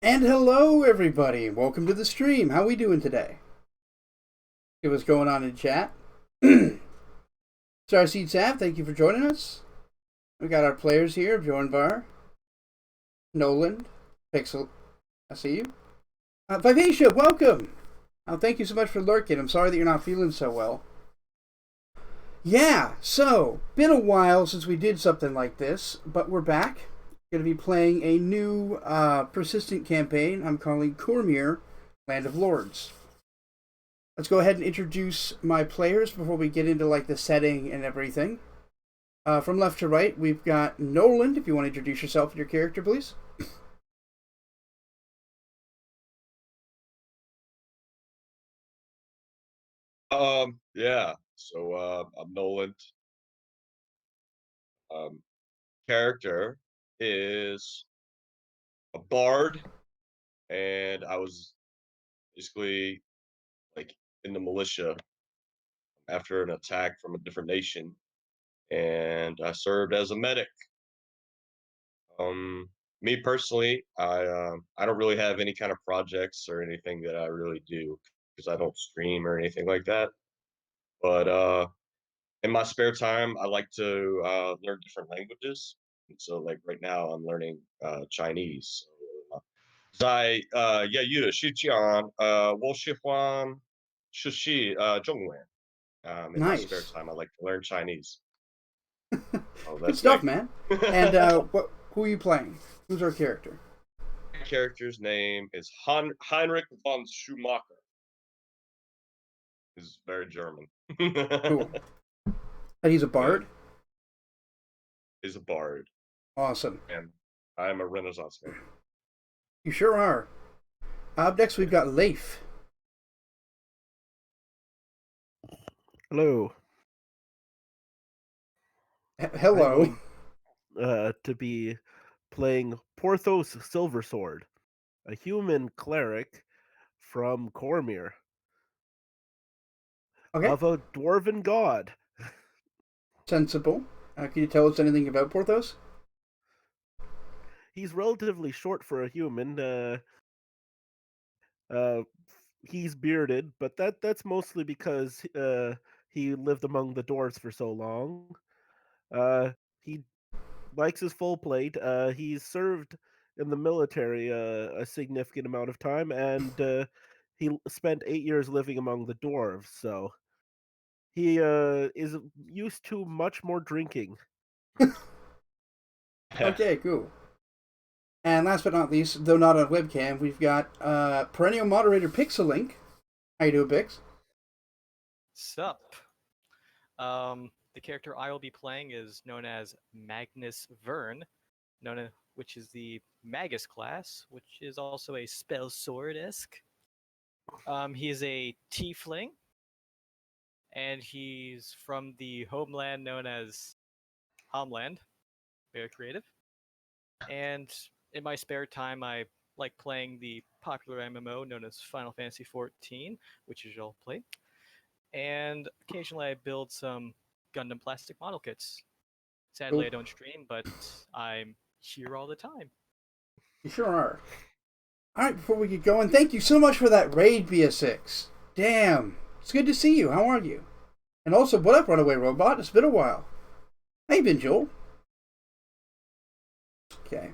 And hello, everybody. Welcome to the stream. How we doing today? See what's going on in chat. Starseed Sav, thank you for joining us. We got our players here: Bjornvarr, Noland, Pixel. I see you. Vivacia, welcome. Thank you so much for lurking. I'm sorry that you're not feeling so well. Yeah, so been a while since we did something like this, but we're back. Going to be playing a new persistent campaign I'm calling Cormyr, Land of Lords. Let's go ahead and introduce my players before we get into like the setting and everything. From left to right, we've got Noland. If you want to introduce yourself and your character, please. Yeah. I'm Noland. Character is a bard, and I was basically like in the militia after an attack from a different nation, and I served as a medic. Um, Me personally, I don't really have any kind of projects or anything that I really do because I don't stream or anything like that. But in my spare time, I like to learn different languages. And so, like right now, I'm learning Chinese. So, 在业余的时间，我喜欢学习中文。In my spare Nice. time, I like to learn Chinese. Oh, Good that's stuff, me. man. And who are you playing? Who's our character? My character's name is Heinrich von Schumacher. He's very German. Cool. And he's a Yeah, bard? he's a bard, Awesome. and I'm a Renaissance man. You sure are. Up next, we've got Leif. Hello. I'm Hello. going to be playing Porthos Silversword, a human cleric from Cormyr, Okay. of a dwarven god. Sensible. Can you tell us anything about Porthos? He's relatively short for a human. Uh, he's bearded, but that's mostly because he lived among the dwarves for so long. He likes his full plate. He's served in the military a significant amount of time, and he spent 8 years living among the dwarves. So he is used to much more drinking. Okay, cool. And last but not least, though not on webcam, we've got perennial moderator Pixelink. How you doing, Pix? Sup. The character I will be playing is known as Magnus Vern, which is the Magus class, which is also a spell sword-esque. He is a tiefling, and he's from the homeland known as Homeland. Very creative. And in my spare time, I like playing the popular MMO known as Final Fantasy XIV, which you all play. And occasionally I build some Gundam plastic model kits. Sadly, Cool. I don't stream, but I'm here all the time. You sure are. All right, before we get going, thank you so much for that raid, BS6. Damn, it's good to see you. How are you? And also, what up, Runaway Robot? It's been a while. How you been, Joel? Okay,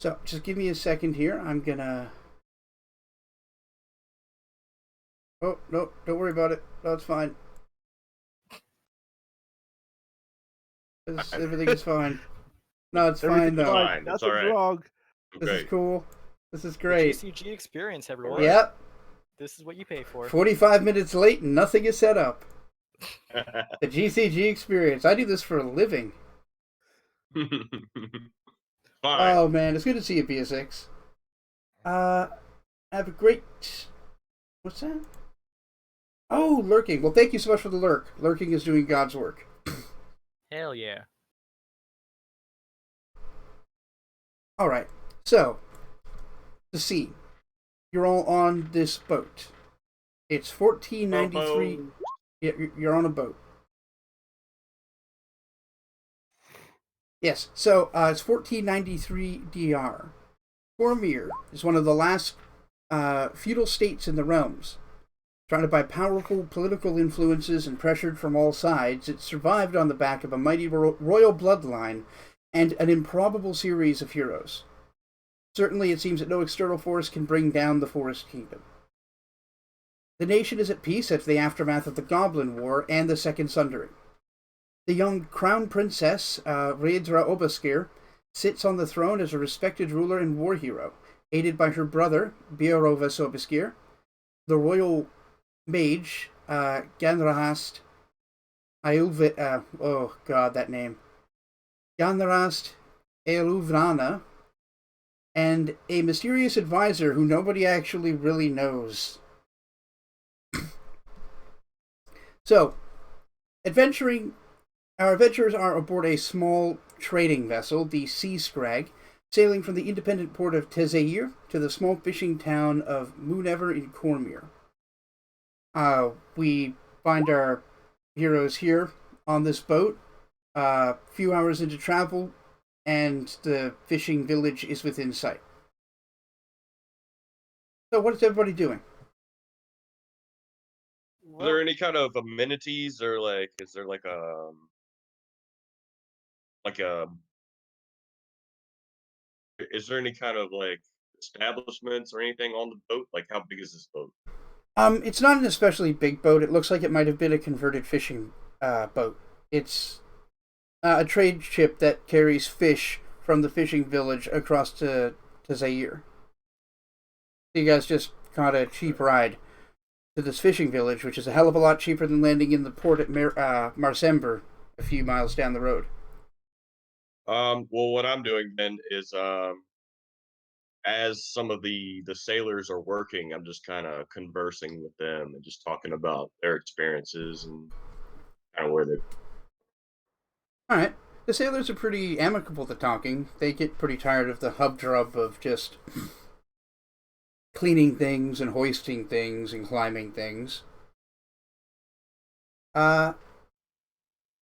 so just give me a second here. I'm gonna. Oh no, don't worry about it. No, it's fine. Everything is fine. No, it's fine Everything's though. fine. Fine, it's Nothing's all right. wrong. This is Great. cool. This is The great. GCG experience, everyone. Right. Yep. This is what you pay for. 45 minutes late and nothing is set up. The GCG experience. I do this for a living. Fine. Oh man, it's good to see you, BS6. Have a great. What's that? Oh, lurking. Well, thank you so much for the lurk. Lurking is doing God's work. Hell yeah. All right. So, the scene. You're all on this boat. It's 1493. Yeah, you're on a boat. Yes. So it's 1493 DR. Cormyr is one of the last feudal states in the realms. Surrounded by powerful political influences and pressured from all sides, it survived on the back of a mighty royal bloodline and an improbable series of heroes. Certainly, it seems that no external force can bring down the Forest Kingdom. The nation is at peace after the aftermath of the Goblin War and the Second Sundering. The young crown princess, Rhaedra Obaskir, sits on the throne as a respected ruler and war hero, aided by her brother, Bjornvarr Obaskir, the royal mage, Ganrast oh god, that name. Ganrast Eluvrana, and a mysterious advisor who nobody actually really knows. So, our adventurers are aboard a small trading vessel, the Sea Scrag, sailing from the independent port of Tezair to the small fishing town of Moonever in Cormyr. We find our heroes here on this boat, a few hours into travel, and the fishing village is within sight. So what is everybody doing? Are there any kind of amenities, or is there like a is there any kind of establishments or anything on the boat? Like, how big is this boat? It's not an especially big boat. It looks like it might have been a converted fishing boat. It's a trade ship that carries fish from the fishing village across to Zaire. You guys just caught a cheap ride to this fishing village, which is a hell of a lot cheaper than landing in the port at Marsember, a few miles down the road. Well, what I'm doing then is as some of the sailors are working, I'm just kind of conversing with them and just talking about their experiences and kind of where they. All right. The sailors are pretty amicable to talking. They get pretty tired of the humdrum of just cleaning things and hoisting things and climbing things. How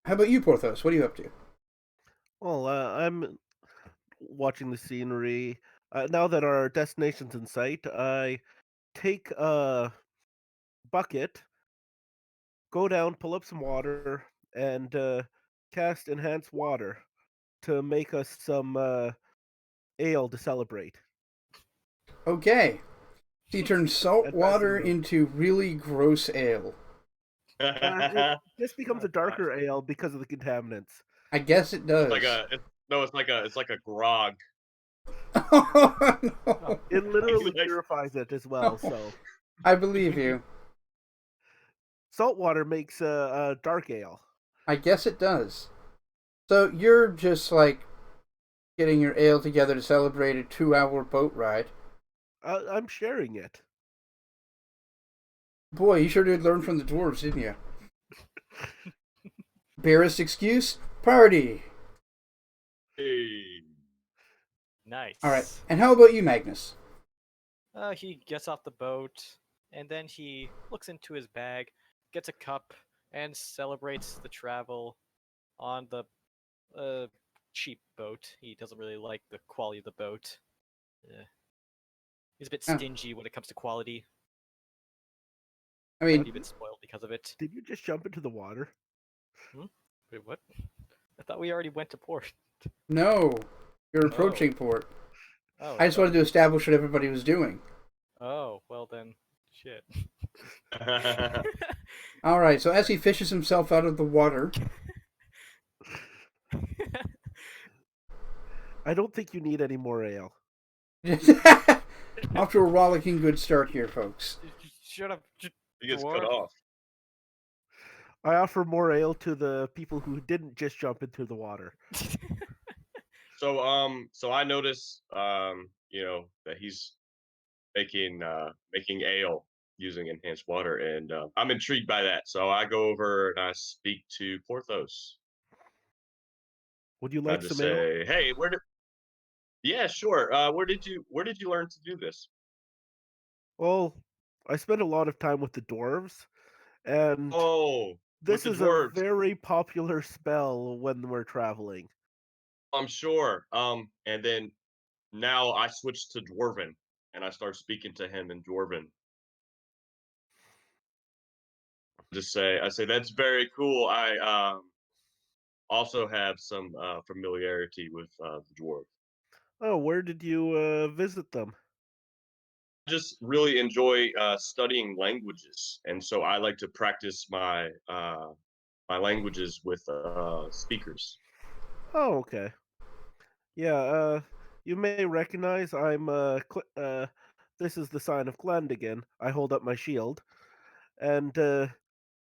about you, Porthos? What are you up to? Well, I'm watching the scenery. Now that our destination's in sight, I take a bucket, go down, pull up some water, and cast enhanced water to make us some ale to celebrate. Okay. So you turn salt And water passing into really gross ale. it just becomes a darker ale because of the contaminants. I guess it does. It's like a grog. Oh, no. It literally Like- purifies it as well. So I believe you. salt water makes a dark ale. I guess it does. So you're just like getting your ale together to celebrate a 2-hour boat ride. I'm sharing it. Boy, you sure did learn from the dwarves, didn't you? Barest excuse? Party! Hey. Nice. Alright, and how about you, Magnus? He gets off the boat, and then he looks into his bag, gets a cup, and celebrates the travel on the cheap boat. He doesn't really like the quality of the boat. He's a bit Oh. stingy when it comes to quality. I Might mean, be a bit spoiled because of it. Did you just jump into the water? Wait, what? I thought we already went to port. no. You're approaching port. Oh, I just wanted to establish what everybody was doing. Oh, well then, shit. Alright, so as he fishes himself out of the water... I don't think you need any more ale. Off to a rollicking good start here, folks. Shut up. He gets cut off. I offer more ale to the people who didn't just jump into the water. So I notice that he's making ale using enhanced water, and I'm intrigued by that. So I go over and I speak to Porthos. Would you I like just some ale? say, "Hey, yeah, sure. Where did you learn to do this?" Well, I spend a lot of time with the dwarves, and Oh, with this the is a dwarves. very popular spell when we're traveling. I'm sure. And then now I switched to Dwarven, and I start speaking to him in Dwarven. I say that's very cool. I also have some familiarity with the dwarf. Oh, where did you visit them? I just really enjoy studying languages, and so I like to practice my languages with speakers. Oh, okay. Yeah, you may recognize this is the sign of Glendigan. I hold up my shield, and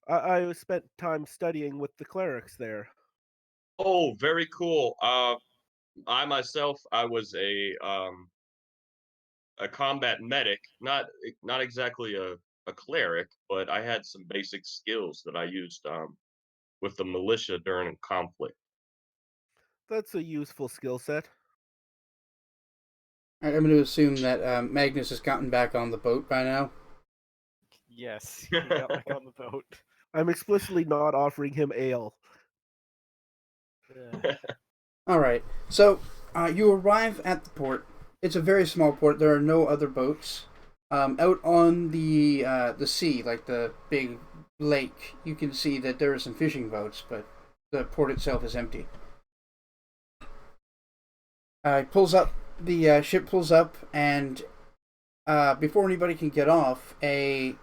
I spent time studying with the clerics there. Oh, very cool. I myself, I was a combat medic, not exactly a cleric, but I had some basic skills that I used with the militia during conflict. That's a useful skill set. I'm going to assume that Magnus has gotten back on the boat by now. Yes, he got back on the boat. I'm explicitly not offering him ale. All right. So you arrive at the port. It's a very small port. There are no other boats. Out on the sea, like the big lake, you can see that there are some fishing boats, but the port itself is empty. It pulls up. The ship pulls up, and before anybody can get off, a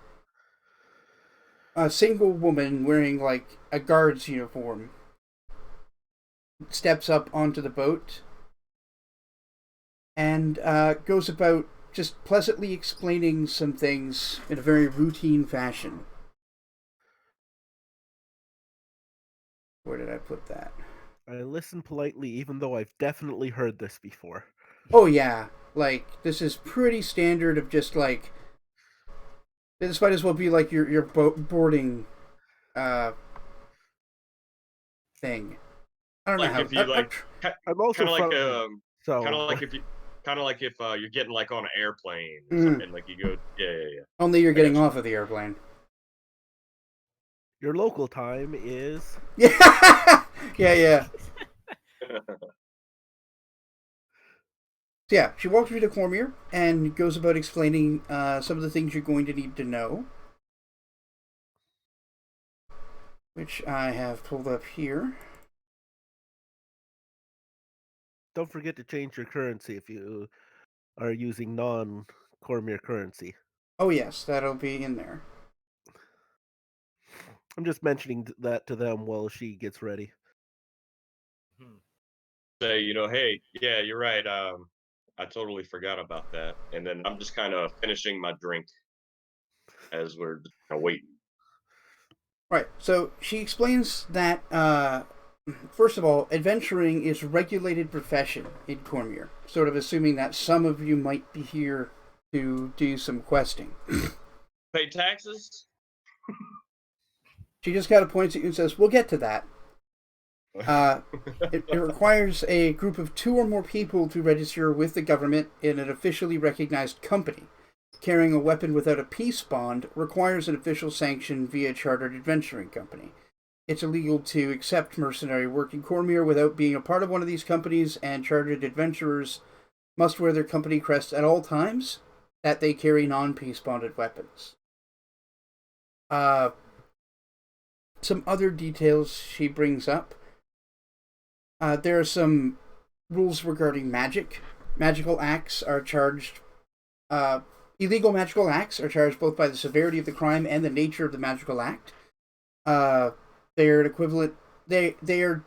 single woman wearing like a guard's uniform steps up onto the boat and goes about just pleasantly explaining some things in a very routine fashion. Where did I put that? I listen politely, even though I've definitely heard this before. Oh yeah, like this is pretty standard of just like this might as well be like your boarding thing. I don't know Like how. if you like, I'm also kind of like so kind of like if you kind of like if you're getting like on an airplane or Mhm. something, like you go, yeah. Only you're I getting gotcha. off of the airplane. your local time is Yeah, yeah. So yeah, she walks you to Cormyr and goes about explaining some of the things you're going to need to know, which I have pulled up here. Don't forget to change your currency if you are using non-Cormyr currency. Oh yes, that'll be in there. I'm just mentioning that to them while she gets ready. Say, hey, yeah, you're right. I totally forgot about that. And then I'm just kind of finishing my drink as we're just waiting. Right, so she explains that, first of all, adventuring is a regulated profession in Cormyr, sort of assuming that some of you might be here to do some questing. Pay taxes? She just kind of points at you and says, we'll get to that. It requires a group of 2 or more people to register with the government in an officially recognized company. Carrying a weapon without a peace bond requires an official sanction via a chartered adventuring company. It's illegal to accept mercenary work in Cormyr without being a part of one of these companies, and chartered adventurers must wear their company crest at all times that they carry non-peace bonded weapons. Some other details she brings up. There are some rules regarding magic. Magical acts are charged. Illegal magical acts are charged both by the severity of the crime and the nature of the magical act. They are equivalent. They are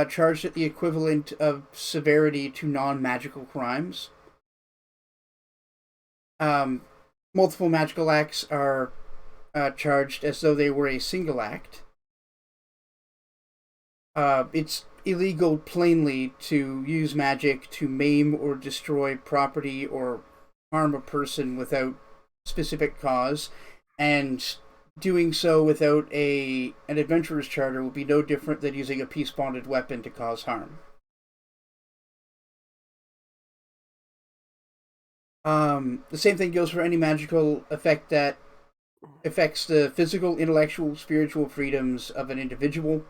charged at the equivalent of severity to non-magical crimes. Multiple magical acts are charged as though they were a single act. It's illegal plainly to use magic to maim or destroy property or harm a person without specific cause, and doing so without an adventurer's charter will be no different than using a peace bonded weapon to cause harm. The same thing goes for any magical effect that affects the physical, intellectual, spiritual freedoms of an individual,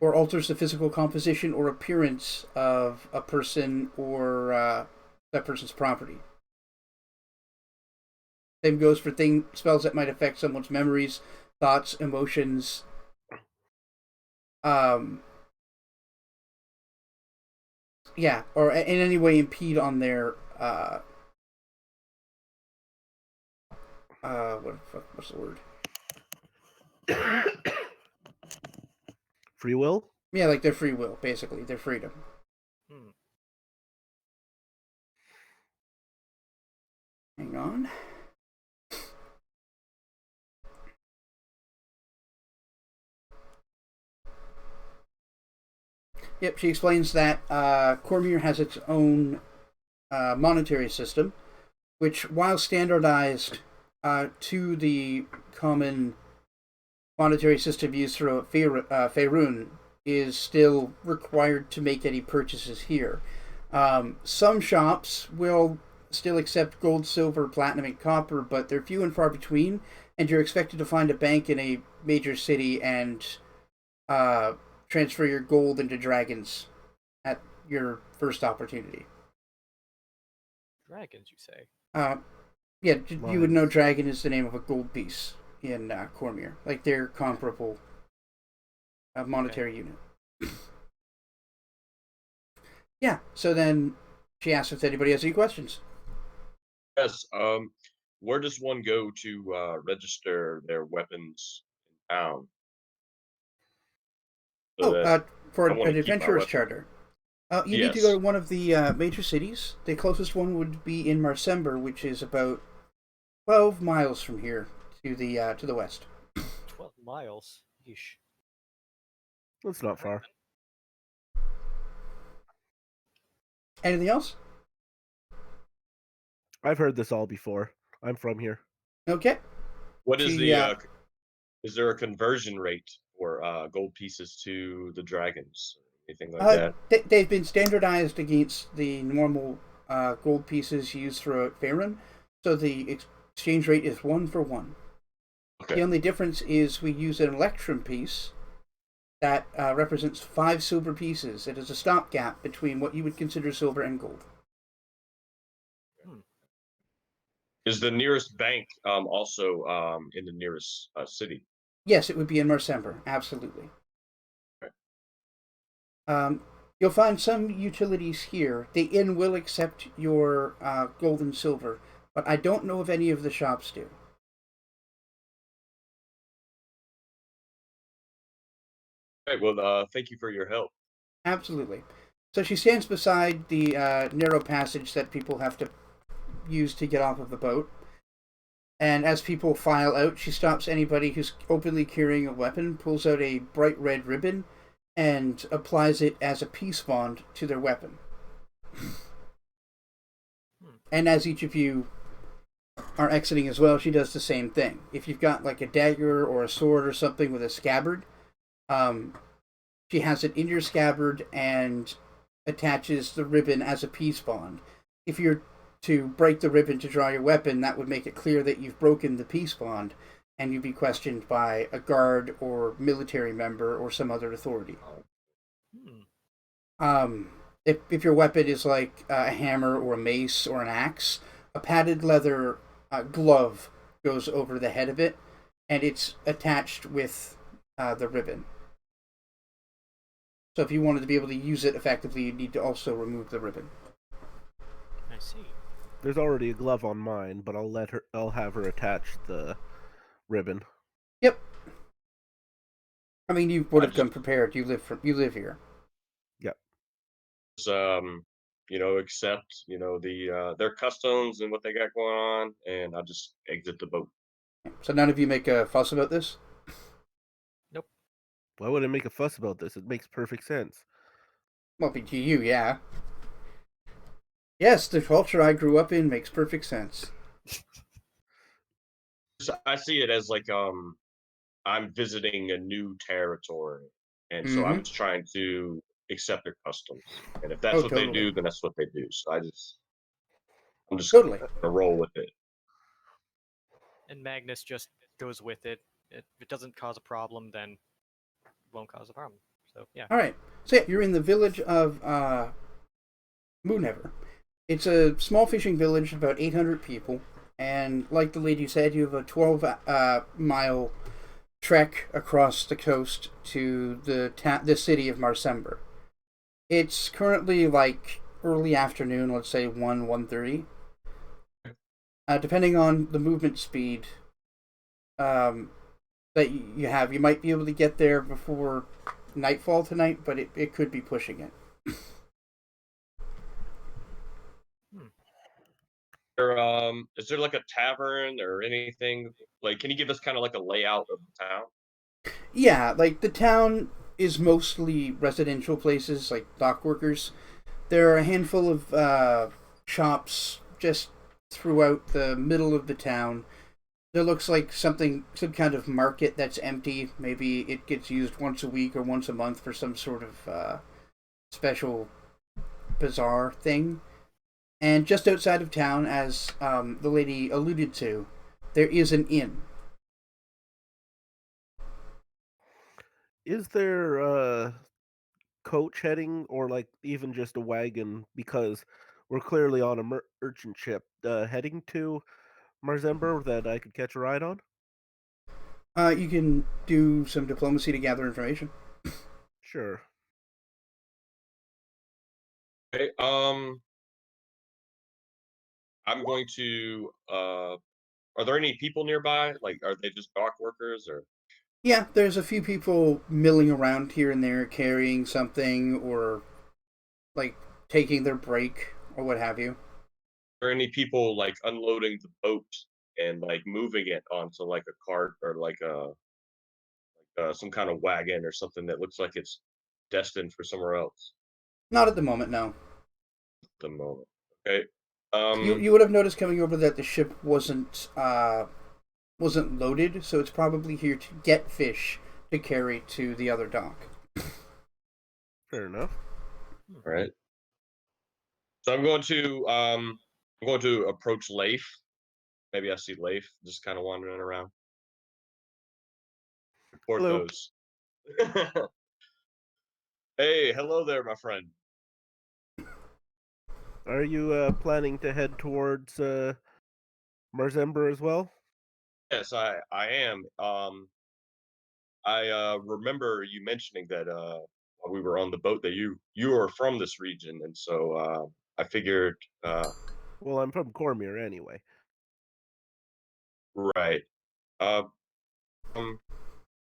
or alters the physical composition or appearance of a person or that person's property. Same goes for spells that might affect someone's memories, thoughts, emotions. Yeah, or in any way impede on their what's the word? Free will? Yeah, like their free will, basically, their freedom. Hang on. Yep, she explains that Cormyr has its own monetary system, which, while standardized to the common monetary system used throughout Faerun, is still required to make any purchases here. Some shops will still accept gold, silver, platinum, and copper, but they're few and far between, and you're expected to find a bank in a major city and transfer your gold into dragons at your first opportunity. Dragons, you say? Yeah, you would know dragon is the name of a gold piece in Cormyr. Like their comparable monetary unit. Yeah, so then she asks if anybody has any questions. Yes. Where does one go to register their weapons in town? For an adventurer's charter. You need to go to one of the major cities. The closest one would be in Marsember, which is about 12 miles from here to the west. 12 miles? Yeesh. That's not far. Anything else? I've heard this all before. I'm from here. Okay. What is is there a conversion rate for gold pieces to the dragons? Anything like that? They've been standardized against the normal gold pieces used throughout Faerun, so the exchange rate is 1 for 1. Okay. The only difference is we use an electrum piece that represents 5 silver pieces. It is a stopgap between what you would consider silver and gold. Is the nearest bank also in the nearest city? Yes, it would be in Marsember, absolutely. Okay. You'll find some utilities here. The inn will accept your gold and silver, but I don't know if any of the shops do. Okay, well, thank you for your help. Absolutely. So she stands beside the narrow passage that people have to use to get off of the boat. And as people file out, she stops anybody who's openly carrying a weapon, pulls out a bright red ribbon, and applies it as a peace bond to their weapon. And as each of you are exiting as well, she does the same thing. If you've got like a dagger or a sword or something with a scabbard, she has it in your scabbard and attaches the ribbon as a peace bond. If you're to break the ribbon to draw your weapon, that would make it clear that you've broken the peace bond, and you'd be questioned by a guard or military member or some other authority. If your weapon is like a hammer or a mace or an axe, a padded leather glove goes over the head of it, and it's attached with the ribbon. So if you wanted to be able to use it effectively, you'd need to also remove the ribbon. I see. There's already a glove on mine, but I'll have her attach the ribbon. Yep. I mean, you would have come prepared. You live here. Yep. Accept their customs and what they got going on, and I'll just exit the boat. So none of you make a fuss about this? Nope. Why would I make a fuss about this? It makes perfect sense. Well, to you, yeah. Yes, the culture I grew up in makes perfect sense. I see it as like I'm visiting a new territory, and so I'm just trying to accept their customs. And if that's what they do, then that's what they do. So I'm just gonna roll with it. And Magnus just goes with it. If it doesn't cause a problem, then it won't cause a problem. So yeah. All right. So yeah, you're in the village of Moonever. It's a small fishing village, about 800 people, and like the lady said, you have a 12-mile trek across the coast to the city of Marsember. It's currently like early afternoon, let's say 1:30. Depending on the movement speed um, that you have, you might be able to get there before nightfall tonight, but it could be pushing it. Is there like a tavern or anything? Like, can you give us kind of like a layout of the town? Yeah, like the town is mostly residential places, like dock workers. There are a handful of shops just throughout the middle of the town. There looks like some kind of market that's empty. Maybe it gets used once a week or once a month for some sort of special bazaar thing. And just outside of town, as the lady alluded to, there is an inn. Is there a coach heading, or like even just a wagon? Because we're clearly on a merchant ship heading to Marzember that I could catch a ride on. You can do some diplomacy to gather information. Sure. Okay, I'm going to. Are there any people nearby? Like, are they just dock workers, or Yeah, there's a few people milling around here and there, carrying something or like taking their break or what have you. are any people like unloading the boat and like moving it onto like a cart or like a some kind of wagon or something that looks like it's destined for somewhere else Not at the moment, no. at the moment? Okay. You would have noticed coming over that the ship wasn't loaded, so it's probably here to get fish to carry to the other dock. Fair enough. All right. So I'm going to approach Leif. Maybe I see Leif just kind of wandering around. Hello. Porthos. Hey, hello there, my friend. Are you planning to head towards Marzember as well? Yes, I am. I remember you mentioning that while we were on the boat that you are from this region, and so I figured Well, I'm from Cormyr anyway. right. Uh, um,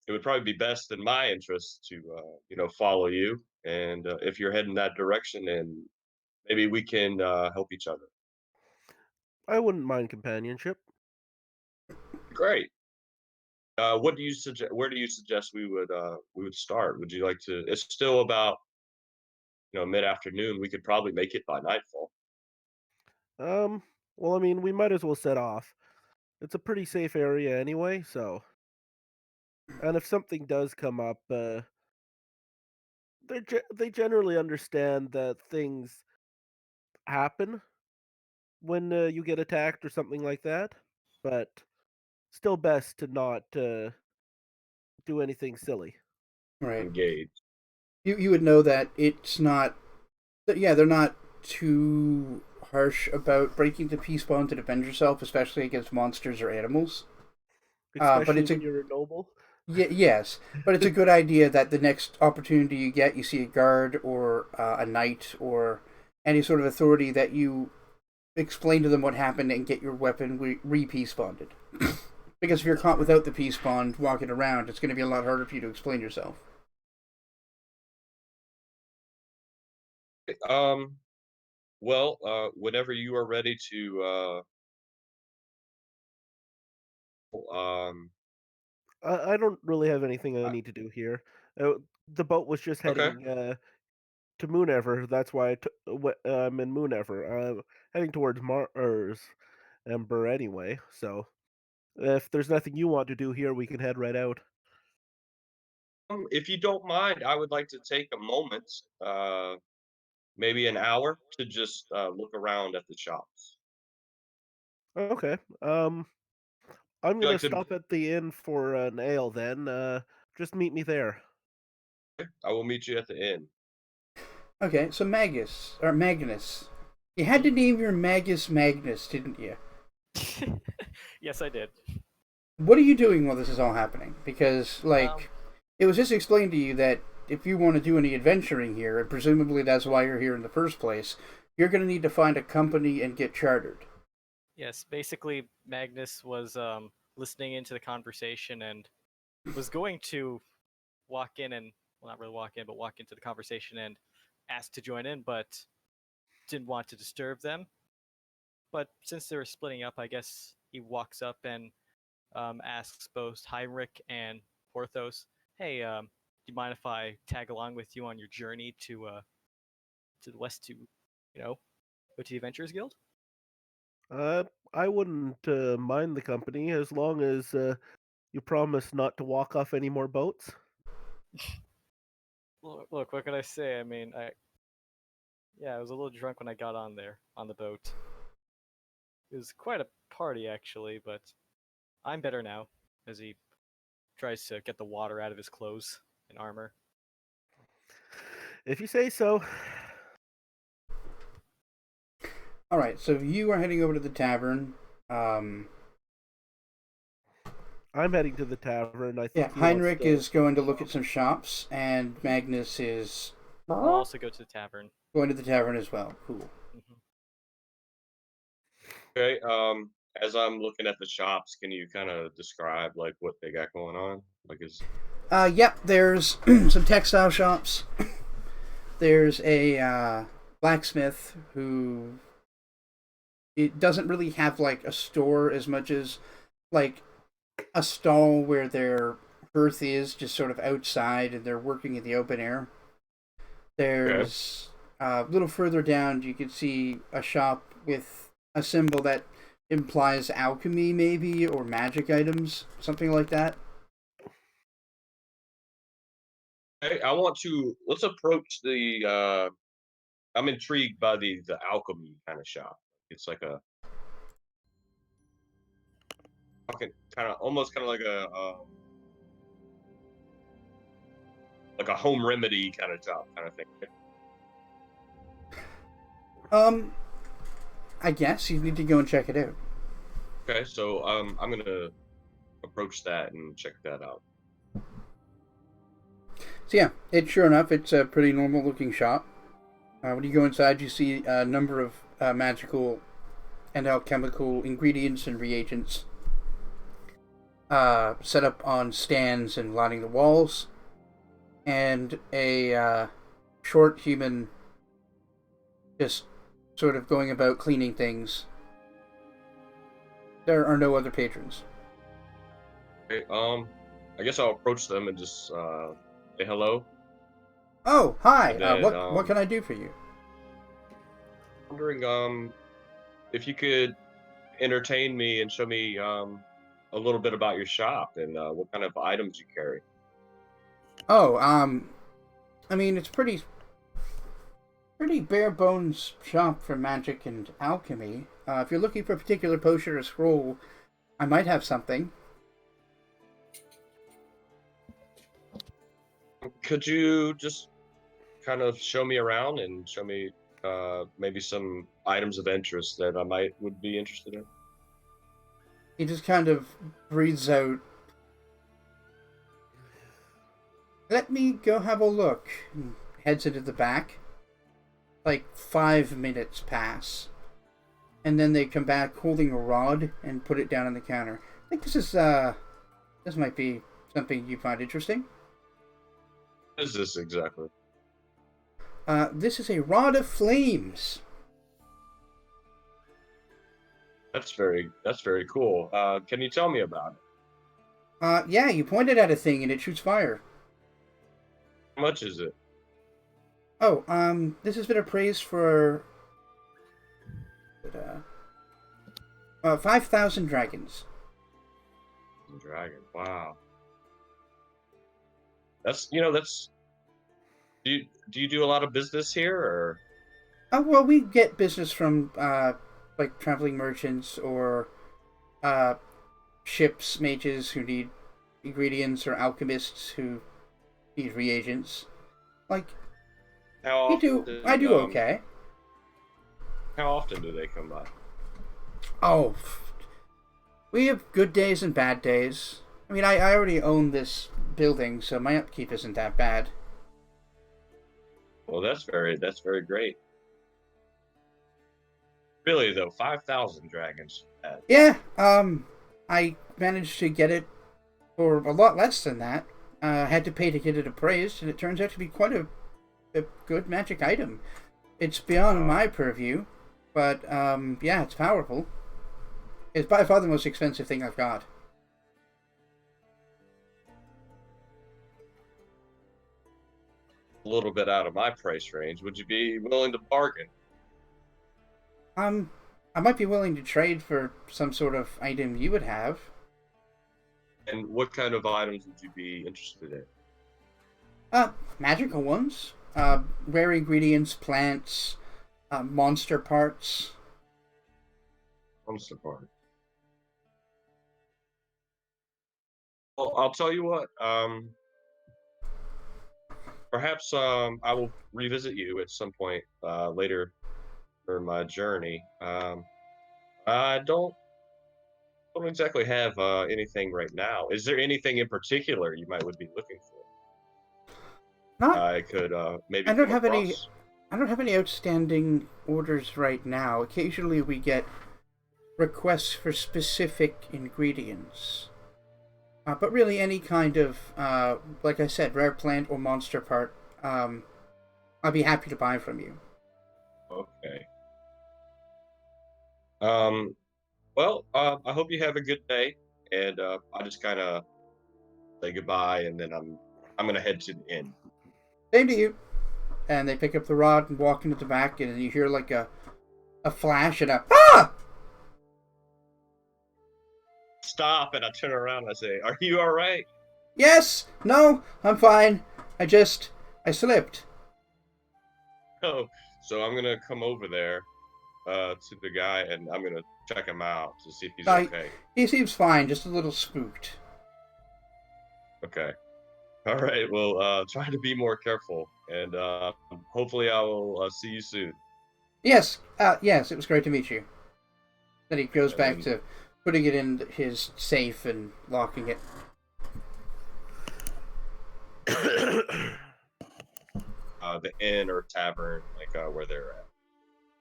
it would probably be best in my interest to follow you, and if you're heading that direction, and maybe we can help each other. I wouldn't mind companionship. Great. What do you suggest? Where do you suggest we would start? Would you like to? It's still about mid afternoon. We could probably make it by nightfall. Um, well, I mean, we might as well set off. It's a pretty safe area anyway, so. And if something does come up, they generally understand that things happen when you get attacked or something like that. But still, best to not do anything silly. Right. Engaged. You would know that it's not. Yeah, they're not too harsh about breaking the peace bond to defend yourself, especially against monsters or animals. But Especially it's when a you're a noble. yes, but it's a good idea that the next opportunity you get, you see a guard or a knight or any sort of authority that you explain to them what happened and get your weapon re-peace bonded. Because if you're caught without the peace bond walking around, it's going to be a lot harder for you to explain yourself. Um, well, whenever you are ready to, um, I don't really have anything I uh, need to do here. The boat was just okay. heading to Moonever. That's why I'm in Moonever. Heading towards Mars Ember anyway. So if there's nothing you want to do here, we can head right out. If you don't mind, I would like to take a moment, maybe an hour, to just look around at the shops. Okay. I'm You gonna like to? stop at the inn for an ale then. Just meet me there. I will meet you at the inn. Okay, so Magnus. You had to name your Magus Magnus, didn't you? Yes, I did. What are you doing while this is all happening? Because, Um, it was just explained to you that if you want to do any adventuring here, and presumably that's why you're here in the first place, you're going to need to find a company and get chartered. yes, basically, Magnus was listening into the conversation and was going to walk in and, well, not really walk in, but walk into the conversation and ask to join in, but didn't want to disturb them. But since they were splitting up, I guess he walks up and asks both Heinrich and Porthos, "Hey, do you mind if I tag along with you on your journey to the west to, go to the Adventurers Guild?" I wouldn't mind the company as long as you promise not to walk off any more boats. Look, what can I say? I mean, I was a little drunk when I got on there on the boat. It was quite a party actually, but I'm better now. As he tries to get the water out of his clothes and armor. If you say so. All right, so you are heading over to the tavern. Um, I'm heading to the tavern. I think Heinrich is going to look at some shops, and Magnus is I'll also go to the tavern. going to the tavern as well. Cool. Mm-hmm. Okay. As I'm looking at the shops, can you kind of describe like what they got going on? Like, is Yep, there's some textile shops. There's a blacksmith who it doesn't really have like a store as much as like a stall where their hearth is just sort of outside and they're working in the open air. There's a little further down you can see a shop with a symbol that implies alchemy maybe or magic items, something like that. hey, let's approach the. I'm intrigued by the alchemy kind of shop. It's like a fucking kind of almost kind of like a home remedy kind of shop kind of thing. I guess you need to go and check it out. Okay, so I'm gonna approach that and check that out. So yeah, sure enough, it's a pretty normal looking shop. When you go inside, you see a number of magical and alchemical ingredients and reagents set up on stands and lining the walls, and a short human just sort of going about cleaning things. There are no other patrons. Okay, I guess I'll approach them and just say hello. Oh, hi. And then, What can I do for you? Wondering if you could entertain me and show me a little bit about your shop and what kind of items you carry. Oh, I mean it's pretty bare bones shop for magic and alchemy. If you're looking for a particular potion or scroll, I might have something. Could you just kind of show me around and show me maybe some items of interest that would be interested in? He just kind of breathes out. Let me go have a look. And heads into the back. Like 5 minutes pass. And then they come back holding a rod and put it down on the counter. I think this might be something you find interesting. What is this exactly? This is a rod of flames. That's very cool. Can you tell me about it? Yeah, you point it at a thing and it shoots fire. How much is it? Oh, this has been appraised for 5,000 dragons. Dragon. Wow. That's Do you do a lot of business here, or? Oh, well, we get business from like traveling merchants or ships mages who need ingredients or alchemists who these reagents. Like, How I often, do okay. How often do they come by? Oh, we have good days and bad days. I mean, I already own this building, so my upkeep isn't that bad. Well, that's very great. Really though, 5,000 dragons. Yeah, I managed to get it for a lot less than that. I had to pay to get it appraised, and it turns out to be quite a good magic item. It's beyond my purview, but yeah, it's powerful. It's by far the most expensive thing I've got. A little bit out of my price range. Would you be willing to bargain? I might be willing to trade for some sort of item you would have. And what kind of items would you be interested in? Magical ones. Rare ingredients, plants, monster parts. Monster part. Well, I'll tell you what. Perhaps I will revisit you at some point later for my journey. I don't exactly have anything right now. Is there anything in particular you would be looking for? Not. I could maybe I don't come have any. across. I don't have any outstanding orders right now. Occasionally, we get requests for specific ingredients. But really, any kind of, like I said, rare plant or monster part, I'd be happy to buy from you. Okay. Well, I hope you have a good day, and I just kind of say goodbye, and then I'm gonna head to the inn. Same to you. And they pick up the rod and walk into the back, and you hear like a flash and a ah! Stop, and I turn around and I say, "Are you all right?" Yes. No, I'm fine. I slipped. Oh, so I'm gonna come over there to the guy, and I'm gonna check him out to see if he's okay. He seems fine, just a little spooked. Okay. All right. Well, try to be more careful, and hopefully I will see you soon. Yes. Yes, it was great to meet you. Then he goes back And to putting it in his safe and locking it. the inn or tavern, like where they're at.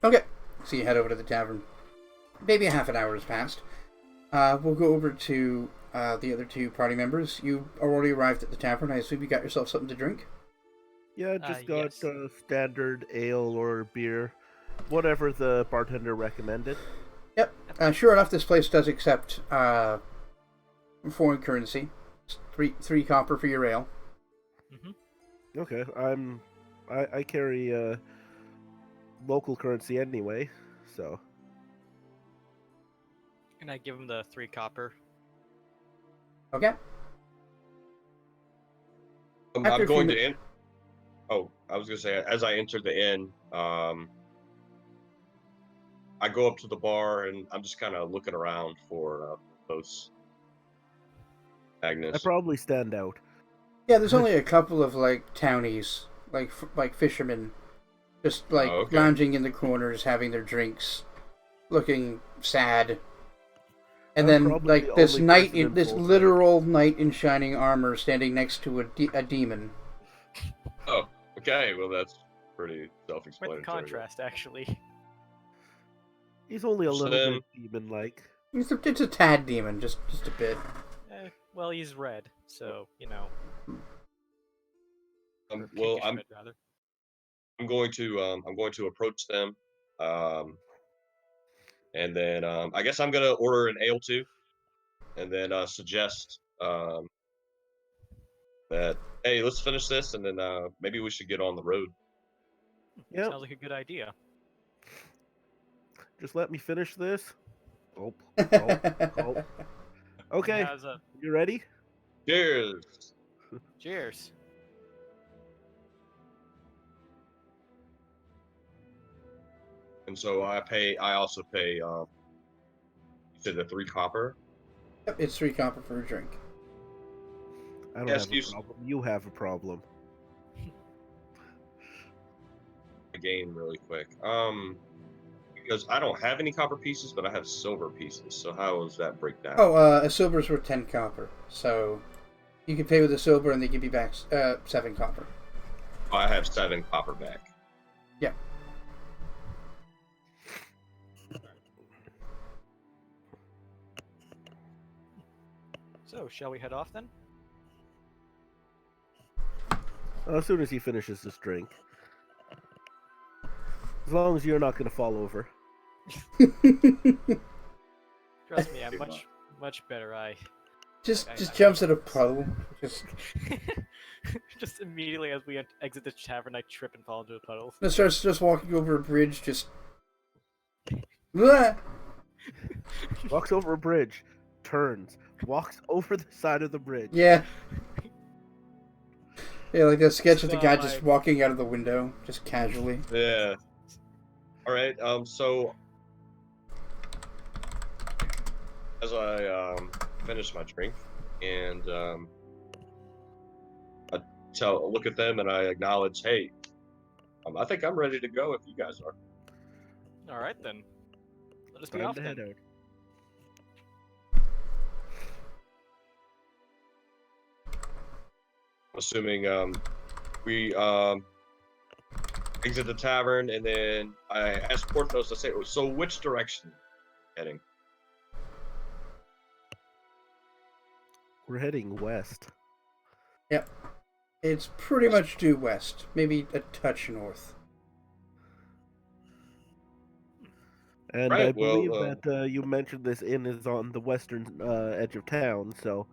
Okay. So you head over to the tavern. Maybe a half an hour has passed. We'll go over to the other two party members. You already arrived at the tavern. I assume you got yourself something to drink? Yeah, just got Yes. standard ale or beer, whatever the bartender recommended. Yep. Sure enough, this place does accept foreign currency. It's three copper for your ale. Mm-hmm. Okay, I carry local currency anyway, so. And I give him the 3 copper. Okay. I'm going to inn. Oh, I was gonna say, as I enter the inn, I go up to the bar and I'm just kind of looking around for those Magnus. I probably stand out. Yeah, there's only a couple of like townies, like fishermen, just like lounging in the corners, having their drinks, looking sad. And then like this literal knight in shining armor standing next to a demon. Oh, okay. Well, that's pretty self-explanatory. Quite the contrast, actually. He's only a little bit demon-like. It's a tad demon, just a bit. Well, he's red, so you know. Well, I'm going to approach them, and then I guess I'm gonna order an ale too, and then suggest that hey, let's finish this, and then maybe we should get on the road. Yeah, sounds like a good idea. Just let me finish this. Gulp. Okay, you ready? Cheers. Cheers. And so I also pay, you said the 3 copper? Yep, it's 3 copper for a drink. I don't have a problem. You have a problem. the game really quick. Because I don't have any copper pieces, but I have silver pieces. So how does that break down? Oh, a silver's worth 10 copper. So you can pay with a silver and they give you back 7 copper. I have 7 copper back. Yeah. So, shall we head off then? As soon as he finishes this drink. As long as you're not going to fall over. Trust me, I'm much better. Just jumps at a puddle. Just immediately as we exit the tavern, I trip and fall into a puddle. And starts just walking over a bridge, just. Blah! Walks over a bridge, turns, walks over the side of the bridge. Yeah. Yeah, like that sketch of the guy So just walking out of the window, just casually. Yeah. All right. So as I finish my drink and I look at them and I acknowledge, hey, I think I'm ready to go if you guys are. All right then. Let us be Time off to then. head out. Assuming we exit the tavern and then I ask Porthos to say, so which direction heading? We're heading west. Yep. It's pretty much due west, maybe a touch north. And Right, I believe well, that you mentioned this inn is on the western edge of town, so...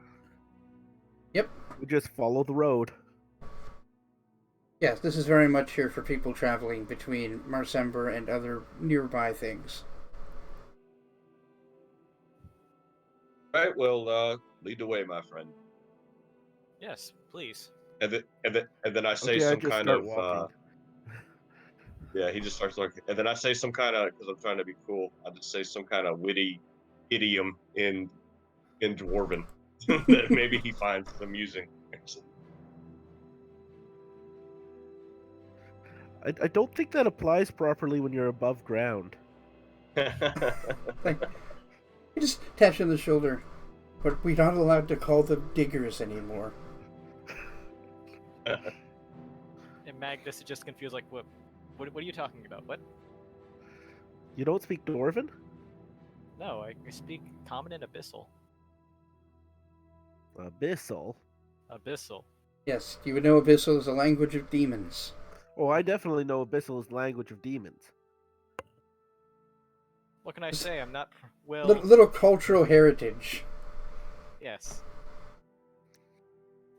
Yep. We just follow the road. Yes, this is very much here for people traveling between Marsember and other nearby things. Right, well, lead the way, my friend. Yes, please. And then I say Okay, I some just kind start of walking. yeah, he just starts looking, and then I say some kind of, because I'm trying to be cool, I just say some kind of witty idiom in Dwarven that maybe he finds amusing. I don't think that applies properly when you're above ground. Like, he just taps you on the shoulder. But we're not allowed to call them diggers anymore. And Magnus is just confused, like, what are you talking about? What? You don't speak Dwarven? No, I speak Common and Abyssal. Abyssal? Abyssal. Yes, you would know Abyssal is a language of demons. Oh, I definitely know Abyssal is the language of demons. What can I say? I'm not... Well... Little cultural heritage. Yes.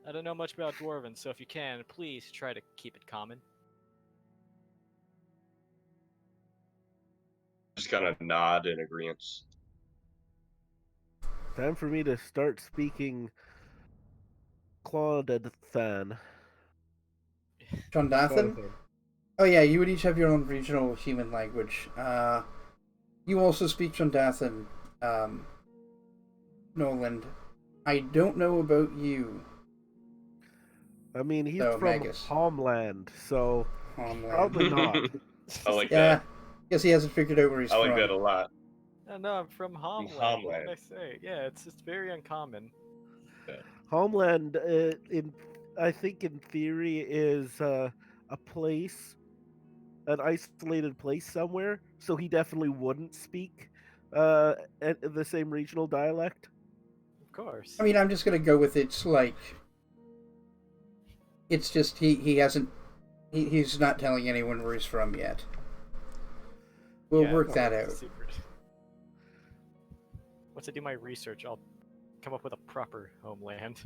I don't know much about Dwarven, so if you can, please try to keep it common. Just kind of nod in agreement. Time for me to start speaking Claudathan. Jondathan? Oh yeah, you would each have your own regional human language. You also speak Jondathan, Noland. I don't know about you. I mean, he's So, from Magus. Homeland, so Homeland. probably not. I like Yeah, that. guess he hasn't figured out where he's I like from. that a lot. No, I'm from Homeland. What Homeland. can I say? Yeah, it's very uncommon. Homeland, I think in theory, is a place, an isolated place somewhere. So he definitely wouldn't speak the same regional dialect. Of course. I mean, I'm just gonna go with it's like... It's just he hasn't... He's not telling anyone where he's from yet. We'll Yeah, work that it's a out. secret. Once I do my research, I'll come up with a proper homeland.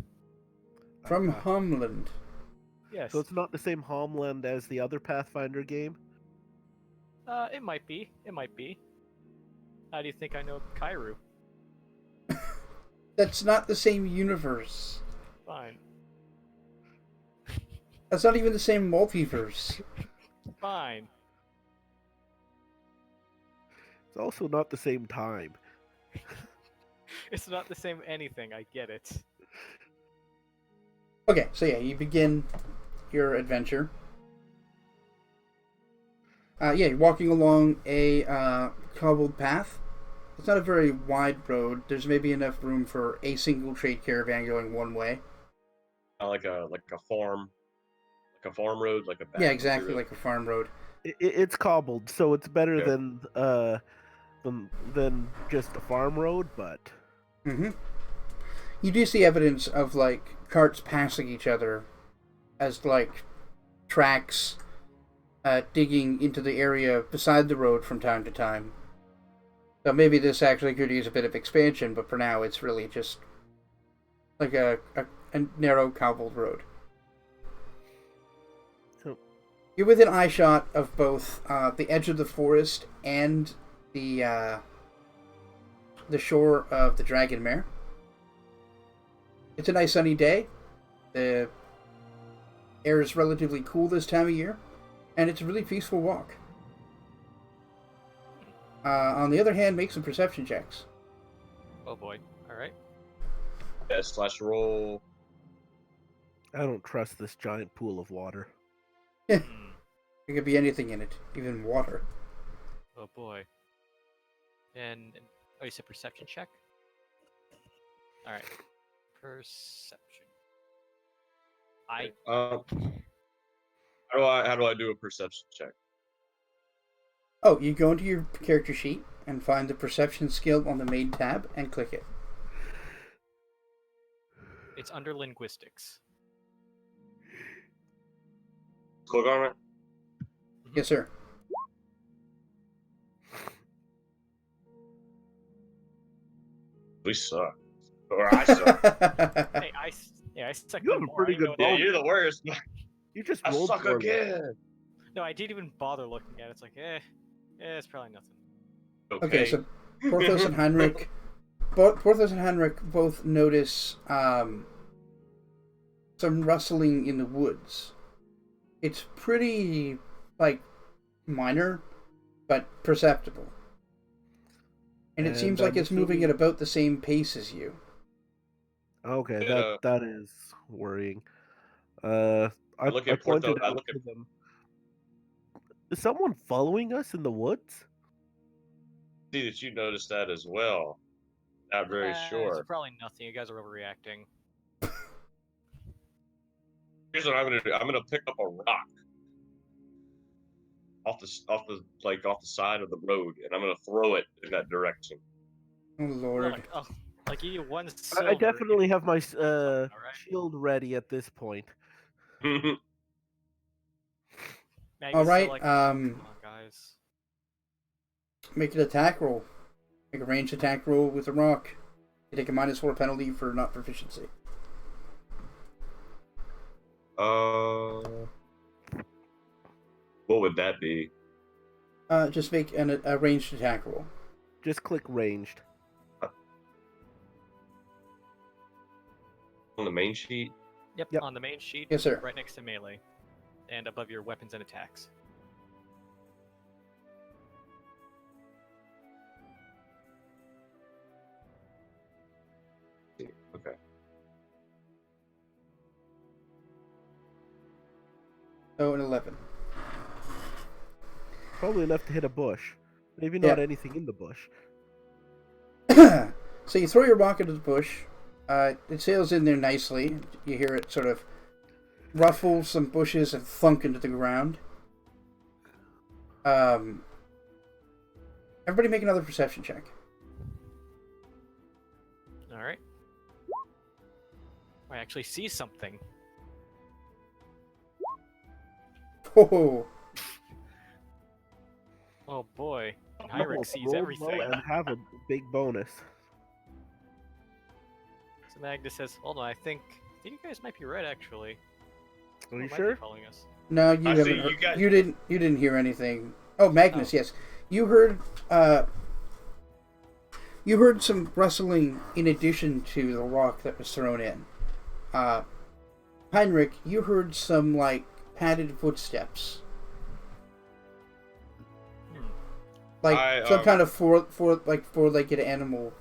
From Homeland. Yes. So it's not the same Homeland as the other Pathfinder game? It might be. It might be. How do you think I know Kairu? That's not the same universe. Fine. That's not even the same multiverse. Fine. It's also not the same time. It's not the same anything, I get it. Okay, so yeah, you begin your adventure. Yeah, you're walking along a cobbled path. It's not a very wide road. There's maybe enough room for a single trade caravan going one way. Like a farm road, like a Yeah, backcountry exactly, road. like a farm road. It's cobbled, so it's better Okay. than just a farm road, but Mm-hmm. You do see evidence of like carts passing each other as like tracks digging into the area beside the road from time to time. So maybe this actually could use a bit of expansion, but for now it's really just like a narrow cobbled road. so You're within eyeshot of both the edge of the forest and the shore of the Dragon Mare. It's a nice sunny day. The air is relatively cool this time of year, and it's a really peaceful walk. On the other hand, make some perception checks. Oh boy. All right. Slash roll. I don't trust this giant pool of water. There Hmm. could be anything in it, even water. Oh boy. And oh, you said perception check. All right. Perception. How do I do a perception check? Oh, you go into your character sheet and find the perception skill on the main tab and click it. It's under linguistics. Click on it. Yes, sir. We suck. Or I suck. Hey, I suck. You have a more. pretty I didn't good know Yeah, what you're the worst. You just I rolled suck for me. again. No, I didn't even bother looking at it. It's like, it's probably nothing. Okay, so Porthos and Heinrich, both notice some rustling in the woods. It's pretty like minor, but perceptible, and it seems like I'm it's moving at assuming- about the same pace as you. Okay, Yeah. that is worrying. I look I at Porto. pointed I out look at. to them. Is someone following us in the woods? See that you noticed that as well. Not very It's sure. probably nothing. You guys are overreacting. Here's what I'm gonna do. I'm gonna pick up a rock off the side of the road, and I'm gonna throw it in that direction. Oh Lord! Like you one I silver. definitely have my alright. shield ready at this point. Magnus All right, come on, guys. make an attack roll. Make a ranged attack roll with a rock. You take a -4 penalty for not proficiency. What would that be? Just make a ranged attack roll. Just click ranged. On the main sheet? Yep, Yep. on the main sheet, Yes, sir. right next to melee, and above your weapons and attacks. Okay. Oh, an 11. Probably enough to hit a bush. Maybe Yeah. not anything in the bush. So you throw your rock into the bush. It sails in there nicely. You hear it sort of ruffle some bushes and thunk into the ground. Everybody make another perception check. Alright. I actually see something. Oh, Oh boy. And Heinrich Roll sees low everything. and have a big bonus. So Magnus says, hold on, I think you guys might be right actually. Are you Someone might be sure? following us. no, you I haven't. see, Heard, you guys- you didn't hear anything. Oh, Magnus, Oh. yes, you heard. You heard some rustling in addition to the rock that was thrown in. Heinrich, you heard some like padded footsteps. Like some kind of four-legged animal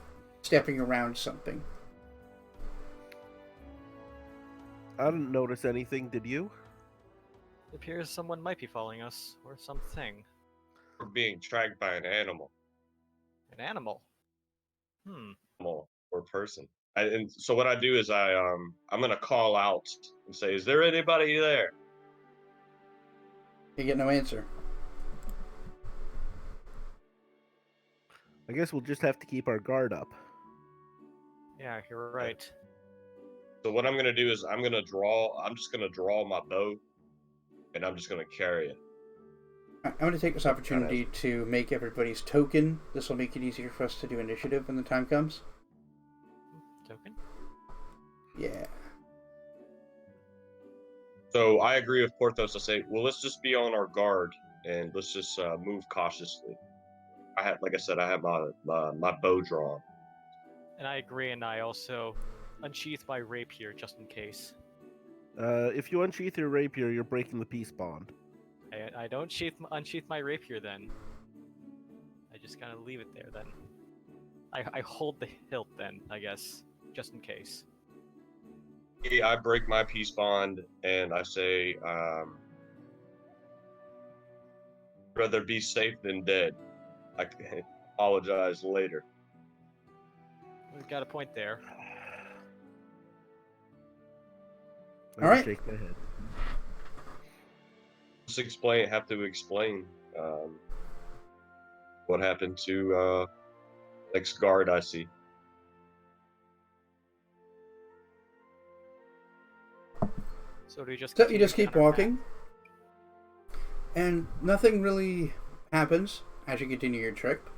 stepping around something. I didn't notice anything, did you? It appears someone might be following us, or something. We're being tracked by an animal. An animal. Animal or person. And so what I do is I'm gonna call out and say, "Is there anybody there?" You get no answer. I guess we'll just have to keep our guard up. Yeah, you're right. So what I'm gonna do is I'm just gonna draw my bow, and I'm just gonna carry it. I'm going to take this opportunity to make everybody's token. This will make it easier for us to do initiative when the time comes. Token. Yeah. So I agree with Porthos. I say, well, let's just be on our guard and let's just move cautiously. Like I said, I have my bow drawn. And I agree, and I also unsheath my rapier just in case. If you unsheath your rapier, you're breaking the peace bond. I don't unsheath my rapier then. I just kind of leave it there then. I hold the hilt then, I guess, just in case. I break my peace bond and I say, rather be safe than dead. I can apologize later. We've got a point there. I All right. shake my head. Just have to explain what happened to next guard I see. So do you just So you just continue keep down our walking, and nothing really happens as you continue your trip.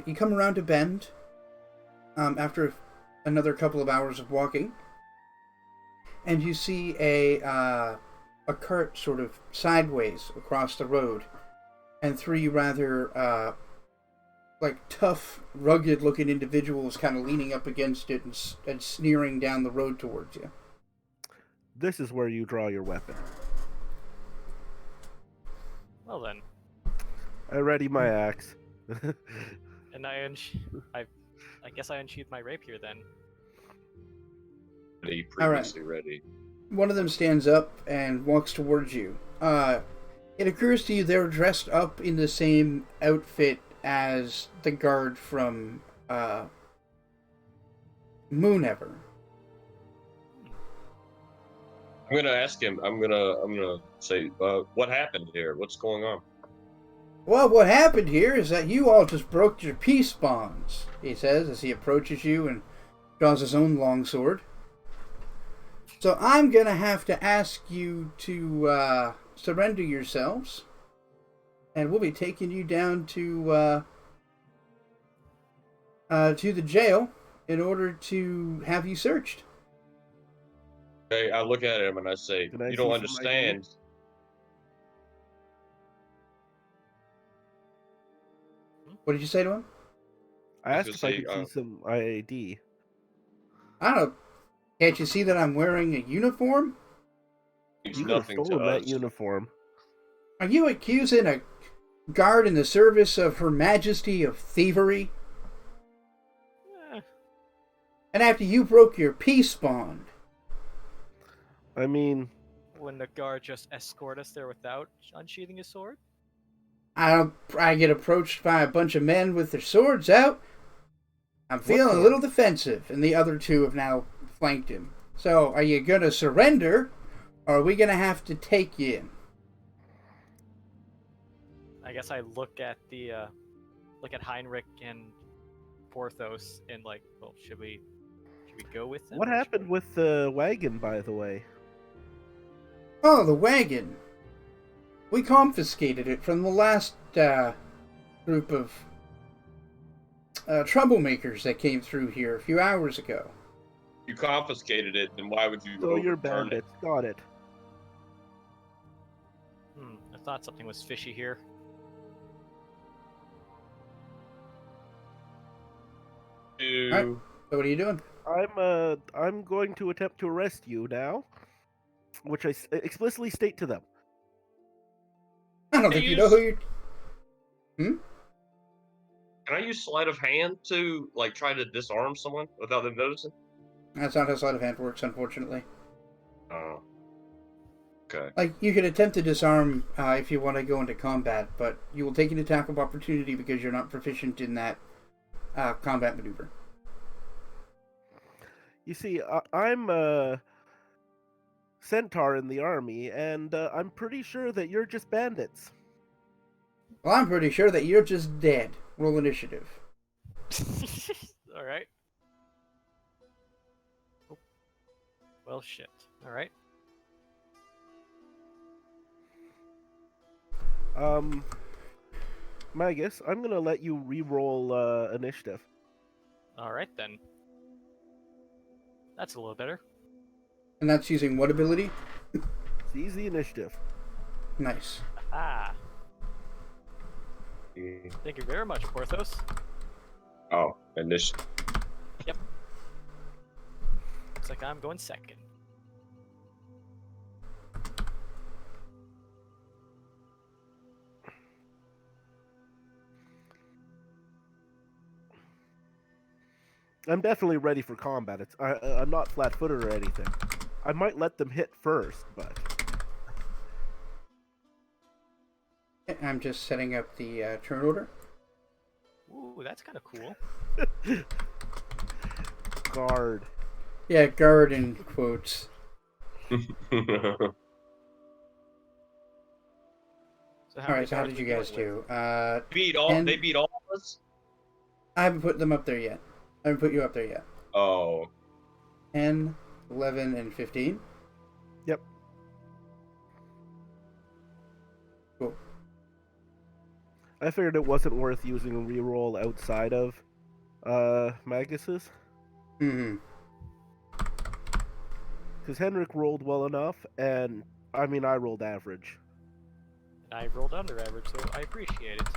You come around a bend after another couple of hours of walking, and you see a cart sort of sideways across the road, and three rather tough, rugged-looking individuals kind of leaning up against it and sneering down the road towards you. This is where you draw your weapon. Well then, I ready my axe. and I guess I unsheath my rapier then. Previously ready. One of them stands up and walks towards you. It occurs to you they're dressed up in the same outfit as the guard from Moonever. I'm gonna ask him. I'm gonna say, what happened here? What's going on? Well, what happened here is that you all just broke your peace bonds, he says as he approaches you and draws his own longsword. So I'm gonna have to ask you to surrender yourselves, and we'll be taking you down to the jail in order to have you searched. Okay, I look at him and I say, Can I you see don't some understand. What did you say to him? I was asked if gonna I say, could see some ID. I don't know. Can't you see that I'm wearing a uniform? Means You could have nothing to stolen that us. uniform. Are you accusing a guard in the service of Her Majesty of thievery? Eh, And after you broke your peace bond? I mean, wouldn't the guard just escort us there without unsheathing his sword? I get approached by a bunch of men with their swords out. I'm feeling a sword? little defensive, and the other two have now flanked him. So, are you gonna surrender, or are we gonna have to take you in? I guess I look at Heinrich and Porthos and like, well, should we go with them? what or should happened we- with the wagon, by the way? Oh, the wagon. We confiscated it from the last group of troublemakers that came through here a few hours ago. You confiscated it, then why would you So you're overturn it? bandits. Got it. I thought something was fishy here. Alright. So what are you doing? I'm going to attempt to arrest you now, which I explicitly state to them. I don't think you know who you're... Can I use sleight of hand to like try to disarm someone without them noticing? That's not how sleight of hand works, unfortunately. Okay. Like, you can attempt to disarm if you want to go into combat, but you will take an attack of opportunity because you're not proficient in that combat maneuver. You see, I'm a centaur in the army, and I'm pretty sure that you're just bandits. Well, I'm pretty sure that you're just dead. Roll initiative. All right. Oh. Well, shit. All right. Magus, I'm gonna let you re-roll initiative. All right then. That's a little better. And that's using what ability? Seize the initiative. Nice. Ah. Thank you very much, Porthos. Oh, initiative. Yep. Looks like I'm going second. I'm definitely ready for combat. I'm not flat-footed or anything. I might let them hit first, but I'm just setting up the turn order. Ooh, that's kind of cool. guard. Yeah, guard in quotes. So All right, so how did you guys do? beat all. 10. They beat all of us. I haven't put them up there yet. I haven't put you up there yet. Oh. 10, 11, and 15. Yep. Cool. I figured it wasn't worth using a reroll outside of Magus's, Mm-hmm. because Heinrich rolled well enough, and I mean I rolled average. And I rolled under average, so I appreciate it.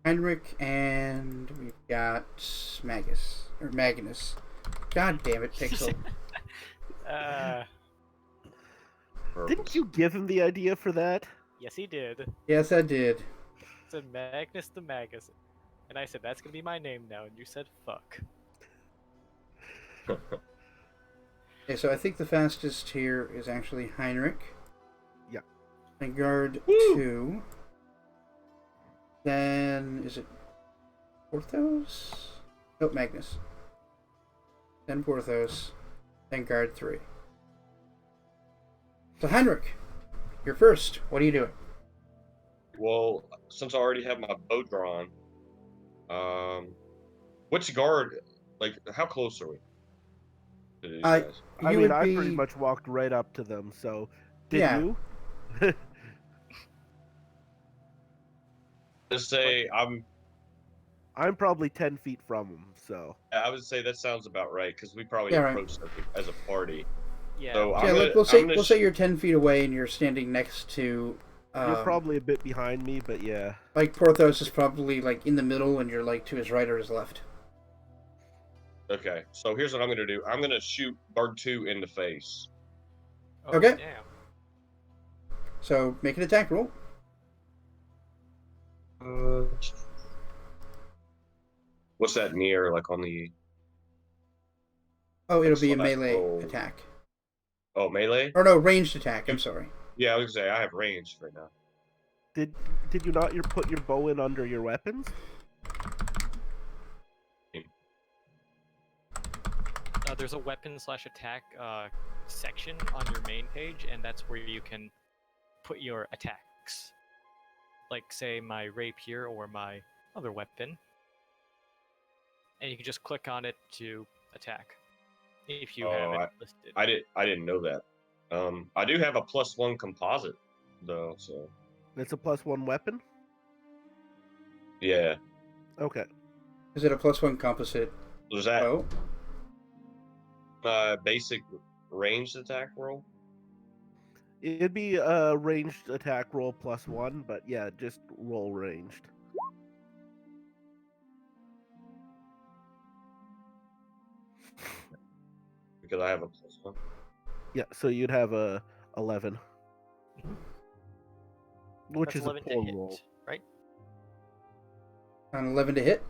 Heinrich, and we've got Magnus. God damn it, Pixel. Didn't you give him the idea for that? Yes, he did. Yes, I did. Said Magnus the Magus. And I said, that's gonna be my name now. And you said, fuck. Okay, so I think the fastest here is actually Heinrich. Yeah. And guard Woo! 2. Then, is it Porthos? Oh, Magnus. Then Porthos. Then guard 3. So Heinrich, you're first. What are you doing? Well, since I already have my bow drawn, which guard? Like, how close are we to these guys? I You mean, would I be... pretty much walked right up to them, so did Yeah. you? Just say I'm probably 10 feet from them, so. I would say that sounds about right because we probably Yeah, right. approached them as a party. Yeah. So Yeah, I'm we'll gonna say you're 10 feet away and you're standing next to... You're probably a bit behind me, but yeah. Like, Porthos is probably, like, in the middle and you're, like, to his right or his left. Okay, so here's what I'm gonna do. I'm gonna shoot guard 2 in the face. Oh, Okay. Damn. So, make an attack roll. What's that near? Like on the Oh, it'll be a Select melee roll. attack. melee? Or no, ranged attack, I'm sorry. Yeah, I was gonna say I have range right now. Did you not put your bow in under your weapons? There's a weapon/attack section on your main page, and that's where you can put your attacks. Like, say, my rapier or my other weapon. And you can just click on it to attack. If you have it listed. I didn't know that. I do have a +1 composite though, so It's a +1 weapon? yeah. Okay. Is it a +1 composite? Was that Oh, basic ranged attack roll? It'd be a ranged attack roll +1, but yeah, just roll ranged. Because I have a +1. Yeah, so you'd have a 11. Which That's is a 11 to poor hit, roll. right? on 11 to hit.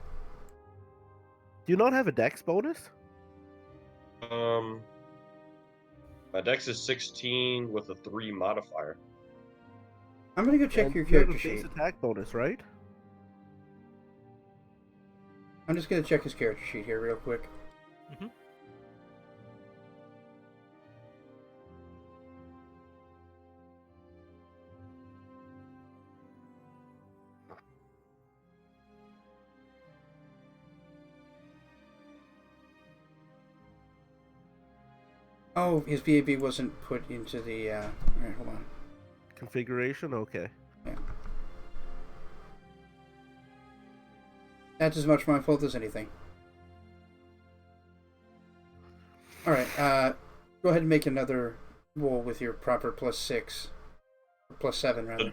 Do you not have a dex bonus? My dex is 16 with a 3 modifier. I'm gonna go check And your you have character a base sheet. attack bonus, right? I'm just gonna check his character sheet here real quick. Mm-hmm. Oh, his VAB wasn't put into the. All right, hold on. Configuration, okay. Yeah. That's as much my fault as anything. All right. Go ahead and make another roll with your proper +6, or +7 rather.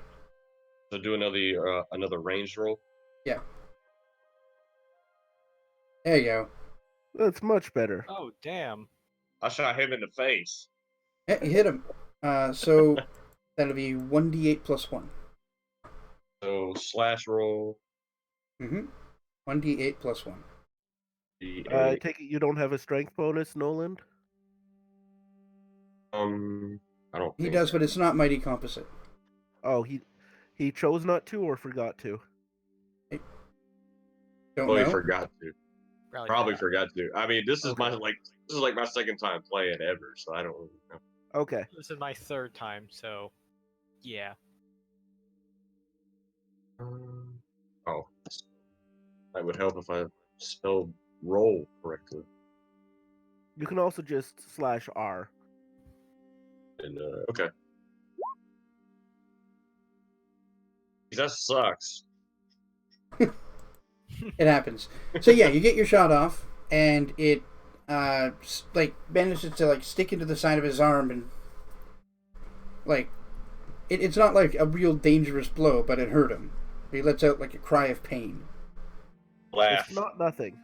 So do another ranged roll. Yeah. There you go. That's much better. Oh, damn. I shot him in the face. Yeah, you hit him. So that'll be 1d8 + 1. So slash roll. 1d8 + 1. I take it you don't have a strength bonus, Noland? I don't. He think does, so. but it's not mighty composite. Oh, he chose not to or forgot to? Don't Probably know. forgot to. Probably forgot to. I mean, this is Okay. this is like my second time playing ever, so I don't really know. Okay. This is my third time, so yeah. Oh, that would help if I spelled roll correctly. You can also just /R. And okay, that sucks. It happens. So yeah, you get your shot off, and it like manages to like stick into the side of his arm, and like it's not like a real dangerous blow, but it hurt him. He lets out like a cry of pain. Laugh. It's not nothing.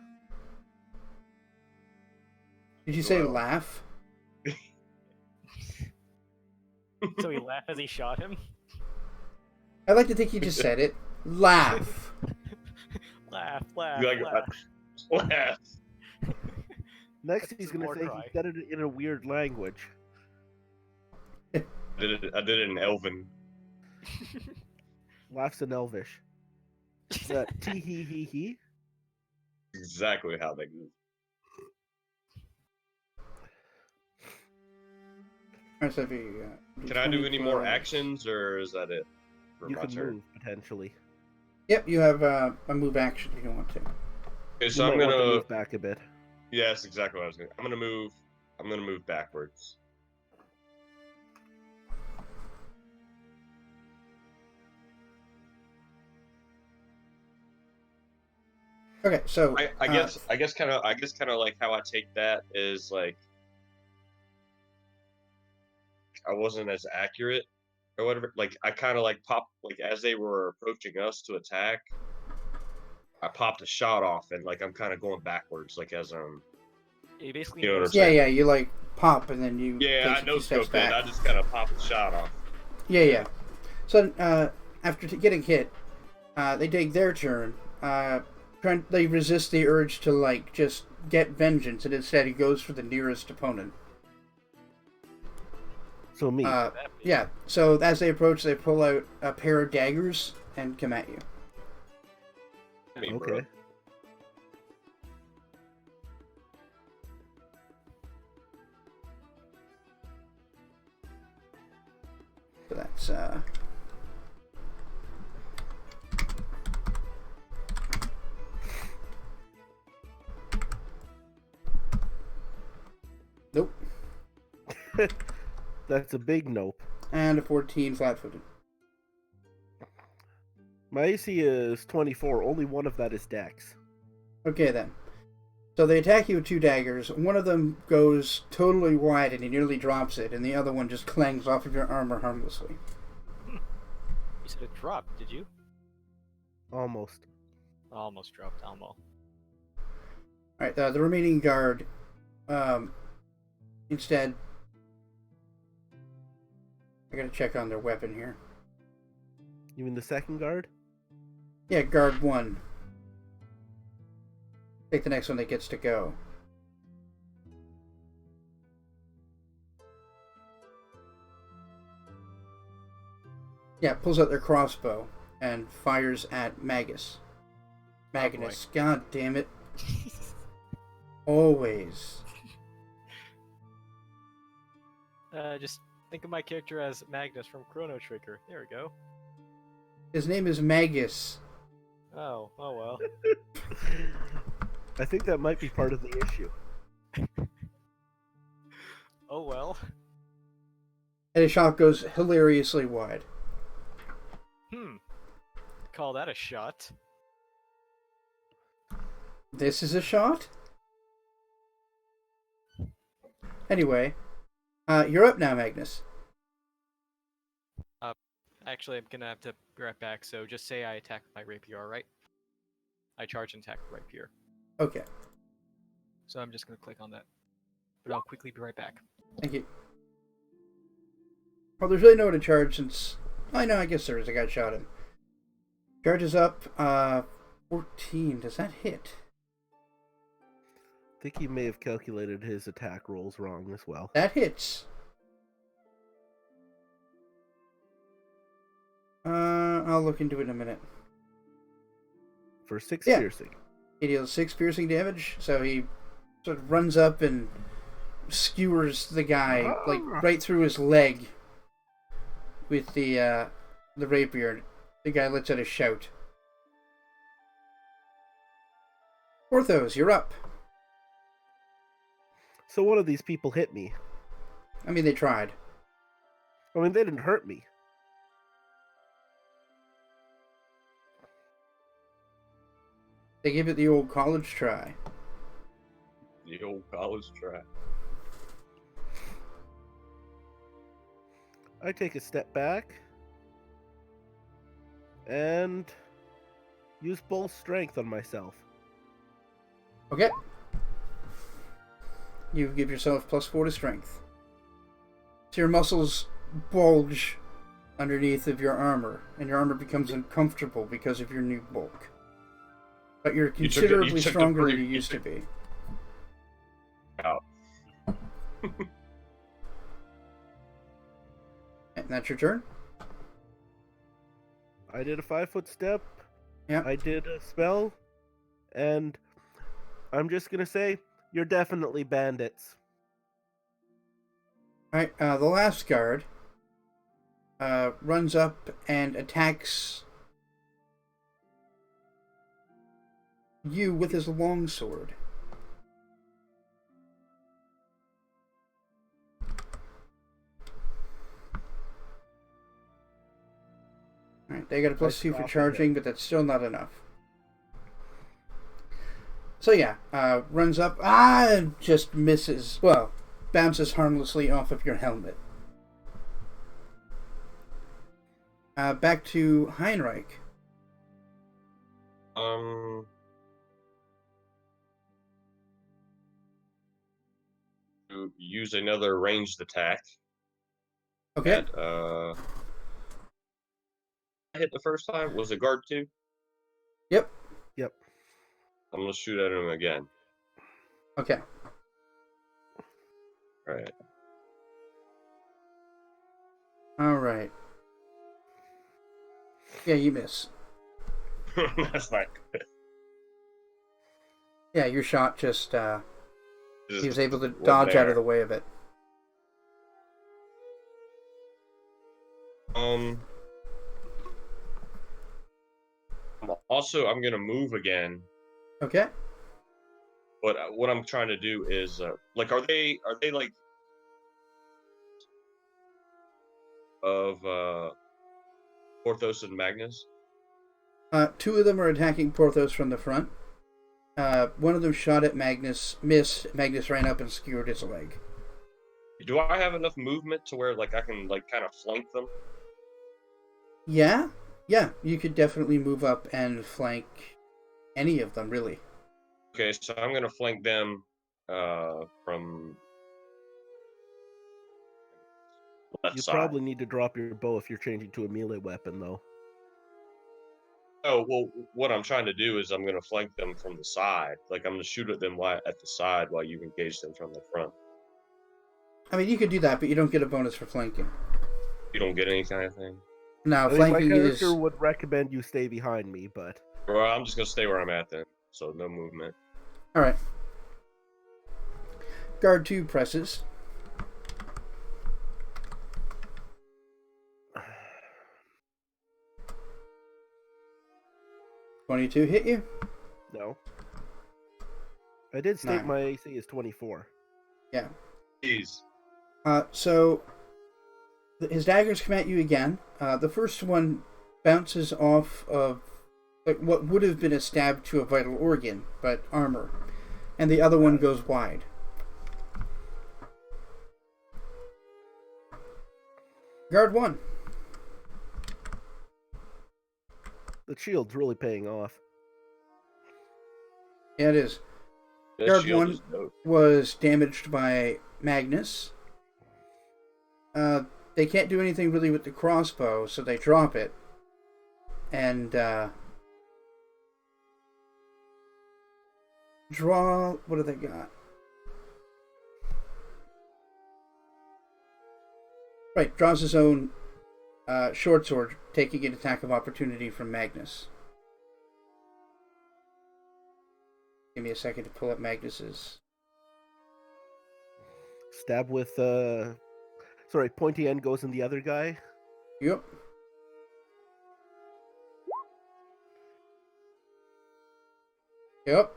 Did you say Wow. laugh? So he laughed as he shot him? I like to think he just said it. Laugh. Laugh, laugh, You like laugh. laugh. Next, That's he's a going war to say cry. he said it in a weird language. I did it in Elven. Laughs in Elvish. Tee-hee-hee-hee. Exactly how they move. Alright, so if you, Can I do any more 25. actions, or is that it for You my can turn? move, potentially. Yep, you have a move action if you want to. Okay, You so might I'm want to gonna. move back a bit. Yeah, that's exactly what I was gonna. I'm gonna move. I'm gonna move backwards. Okay, so I guess kind of like how I take that is like I wasn't as accurate or whatever. Like I kind of like popped like as they were approaching us to attack. I popped a shot off and like I'm kind of going backwards, like as You basically You know what I'm noticed saying? yeah, you like pop and then you yeah, I take a know few steps scoped it. back. I just kind of popped the shot off. Yeah. So after getting hit, they take their turn. They resist the urge to like just get vengeance, and instead he goes for the nearest opponent. So me. Yeah. So as they approach, they pull out a pair of daggers and come at you. I mean, bro. Okay. So that's nope, That's a big nope. and a 14 flat-footed. My AC is 24. Only one of that is Dex. Okay then. So they attack you with two daggers. One of them goes totally wide and he nearly drops it, and the other one just clangs off of your armor harmlessly. You said it dropped, did you? Almost. Almost dropped, almost. Alright, the remaining guard, instead, I gotta check on their weapon here. You mean the second guard? Yeah, guard 1. Take the next one that gets to go. pulls out their crossbow and fires at Magnus. Magnus, god damn it. Always. Just think of my character as Magnus from Chrono Trigger. There we go. His name is Magus. Oh well. I think that might be part of the issue. Oh well. And his shot goes hilariously wide. Call that a shot. This is a shot? Anyway, you're up now, Magnus. Actually, I'm gonna have to be right back, so just say I attack with my rapier, alright? I charge and attack with rapier. Okay, So I'm just gonna click on that. But I'll quickly be right back. thank you. Well, there's really no one to charge since... I know, I guess there is. A guy shot him. Charges up, 14. Does that hit? I think he may have calculated his attack rolls wrong as well. That hits. I'll look into it in a minute. For 6 Yeah. piercing. He deals 6 piercing damage, so he sort of runs up and skewers the guy, like, right through his leg with the rapier. The guy lets out a shout. Porthos, you're up. So one of these people hit me. I mean, they tried. I mean, they didn't hurt me. They give it the old college try. The old college try. I take a step back and use bull strength on myself. Okay. You give yourself +4 to strength. So your muscles bulge underneath of your armor, and your armor becomes uncomfortable because of your new bulk. But you're considerably stronger than you used to be. Out. And that's your turn? I did a 5-foot step. Yeah. I did a spell. And I'm just going to say, you're definitely bandits. Alright, the last guard runs up and attacks you with his longsword. Alright, they got a +2 for charging, but that's still not enough. So yeah, runs up, and just misses, well, bounces harmlessly off of your helmet. Back to Heinrich. To use another ranged attack. Okay. And, I hit the first time. Was it guard 2? Yep. Yep. I'm gonna shoot at him again. Okay. Alright. Alright. Yeah, you miss. That's not good. Yeah, your shot just, he was able to wasn't dodge out there. of the way of it. Also, I'm gonna move again. Okay. But what I'm trying to do is, like, are they like of Porthos and Magnus? 2 of them are attacking Porthos from the front. One of them shot at Magnus, missed. Magnus ran up and skewered his leg. Do I have enough movement to where, like, I can, like, kind of flank them? Yeah? Yeah, you could definitely move up and flank any of them, really. Okay, so I'm gonna flank them from left You side. probably need to drop your bow if you're changing to a melee weapon, though. Oh, well, what I'm trying to do is I'm gonna flank them from the side. Like, I'm gonna shoot at them at the side while you engage them from the front. I mean, you could do that, but you don't get a bonus for flanking. You don't get any kind of thing? Now, I mean, my flanking character is... would recommend you stay behind me, but Well, I'm just gonna stay where I'm at then. So no movement. Alright. Guard 2 presses. $22 hit you? no. I did state Nine. my AC is 24. Yeah. Jeez. So, his daggers come at you again. The first one bounces off of like what would have been a stab to a vital organ, but armor. And the other one goes wide. Guard 1. The shield's really paying off. Yeah, it is. This Guard shield 1 is dope. was damaged by Magnus. They can't do anything really with the crossbow, so they drop it. And draw... What do they got? Right, draws his own short sword, taking an attack of opportunity from Magnus. Give me a second to pull up Magnus's. Stab with, sorry, pointy end goes in the other guy. Yep. Yep.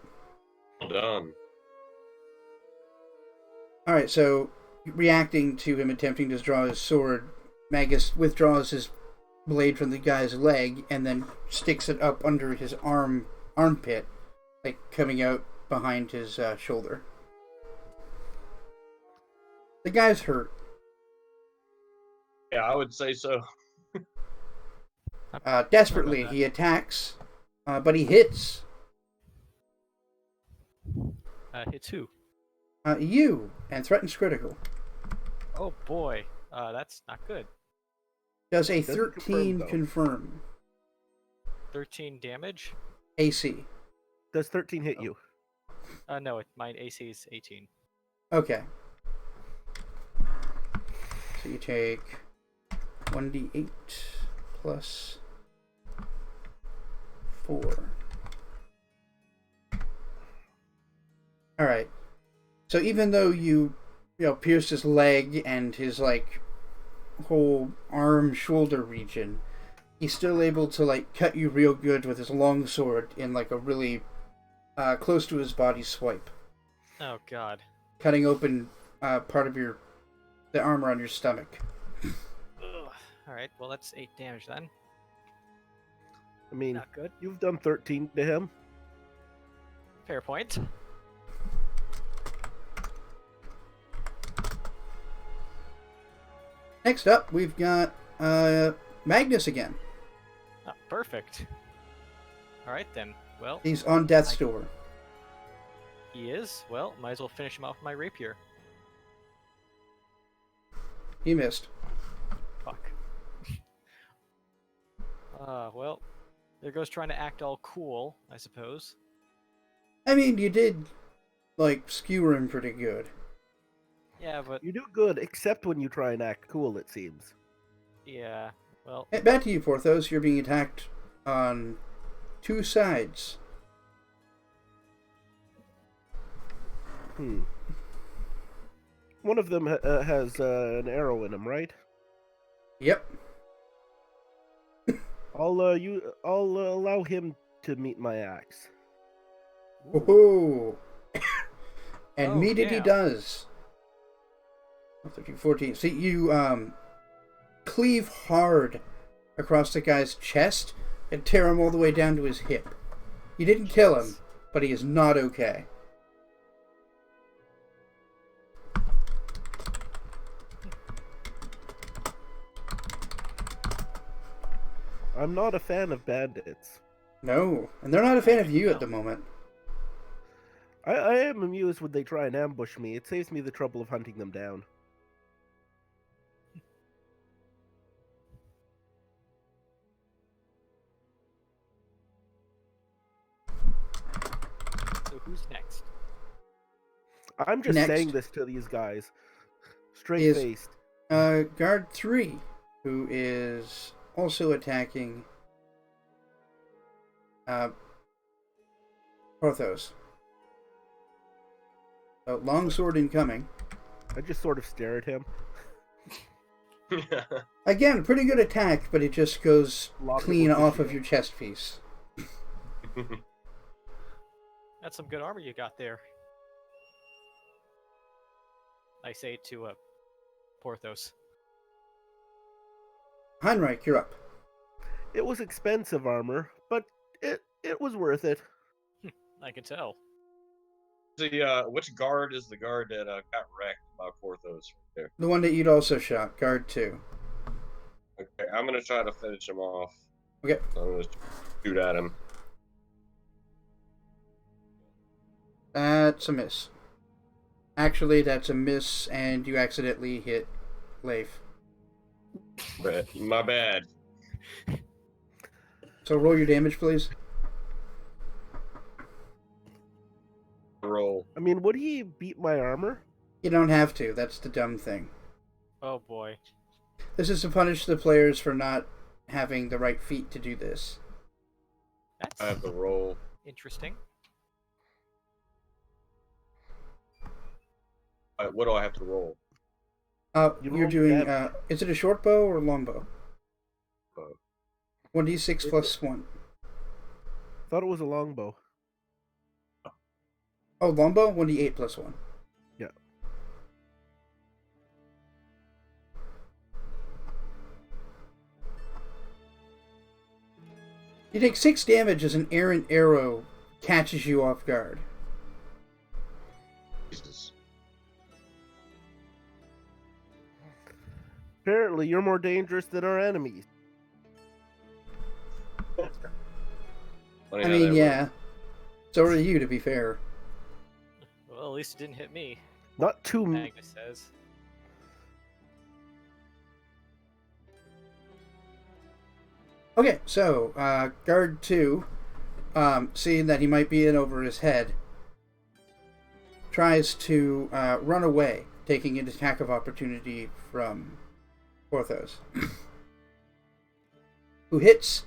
Well done. Alright, so reacting to him attempting to draw his sword, Magnus withdraws his blade from the guy's leg and then sticks it up under his armpit, like coming out behind his shoulder. The guy's hurt. Yeah, I would say so. Desperately, he attacks, but he hits. Hits who? You, and threatens critical. Oh boy, that's not good. Does a Doesn't 13 confirm, confirm 13 damage? AC? Does 13 hit you? No, my AC is 18. Okay. So you take 1d8 plus 4. Alright. So even though you pierced his leg and his, like, whole arm, shoulder region, he's still able to, like, cut you real good with his long sword in, like, a really close to his body swipe. Oh god. Cutting open part of the armor on your stomach. Alright, well that's 8 damage then. I mean, Not good. you've done 13 to him. Fair point. Next up, we've got Magnus again. Oh, perfect. Alright then. Well, He's on death's door. he is. Well, might as well finish him off with my rapier. He missed. Fuck. Well, there goes trying to act all cool, I suppose. I mean, you did, like, skewer him pretty good. Yeah, but You do good, except when you try and act cool, it seems. yeah, well, Back to you, Porthos. You're being attacked on 2 sides. One of them has an arrow in him, right? Yep. I'll allow him to meet my axe. Woohoo! And Oh, meet it he damn. does. 13, 14. See, you cleave hard across the guy's chest and tear him all the way down to his hip. You didn't kill him, but he is not okay. I'm not a fan of bandits. No, and they're not a fan of you at the moment. I am amused when they try and ambush me. It saves me the trouble of hunting them down. so who's next? I'm just Next. saying this to these guys. Is- Straight-faced. Guard 3, who is also attacking Porthos. So, longsword incoming. I just sort of stare at him. Again, pretty good attack, but it just goes Lock it clean with the off of shield. your chest piece. That's some good armor you got there. I say to Porthos. Heinrich, you're up. It was expensive armor, but it was worth it. I can tell. Which guard is the guard that got wrecked by Porthos right there? The one that you'd also shot, guard 2. Okay, I'm gonna try to finish him off. Okay. So I'm gonna shoot at him. That's a miss. Actually, that's a miss, and you accidentally hit Leif. My bad. So roll your damage, please. Roll. I mean, would he beat my armor? You don't have to. That's the dumb thing. Oh boy. This is to punish the players for not having the right feat to do this. That's I have to roll. interesting. What do I have to roll? You You're roll doing. damage. Is it a short bow or a long bow? Bow. 1d6 plus 1. Thought it was a longbow. Oh, longbow? 1d8 plus 1. Yeah. You take 6 damage as an errant arrow catches you off guard. Jesus. Apparently, you're more dangerous than our enemies. Funny I how mean, that yeah. works. So are you, to be fair. Well, at least it didn't hit me. Not too. Magnus says. Okay, so, guard 2, seeing that he might be in over his head, tries to run away, taking an attack of opportunity from Porthos, who hits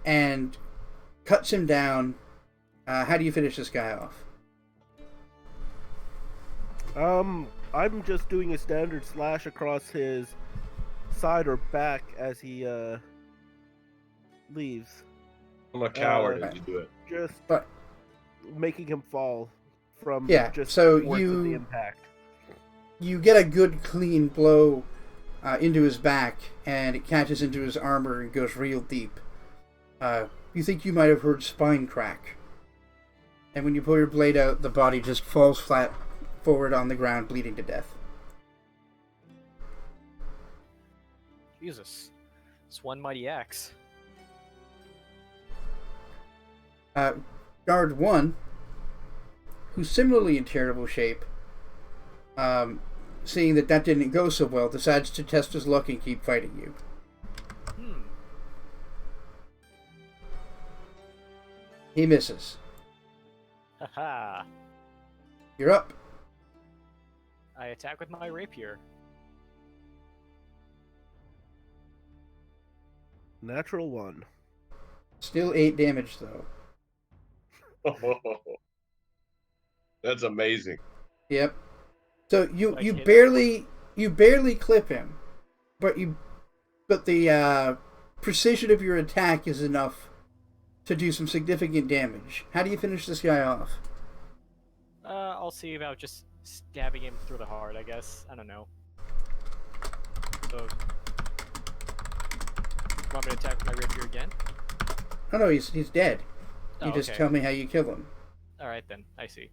and cuts him down. How do you finish this guy off? I'm just doing a standard slash across his side or back as he leaves. I'm a coward Uh, if you do it. Just But making him fall from Yeah, just so force of you- the impact. you get a good clean blow into his back, and it catches into his armor and goes real deep. You think you might have heard spine crack. And when you pull your blade out, the body just falls flat forward on the ground, bleeding to death. Jesus. It's one mighty axe. Guard 1, who's similarly in terrible shape, seeing that didn't go so well, decides to test his luck and keep fighting you. He misses. Haha. You're up. I attack with my rapier. Natural 1. Still 8 damage, though. That's amazing. Yep. So you Like you hit- barely clip him, but the precision of your attack is enough to do some significant damage. How do you finish this guy off? I'll see about just stabbing him through the heart, I guess. I don't know. So, want me to attack with my rapier again? Oh no, he's dead. You Oh, just okay. tell me how you kill him. Alright then, I see.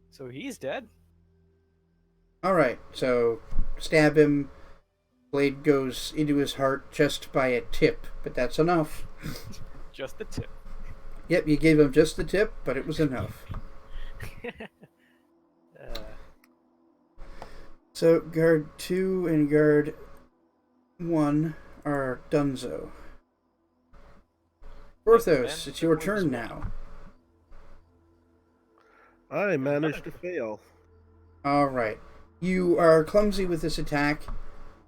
So he's dead? Alright, so stab him. Blade goes into his heart just by a tip, but that's enough. Just the tip. Yep, you gave him just the tip, but it was enough. So guard 2 and guard 1 are donezo. Porthos, it's your turn now. I managed to fail. Alright. You are clumsy with this attack,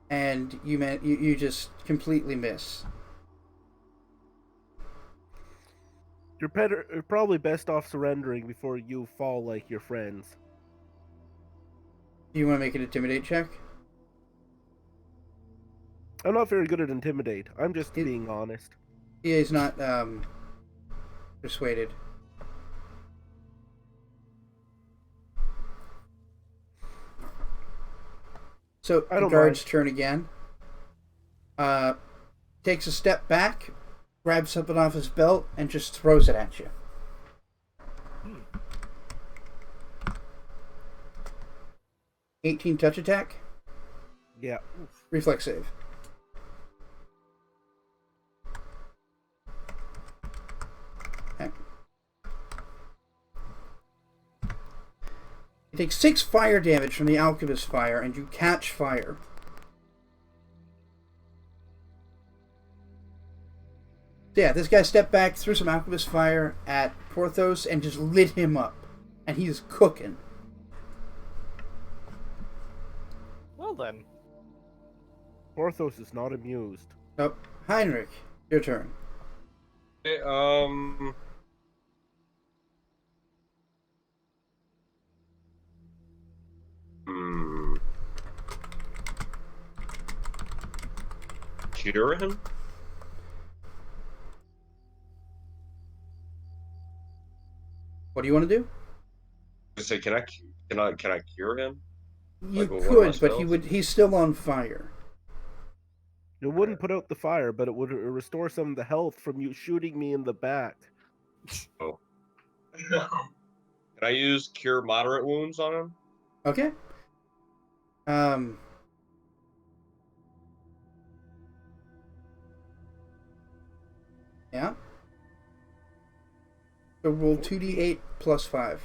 and you just completely miss. You're probably best off surrendering before you fall like your friends. Do you want to make an intimidate check? I'm not very good at intimidate. I'm just being honest. He's not persuaded. So the guard's turn again. Takes a step back, grabs something off his belt, and just throws it at you. 18 touch attack. Yeah. Reflex save. Okay. You take 6 fire damage from the alchemist fire, and you catch fire. So yeah, this guy stepped back, threw some alchemist fire at Porthos, and just lit him up. And he's cooking. Well then. Porthos is not amused. Oh, Heinrich, your turn. Okay, Cure him? What do you want to do? I say, can I cure him? You Like, with one of my could, but spells? he's still on fire. It wouldn't put out the fire, but it would restore some of the health from you shooting me in the back. Oh. Can I use cure moderate wounds on him? Okay. Yeah. So roll 2d8 plus 5.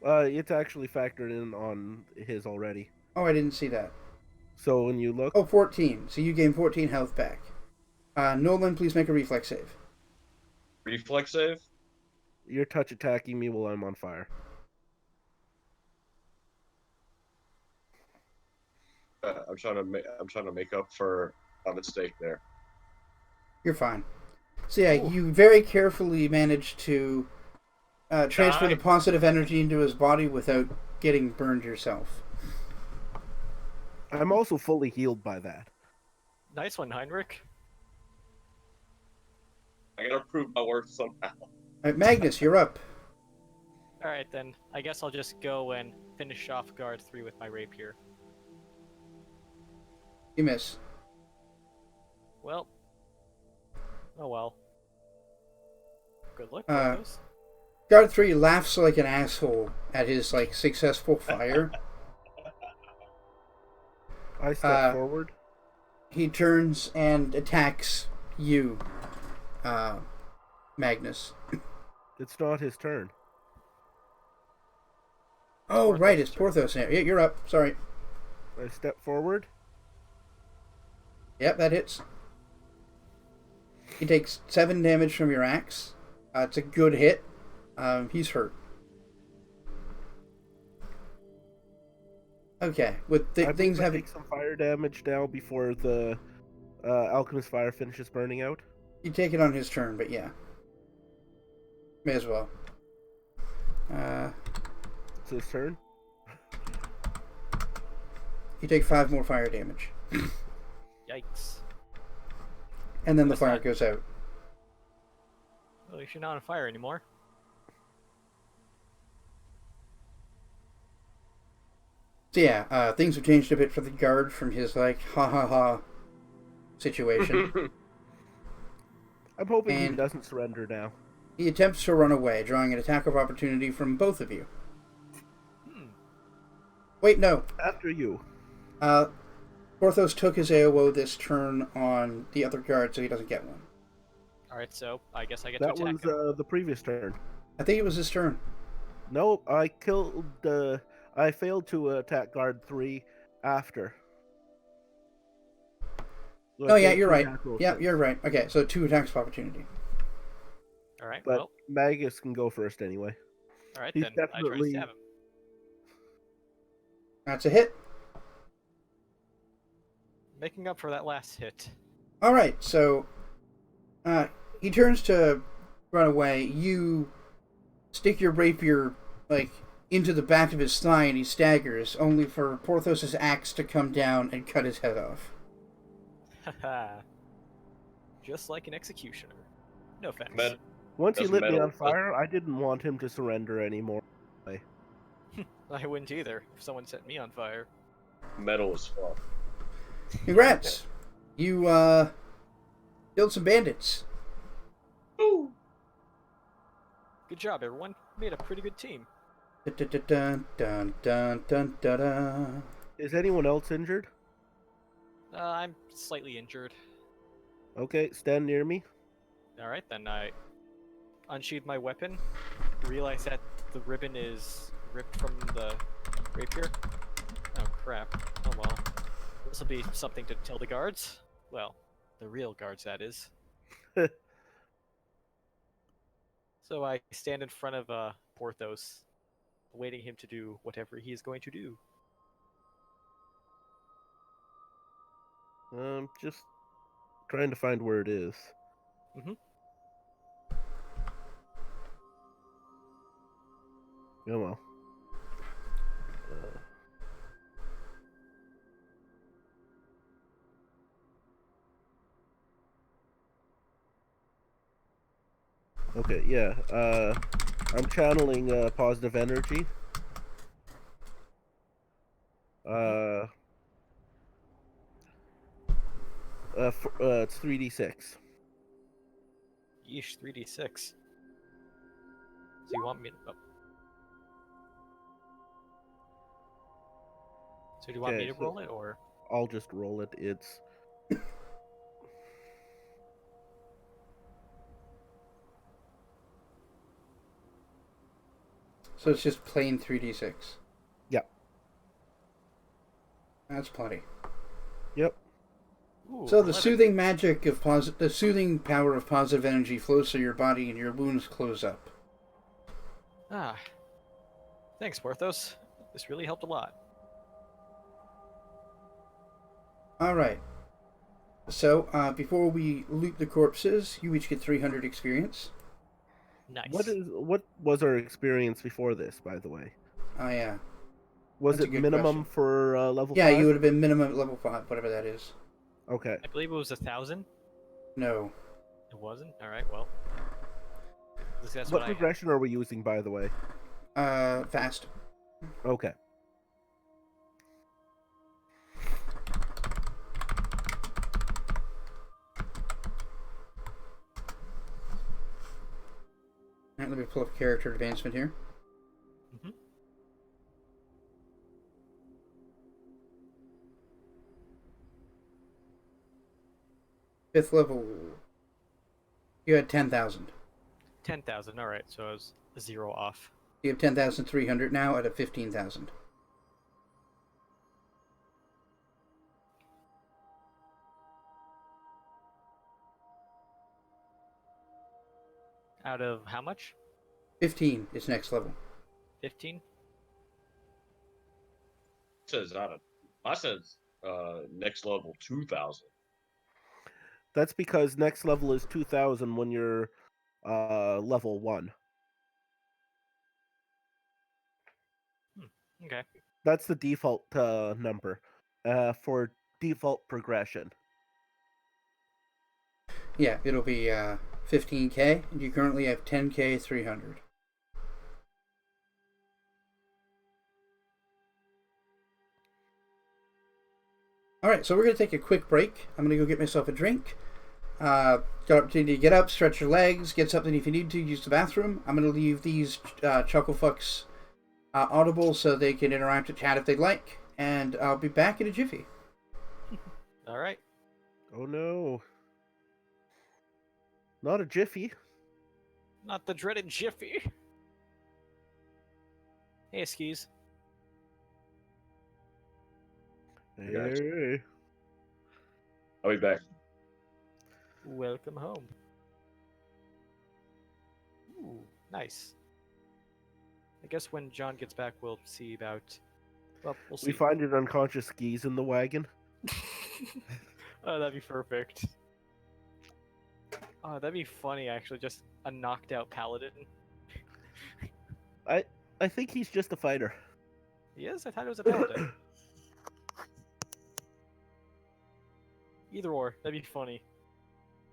It's actually factored in on his already. Oh, I didn't see that. So when you look... Oh, 14. So you gain 14 health back. Noland, please make a reflex save. Reflex save? You're touch attacking me while I'm on fire. I'm trying to make up for a mistake there. You're fine. So yeah, you very carefully managed to transfer the positive energy into his body without getting burned yourself. I'm also fully healed by that. Nice one, Heinrich. I gotta prove my worth somehow. Alright, Magnus, you're up. Alright then, I guess I'll just go and finish off guard 3 with my rapier. You miss. Well. Oh well. Good luck, Porthos. Guard 3 laughs like an asshole at his successful fire. I step forward. He turns and attacks you, Magnus. It's not his turn. Oh, Porthos' right, it's turn. Porthos now. Yeah, you're up. Sorry. I step forward. Yep, that hits. He takes 7 damage from your axe. It's a good hit. He's hurt. Okay, with things having... take some fire damage now before the alchemist fire finishes burning out. You take it on his turn, but yeah. May as well. It's his turn. You take 5 more fire damage. Yikes. And then the What's fire that? goes out. Well, you're not on fire anymore. So yeah, things have changed a bit for the guard from his ha ha ha situation. I'm hoping he And- doesn't surrender now. He attempts to run away, drawing an attack of opportunity from both of you. Wait, no. After you. Porthos took his AOO this turn on the other guard, so he doesn't get one. Alright, so I guess I get That to attack was him. the previous turn. I think it was his turn. No, I killed I failed to attack guard 3 after. So Oh I yeah, failed you're 2 right. attack rolls Yeah, first. you're right. Okay, so 2 attacks of opportunity. Alright, But well, Magus can go first anyway. alright he's then. I try to definitely- stab him. That's a hit. Making up for that last hit. All right, so he turns to run away. You stick your rapier into the back of his thigh, and he staggers, only for Porthos' axe to come down and cut his head off. Haha. Just like an executioner. No offense. Met- Once he Does lit me metal- on fire, I didn't want him to surrender anymore. I wouldn't either if someone set me on fire. Metal as fuck. Congrats! You killed some bandits. Ooh. Good job, everyone. Made a pretty good team. Dun, dun, dun, dun, dun, dun. Is anyone else injured? I'm slightly injured. Okay, stand near me. Alright, then I unsheathe my weapon, realize that the ribbon is ripped from the rapier. Oh crap. Oh well. This will be something to tell the guards. Well, the real guards, that is. So I stand in front of Porthos, awaiting him to do whatever he is going to do. Just trying to find where it is. Mhm. Oh well. Okay, yeah. I'm channeling positive energy. It's 3d6. Yeesh, 3d6. So you want me to... Oh. So do you want me Okay, to so- roll it, or... I'll just roll it. It's So it's just plain 3d6. Yeah. That's plenty. Yep. Ooh, So the 11. soothing magic of the soothing power of positive energy flows through your body, and your wounds close up. Ah. Thanks, Porthos. This really helped a lot. All right. So before we loot the corpses, you each get 300 experience. Nice. What was our experience before this, by the way? Oh yeah. Was That's a it good minimum question. for level Yeah, 5? you would have been minimum at level 5, whatever that is. Okay. I believe it was 1,000. No. It wasn't? Alright, well. That's What what I have. progression are we using, by the way? Fast. Okay. All right, let me pull up character advancement here. Mm-hmm. Fifth level. You had 10,000. 10,000, alright, so I was 0 off. You have 10,300 now at a 15,000. Out of how much? 15 is next level. 15? Says not a. I says next level 2,000. That's because next level is 2,000 when you're level 1. Okay. That's the default number for default progression. Yeah, it'll be 15k, and you currently have 10k 300. Alright, so we're going to take a quick break. I'm going to go get myself a drink. Got opportunity to get up, stretch your legs, get something if you need to, use the bathroom. I'm going to leave these Chucklefucks audible so they can interact with chat if they'd like. And I'll be back in a jiffy. Alright. Oh no. Not a jiffy. Not the dreaded Jiffy. Hey, skis. Gotcha. Hey. I'll be back. Welcome home. Ooh, nice. I guess when John gets back, we'll see about... Well, we'll see. We find an unconscious skis in the wagon. Oh, that'd be perfect. Oh, that'd be funny, actually. Just a knocked out paladin. I think he's just a fighter. He is? I thought it was a paladin. Either or, that'd be funny.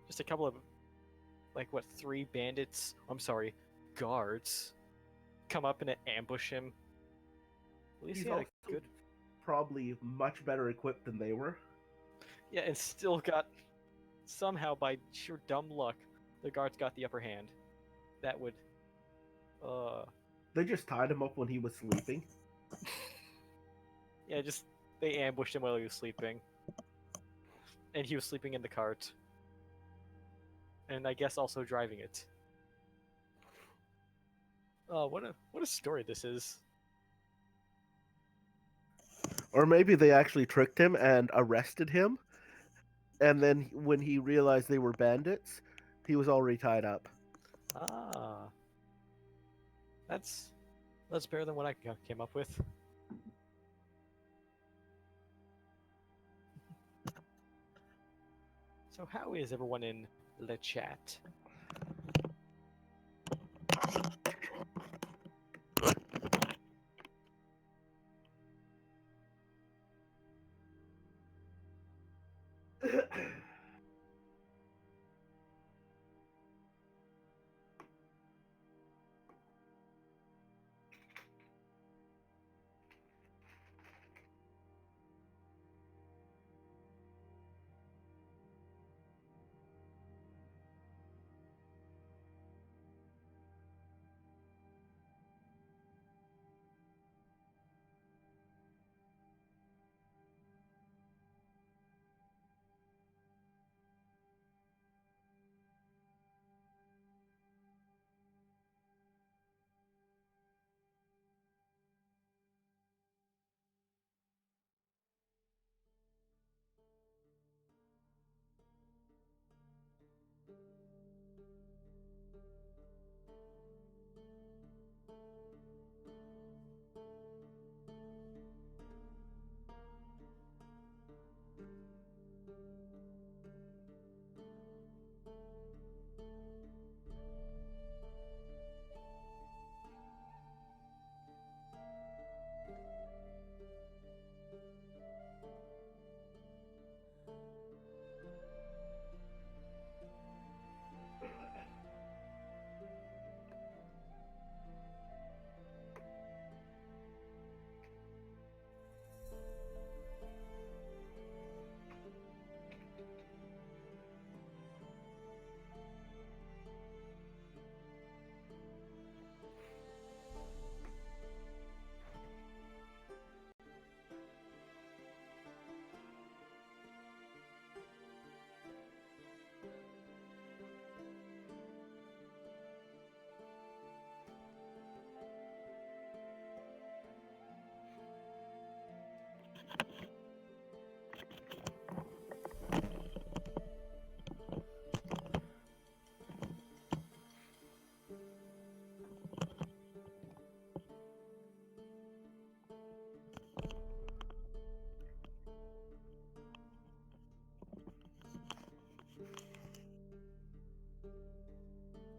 Just a couple of, like, what, 3 bandits? I'm sorry, guards. Come up and ambush him. At least He's he had also a good. probably much better equipped than they were. Yeah, and still got. Somehow, by sheer dumb luck, the guards got the upper hand. That would. They just tied him up when he was sleeping. Yeah, just. They ambushed him while he was sleeping. And he was sleeping in the cart. And I guess also driving it. Oh, what a story this is. Or maybe they actually tricked him and arrested him. And then when he realized they were bandits, he was already tied up. Ah. That's better than what I came up with. So how is everyone in the chat?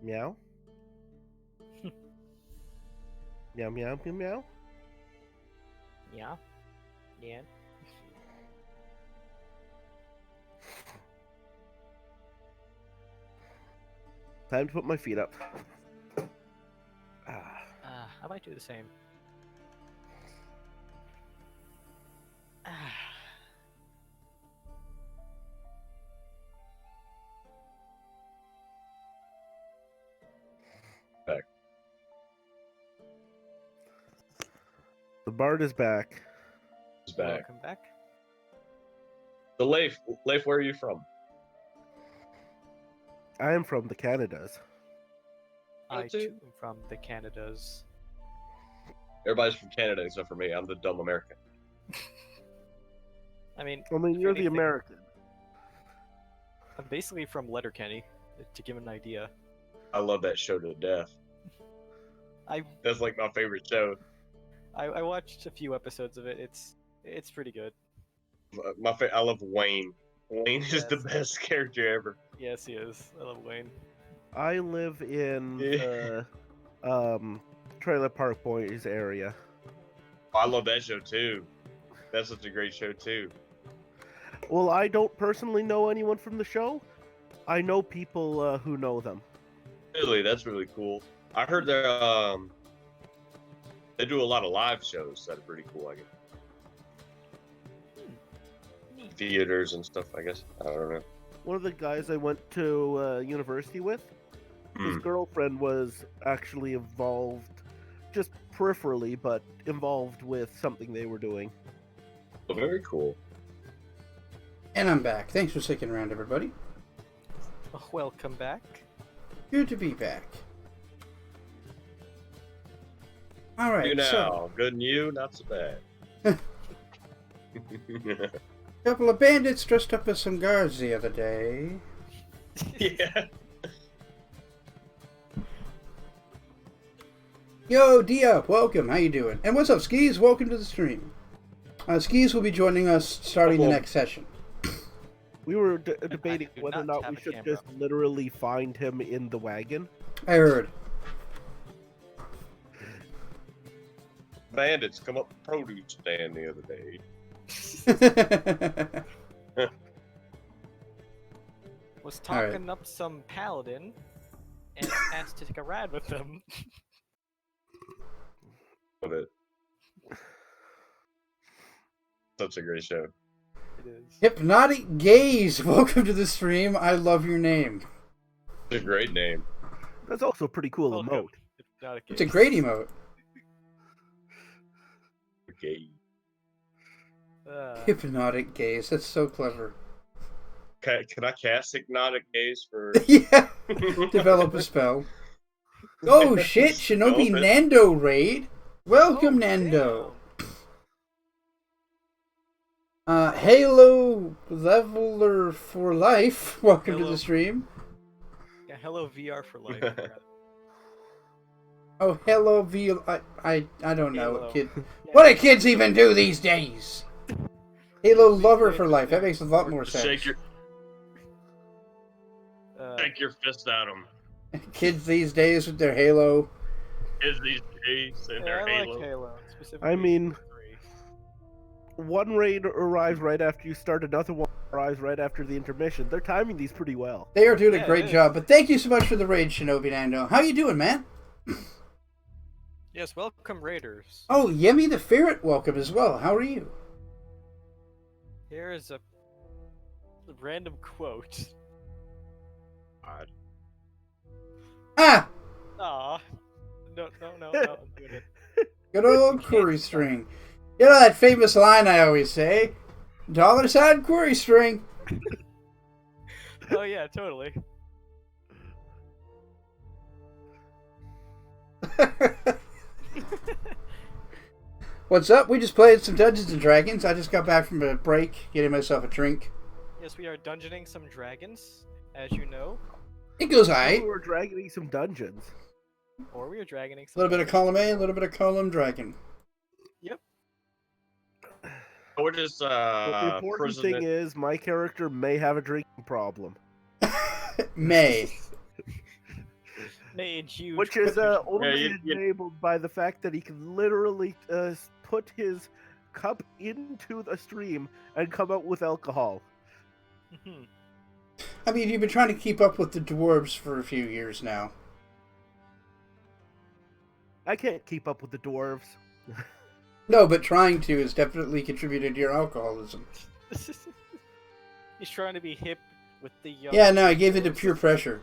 Meow? Meow, meow, meow, meow? Yeah. Yeah. Time to put my feet up. Ah. I might do the same. Back. The Bard is back. He's back. Welcome back. So Leif, where are you from? I am from the Canadas. I too. too am from the Canadas. Everybody's from Canada except for me. I'm the dumb American. I mean, I mean, if you're the anything, American. I'm basically from Letterkenny, to give an idea. I love that show to death. I That's like my favorite show. watched a few episodes of it. It's pretty good. I love Wayne. Wayne is the Yes. best character ever. Yes, he is. I love Wayne. I live in Yeah. the Trailer Park Boys area. I love that show too. That's such a great show too. Well, I don't personally know anyone from the show. I know people who know them. Really, that's really cool. I heard they do a lot of live shows that are pretty cool. I guess Neat. theaters and stuff. I guess I don't know. One of the guys I went to university with, his girlfriend was actually involved, just peripherally, but involved with something they were doing. Oh, very cool. And I'm back. Thanks for sticking around, everybody. Welcome back. Good to be back. All right, You now, so good and you, not so bad. a couple of bandits dressed up as some guards the other day. Yeah. Yo, D-Up, welcome. How you doing? And what's up, Skis? Welcome to the stream. Skis will be joining us starting the next session. We were debating do whether or not not have we a should camera. just literally find him in the wagon. I heard. Bandits come up the produce stand the other day. Was All right. talking up some paladin and asked to take a ride with them. Love it. Such a great show. It is. Hypnotic Gaze, welcome to the stream. I love your name. It's a great name. That's also a pretty cool Welcome. emote. Not a It's a case. great emote. Okay. Hypnotic Gaze, that's so clever. Can I cast Hypnotic Gaze for? Yeah, develop a spell. Oh shit, Shinobi Develop it. Nando raid. Welcome, Oh, Nando. Halo Leveler for Life, welcome to Hello. the stream. damn. Yeah, hello VR for life. Oh, hello V. I don't know Halo. what kid. Yeah. What do kids even do these days? Halo Lover for Life. That makes a lot more sense. Shake your fist at them. Kids these days with their Halo. Is these days and their I Halo. like Halo. Specifically I mean, 3. one raid arrives right after you start, another one arrives right after the intermission. They're timing these pretty well. They are doing Yeah, a great it is. job. But thank you so much for the raid, Shinobi Nando. How you doing, man? Yes, welcome Raiders. Oh, Yemi the Ferret, welcome as well. How are you? Here is a random quote. Ah, Aw. No, I'm doing it. good old query string. You know that famous line I always say? $sign query string. Oh yeah, totally. What's up? We just played some Dungeons and Dragons. I just got back from a break, getting myself a drink. Yes, we are dungeoning some dragons, as you know. It goes We aight. were dragging some dungeons. Or we are dragoning A some little bit of dragons. column A, a little bit of column dragon. Yep. We're just But the important thing is, my character may have a drinking problem, May. Made huge. which is only you- enabled by the fact that he can literally put his cup into the stream and come out with alcohol. Mhm. I mean, you've been trying to keep up with the dwarves for a few years now. I can't keep up with the dwarves. No, but trying to has definitely contributed to your alcoholism. He's trying to be hip with the young. Yeah, no, I gave it to pure pressure.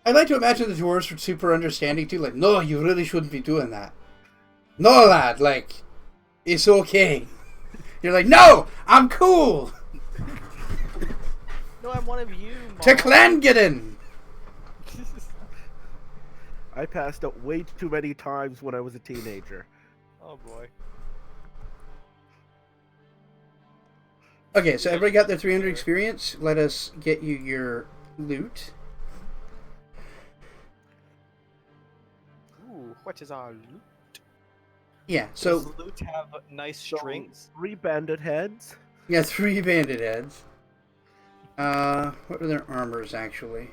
I like to imagine the dwarves were super understanding too. Like, no, you really shouldn't be doing that. No, lad, like, it's okay. You're like, no, I'm cool. No, I'm one of you. To Mom. Clangeddon. I passed out way too many times when I was a teenager. Oh boy. Okay, so everybody got their 300 experience. Let us get you your loot. Ooh, what is our loot? Yeah, Does so, the loot have nice So, strings? 3 bandit heads. yeah, 3 bandit heads. What are their armors, actually?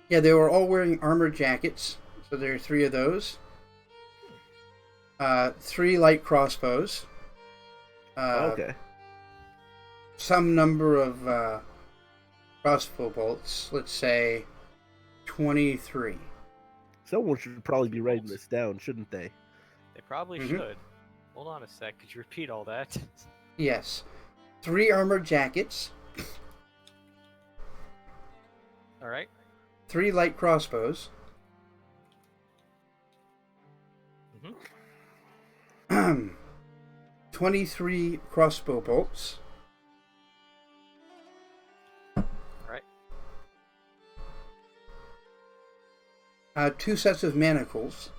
Yeah, they were all wearing armor jackets, so there are 3 of those. 3 light crossbows. Okay. Some number of crossbow bolts, let's say 23. Someone should probably be writing this down, shouldn't they? They probably Mhm. should. Hold on a sec. Could you repeat all that? Yes. 3 armor jackets, All right. 3 light crossbows, Mm-hmm. 23 crossbow bolts, All right. 2 sets of manacles.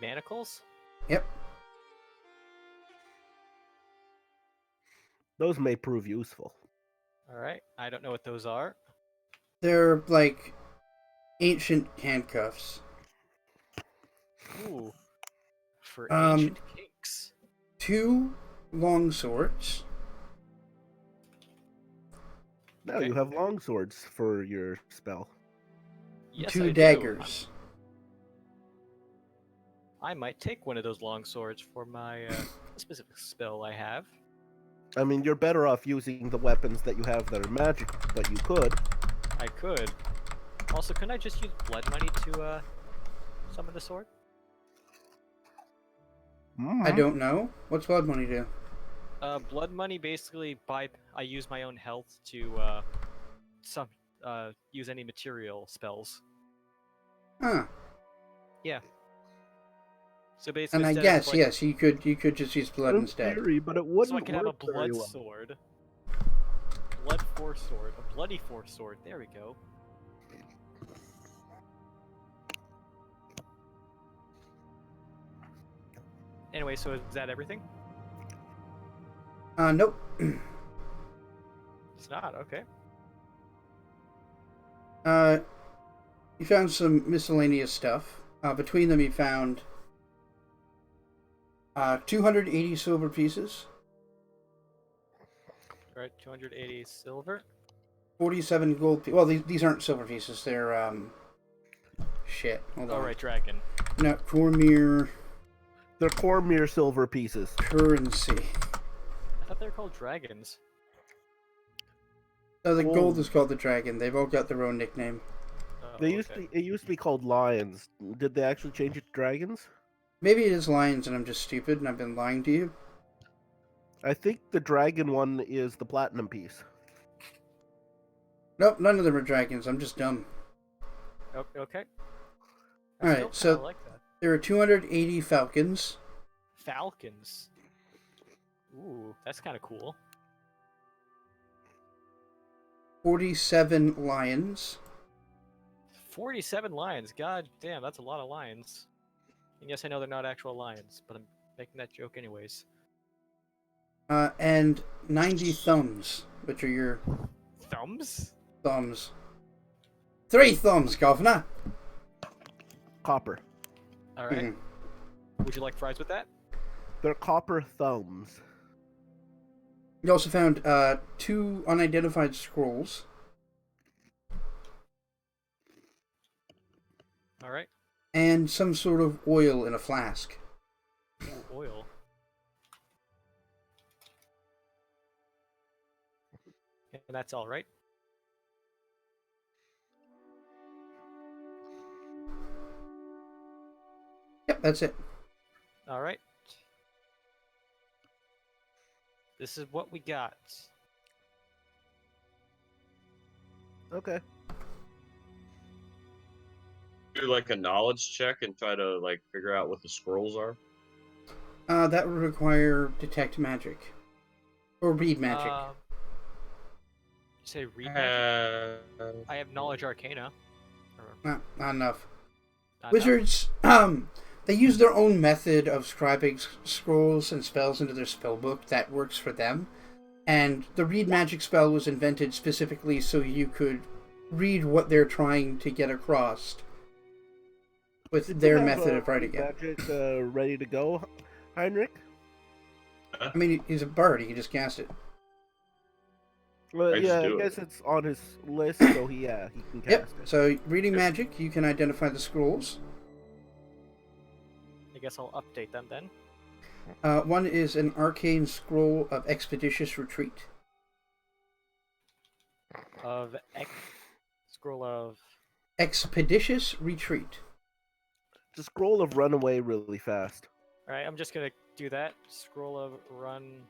Manacles? Yep. Those may prove useful. All right. I don't know what those are. They're like ancient handcuffs. Ooh. For Um, ancient kinks. 2 long swords, Now Okay. you have long swords for your spell. Yes, 2 I do. daggers. I might take one of those long swords for my specific spell I have. I mean, you're better off using the weapons that you have that are magic, but you could. I could. Also, couldn't I just use blood money to summon the sword? I don't know. What's blood money do? Blood money basically I use my own health to use any material spells. Huh. Yeah. So basically, And I instead guess, of, like, yes, you could just use blood In instead. theory, but it so wouldn't I can have a work very blood well. sword, blood force sword, a bloody force sword. There we go. Anyway, so is that everything? Nope. It's not. Okay. You found some miscellaneous stuff. Between them, you found 280 silver pieces, All right, 280 silver. 47 gold. Well, these aren't silver pieces. They're shit. Hold on. Oh right, dragon. No, Cormyr They're Cormyr silver pieces. currency. I thought they were called dragons. Oh, the Gold. gold is called the dragon. They've all got their own nickname. Oh, They used okay. to. It used to be called lions. Did they actually change it to dragons? Maybe it is lions, and I'm just stupid, and I've been lying to you. I think the dragon one is the platinum piece. Nope, none of them are dragons. I'm just dumb. Okay. All right, Still so kinda like that. there are 280 falcons, Falcons. Ooh, that's kind of cool. 47 lions, 47 lions. God damn, that's a lot of lions. And yes, I know they're not actual lions, but I'm making that joke anyways. and 90 thumbs, which are your Thumbs? thumbs. 3 thumbs, governor. Copper. All right. Mhm. Would you like fries with that? They're copper thumbs. You also found 2 unidentified scrolls, All right. and some sort of oil in a flask. Ooh, oil. And that's all right. Yep, that's it. All right. This is what we got. Okay. Do like a knowledge check and try to like figure out what the scrolls are. That would require detect magic. Or read magic. You say read magic? I have knowledge arcana. Or Not enough. not enough? Wizards, they use their own method of scribing scrolls and spells into their spellbook that works for them. And the read magic spell was invented specifically so you could read what they're trying to get across with Did their you have, method of writing it. magic ready to go, Heinrich? I mean, he's a bard. He can just cast it. Well, I just yeah, I do it. guess it's on his list, so he can cast Yep. it. So reading magic, you can identify the scrolls. I guess I'll update them then. One is an arcane scroll of expeditious retreat. Scroll of. Expeditious retreat. The scroll of runaway really fast. Alright, I'm just gonna do that. Scroll of run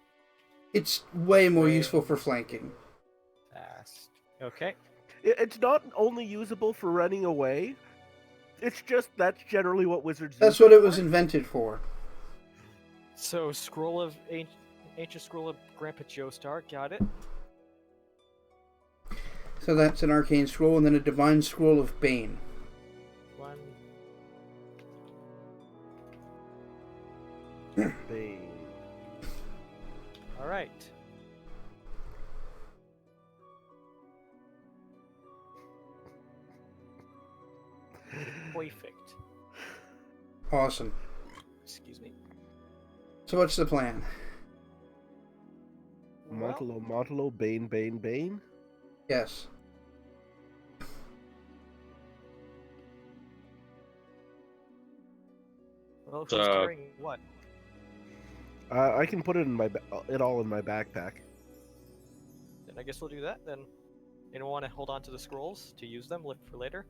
It's way more Way. useful for flanking. fast. Okay. It's not only usable for running away. It's just that's generally what wizards That's use what it for. was invented for. So scroll of ancient scroll of Grandpa Joestar, got it. So that's an arcane scroll, and then a divine scroll of Bane. One. Bane. Alright. Perfect. Awesome. Excuse me. So what's the plan? Well, Montalo, Bane. Yes. who's So- carrying what? I can put it in it all in my backpack. Then I guess we'll do that then. Anyone want to hold on to the scrolls to use them for later?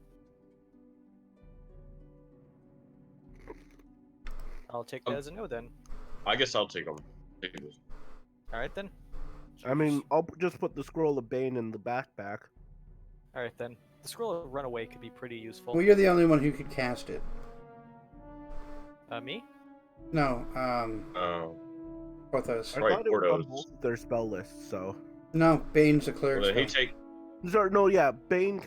I'll take that as a no then. I guess I'll take them. Alright then. I mean, I'll just put the scroll of Bane in the backpack. Alright then. The scroll of runaway could be pretty useful. Well, you're the only one who could cast it. Me? No, Oh. Porthos. I Right, thought it was on Porthos. both of their spell lists, so. No, Bane's a Well, cleric then he spell. take. Sorry, no, yeah, Bane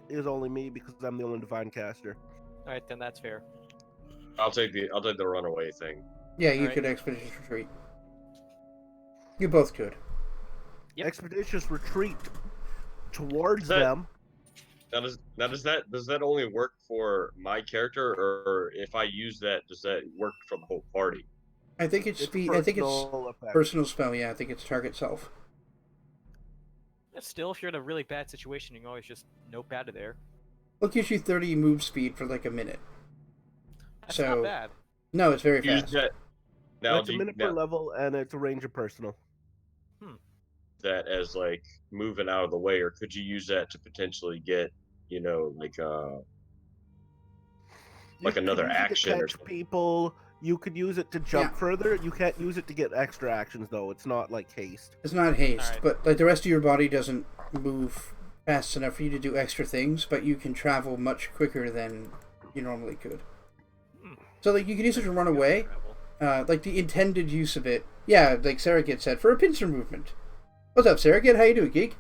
is only me because I'm the only divine caster. Alright then, that's fair. I'll take the runaway thing. Yeah, you Alright. could expeditious retreat. You both could. Yep. Expeditious retreat towards That- them. Now does that only work for my character, or if I use that, does that work for the whole party? I think it's It's speed. I think it's personal effect. personal spell. Yeah, I think it's target self. Still, if you're in a really bad situation, you can always just nope out of there. Well, it gives you 30 move speed for like a minute. That's So- not bad. No, it's very Use fast. that. Now That's do a you, minute per now, level, and it's a range of personal. that as like moving out of the way, or could you use that to potentially get, like You Like could another use it to action or catch something. people. You could use it to jump Yeah. further. You can't use it to get extra actions, though. It's not like haste. It's not haste, Alright. but like the rest of your body doesn't move fast enough for you to do extra things, but you can travel much quicker than you normally could. Hmm. So like you can use it to run away. Travel. Like the intended use of it. Yeah, like Saragit said, for a pincer movement. What's up, Saragit? How you doing, geek?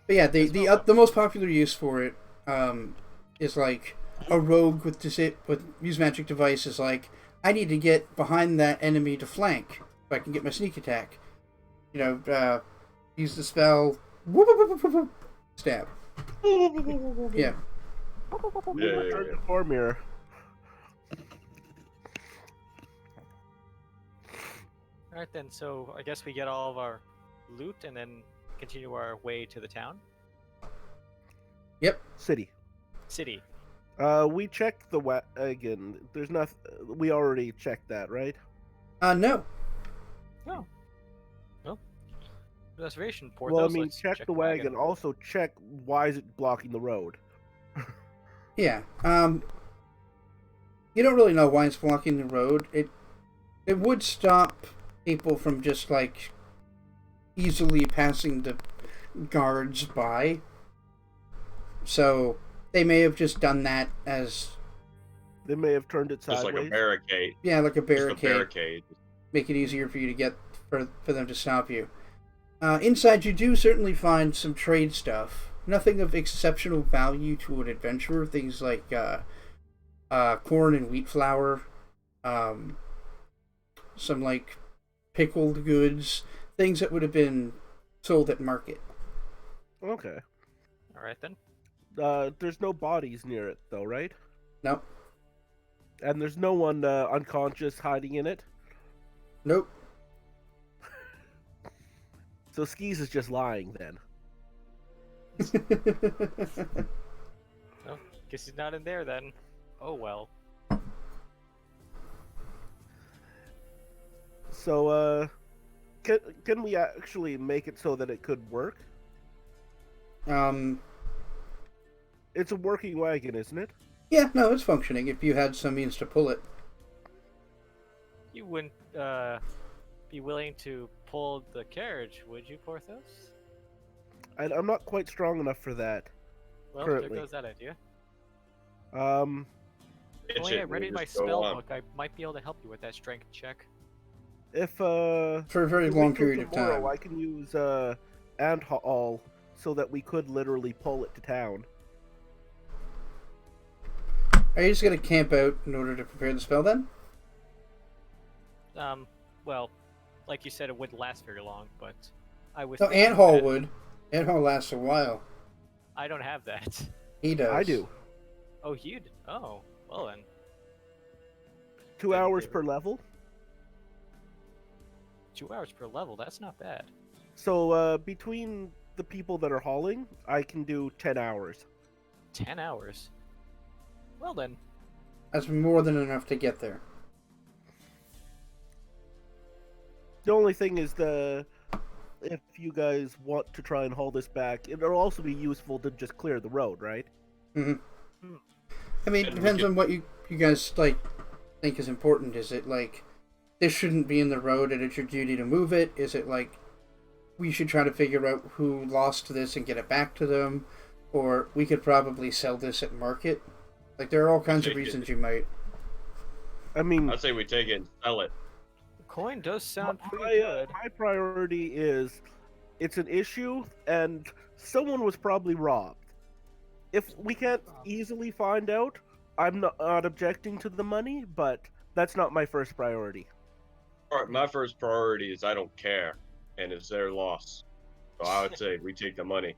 But yeah, the most popular use for it is like a rogue with use magic device is like, I need to get behind that enemy to flank so I can get my sneak attack. Use the spell whoop, whoop, whoop, whoop, whoop, stab. Yeah. Yeah. Return to Cormyr. Alright then, so I guess we get all of our loot and then continue our way to the town. City. City. We checked the wagon. There's nothing. We already checked that, right? No. Oh. Well, reservation, Porthos. Well, I mean, let's check the wagon. Also, check why is it blocking the road. Yeah. You don't really know why it's blocking the road. It would stop people from just like easily passing the guards by. So they may have just done that as They may have turned it Just sideways. like a barricade. like a Just a barricade. barricade. Make it easier for you to get for them to stop you. Inside, you do certainly find some trade stuff. Nothing of exceptional value to an adventurer. Things like corn and wheat flour. Some like pickled goods, things that would have been sold at market. Okay. All right then. There's no bodies near it, though, right? Nope. And there's no one unconscious hiding in it? Nope. So Skis is just lying, then. Oh, guess he's not in there then. Oh well. So, can we actually make it so that it could work? It's a working wagon, isn't it? Yeah, no, it's functioning if you had some means to pull it. You wouldn't be willing to pull the carriage, would you, Porthos? I'm not quite strong enough for that. Well, Currently. there goes that idea. Itch Only I it, read we in my just go spell on. book, I might be able to help you with that strength check. If For a very we long wait till period of tomorrow, time. I can use Anthaul so that we could literally pull it to town. Are you just going to camp out in order to prepare the spell then? Well, like you said, it wouldn't last very long, but I was. No, thinking Anthol that- would. Anthol lasts a while. I don't have that. He does. I do. Oh, you'd. Oh, well then. 2 Then hours do it. per level. 2 hours per level. That's not bad. So between the people that are hauling, I can do 10 hours. 10 hours. Well then. That's more than enough to get there. The only thing is if you guys want to try and haul this back, it'll also be useful to just clear the road, right? Mm-hmm. I mean, it And we depends could- on what you guys like think is important. Is it like this shouldn't be in the road and it's your duty to move it? Is it like we should try to figure out who lost this and get it back to them? Or we could probably sell this at market? Like, there are all kinds of Take it. reasons you might. I mean, I'd say we take it and sell it. The coin does sound pretty my, good. my priority is it's an issue and someone was probably robbed. If we can't easily find out, I'm not objecting to the money, but that's not my first priority. Alright, my first priority is I don't care, and it's their loss. So I would say we take the money.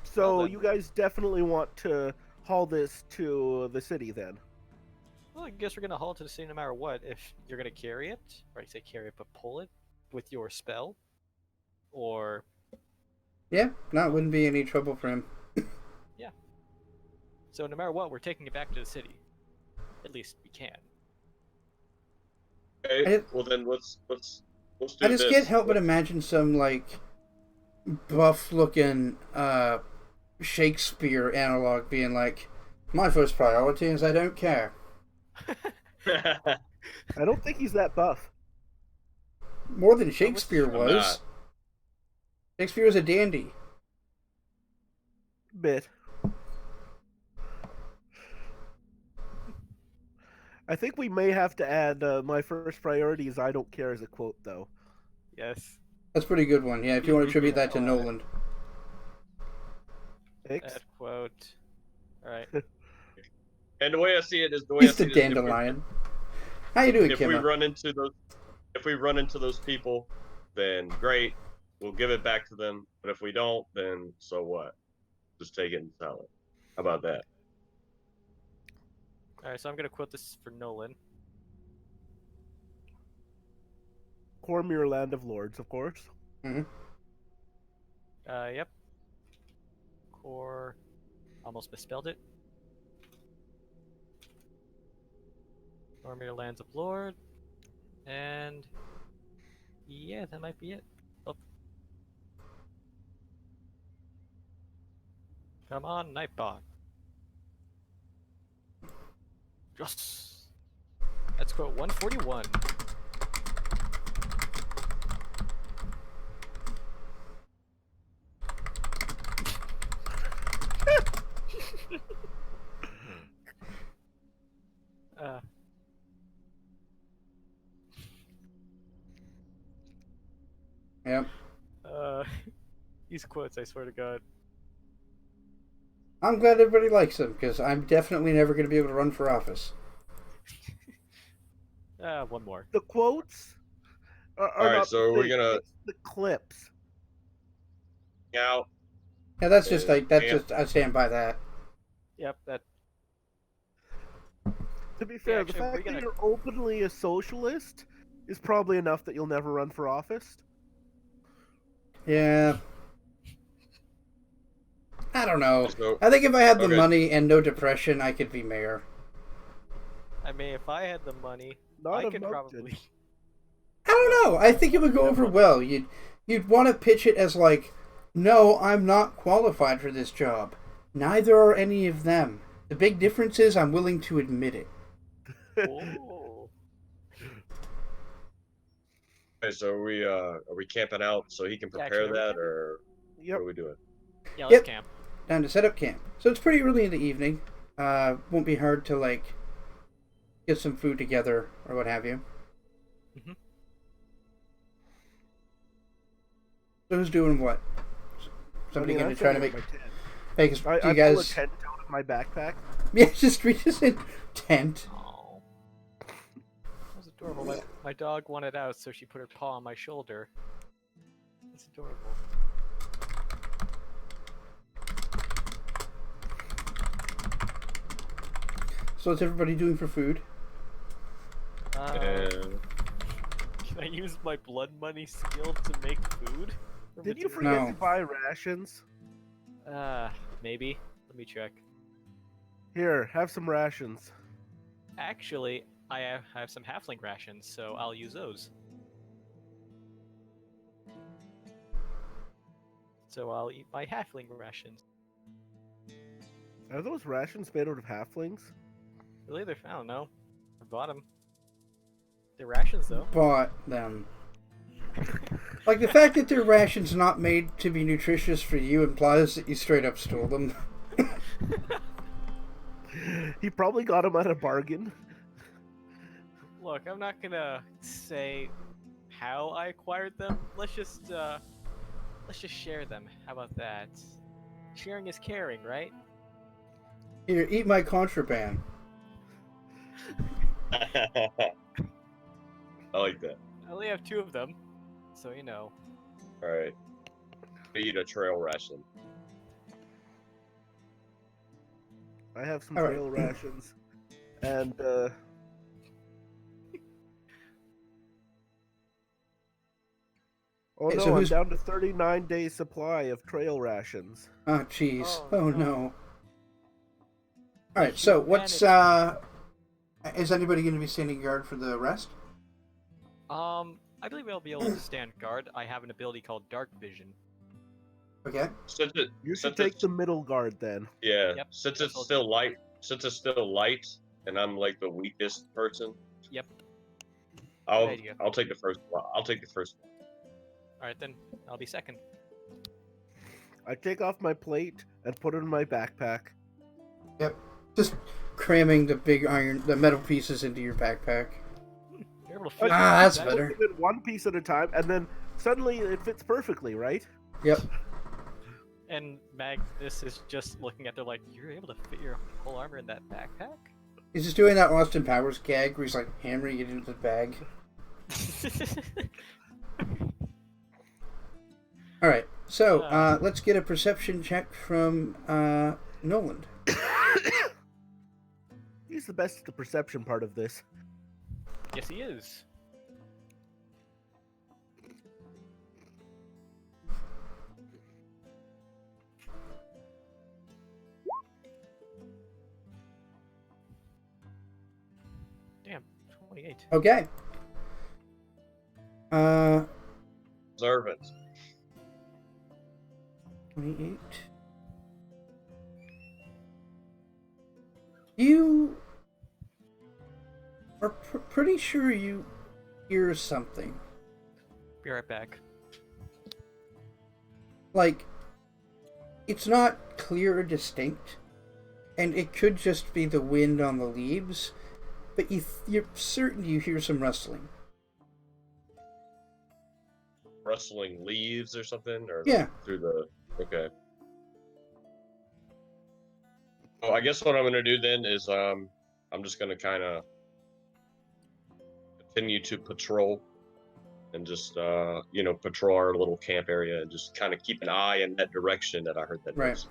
So Well, then- you guys definitely want to haul this to the city then? Well, I guess we're gonna haul to the city no matter what. If you're gonna carry it, or I say carry it, but pull it with your spell, or Yeah, no, it wouldn't be any trouble for him. so no matter what, we're taking it back to the city. At least we can. Okay, I- well then let's do I just this. can't help but imagine some, like, buff-looking Shakespeare analog being like, my first priority is I don't care. I don't think he's that buff. More than Shakespeare I'm was. not. Shakespeare was a dandy. Bit. I think we may have to add my first priority is I don't care as a quote, though. Yes. That's a pretty good one. Yeah, if you want to attribute that to Alright. Noland. Thanks. That quote. All right. And the way I see it is He's the dandelion. How you doing, If we Kimma? run into those people, then great, we'll give it back to them. But if we don't, then so what? Just take it and sell it. How about that? All right. So I'm gonna quote this for Nolan. Cormyr, Land of Lords, of course. Yep. Core. Almost misspelled it. Cormyr Lands of Lord. And yeah, that might be it. Oh. Come on, Nightbot. Yes. Let's go 141. uh, Yep. these quotes, I swear to God. I'm glad everybody likes him, because I'm definitely never going to be able to run for office. One more. The quotes Or All right, not so we're thing, gonna it's the clips. out. Yeah, that's just and like that's camp. just I stand by that. Yep, that To be fair, the actually, we're fact that gonna- you're openly a socialist is probably enough that you'll never run for office. Yeah. I don't know. So, I think if I had the okay. money and no depression, I could be mayor. I mean, if I had the money, Not I a could mountain. probably. I don't know. I think it would go over well. You'd want to pitch it as like, no, I'm not qualified for this job. Neither are any of them. The big difference is I'm willing to admit it. Oh. Okay, so are we camping out so he can Yeah, prepare actually, are we that, camping? or what Yep. are we doing? Yeah, let's Yep. camp. Time to set up camp. So it's pretty early in the evening. Won't be hard to like get some food together or what have you. Mhm. So who's doing what? Somebody I'm gonna try to setting make up my tent. make I you pull a guys? tent out of my backpack. Yeah, just reach us in tent. Oh. That was adorable. My dog wanted out, so she put her paw on my shoulder. That's adorable. So what's everybody doing for food? And Can I use my blood money skill to make food? Or Did you materials? forget No. to buy rations? Maybe. Let me check. Here, have some rations. Actually, I have some halfling rations, so I'll use those. So I'll eat my halfling rations. Are those rations made out of halflings? Really? I don't know. I bought them. They're rations, though. Bought them. Like the fact that their rations not made to be nutritious for you implies that you straight up stole them. He probably got them at a bargain. Look, I'm not gonna say how I acquired them. Let's just share them. How about that? Sharing is caring, right? Here, eat my contraband. I like that. I only have 2 of them, so you know. All right, eat a trail ration. I have some All right. trail rations. And, Oh Hey, no, so I'm who's- down to 39 days supply of trail rations. Oh, jeez. Oh, Oh, no. no. Alright, so what's, is anybody going to be standing guard for the rest? I believe I'll be able to stand guard. I have an ability called Dark Vision. Okay. Since it, You should since take it's- the middle guard then. Yeah, Yep, since that's it's all still light, and I'm like the weakest person. Yep. I'll idea. I'll take the first one. I'll take the first one. Alright then, I'll be second. I take off my plate and put it in my backpack. Yep. Just cramming the metal pieces into your backpack. You're able to fit Ah, that's that- better. Put it in one piece at a time, and then suddenly it fits perfectly, right? Yep. And Magnus is just looking at there like, you're able to fit your whole armor in that backpack? He's just doing that Austin Powers gag where he's like hammering it into the bag. Alright, so let's get a perception check from Noland. He's the best at the perception part of this. Yes, he is. Damn, 28. Okay. Observant. 28. You are pretty sure you hear something. Be right back. Like, it's not clear or distinct, and it could just be the wind on the leaves, but you're certain you hear some rustling. Rustling leaves or something, or Yeah. through the. Okay. Oh, I guess what I'm gonna do then is I'm just gonna kind of continue to patrol and just patrol our little camp area and just kind of keep an eye in that direction that I heard that Right. noise.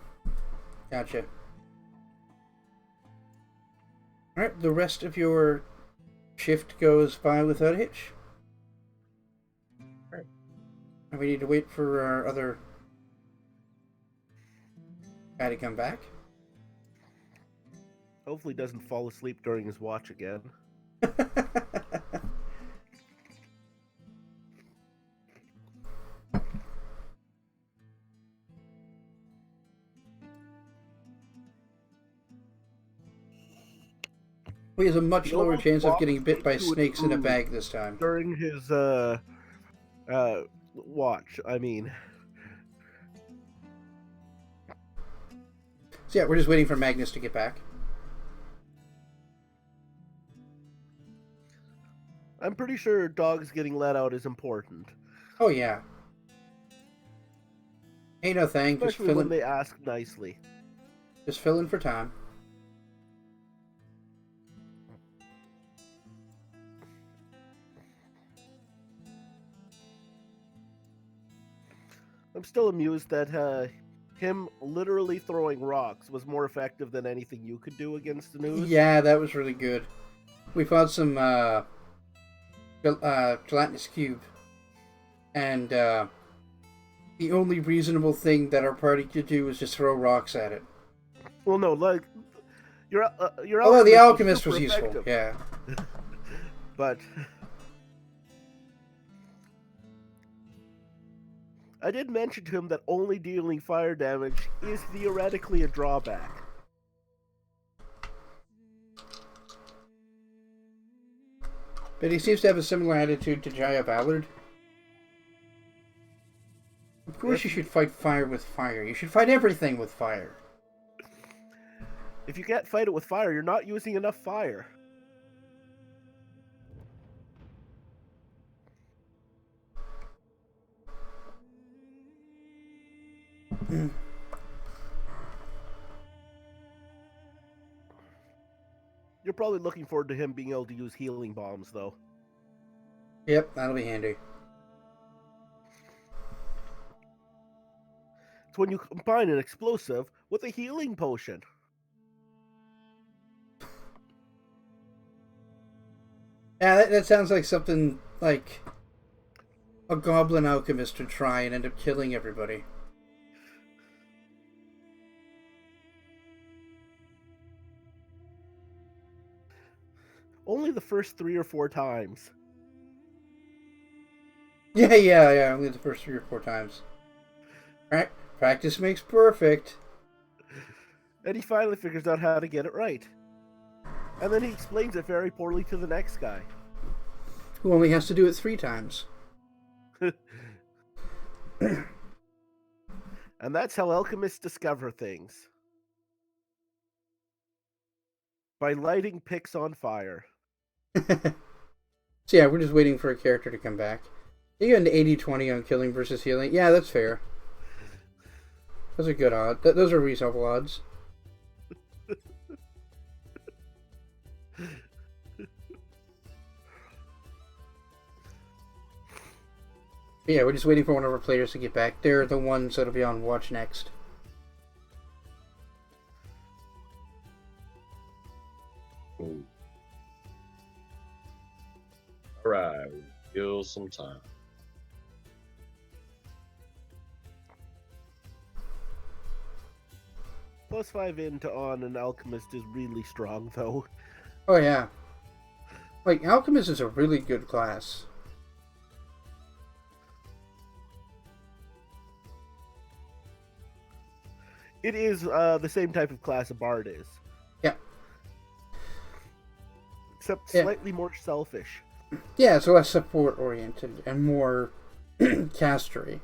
Gotcha. Alright, the rest of your shift goes by without a hitch. Right. And we need to wait for our other guy to come back. Hopefully doesn't fall asleep during his watch again. He has a much lower chance of getting bit by Walks into snakes in a food bag this time. during his watch. I mean, So yeah, we're just waiting for Magnus to get back. I'm pretty sure dogs getting let out is important, Oh yeah. Ain't no thing, just especially when filling, they ask nicely. just filling for time. I'm still amused that him literally throwing rocks was more effective than anything you could do against the news. Yeah, that was really good. We fought some gelatinous cube, and the only reasonable thing that our party could do was just throw rocks at it. Well, no, like your Although the alchemist super was useful, effective, yeah. but I did mention to him that only dealing fire damage is theoretically a drawback. But he seems to have a similar attitude to Jaya Ballard. Of course you should fight fire with fire. You should fight everything with fire. If you can't fight it with fire, you're not using enough fire. You're probably looking forward to him being able to use healing bombs, though. Yep, that'll be handy. It's when you combine an explosive with a healing potion. Yeah, that sounds like something like a goblin alchemist would try and end up killing everybody. Only the first 3 or 4 times. Yeah, only the first 3 or 4 times. Practice makes perfect. And he finally figures out how to get it right. And then he explains it very poorly to the next guy. Who only has to do it 3 times. And that's how alchemists discover things. By lighting picks on fire. So yeah, we're just waiting for a character to come back. You got an 80-20 on killing versus healing. Yeah, that's fair. Those are good odds. Those are reasonable odds. Yeah, we're just waiting for one of our players to get back. They're the ones that'll be on watch next. Ooh. Alright, kill some time. +5 into on an alchemist is really strong, though. Oh yeah. Like, Alchemist is a really good class. It is the same type of class a bard is. Yeah. Except Yeah. slightly more selfish. Yeah, it's less support-oriented and more castery.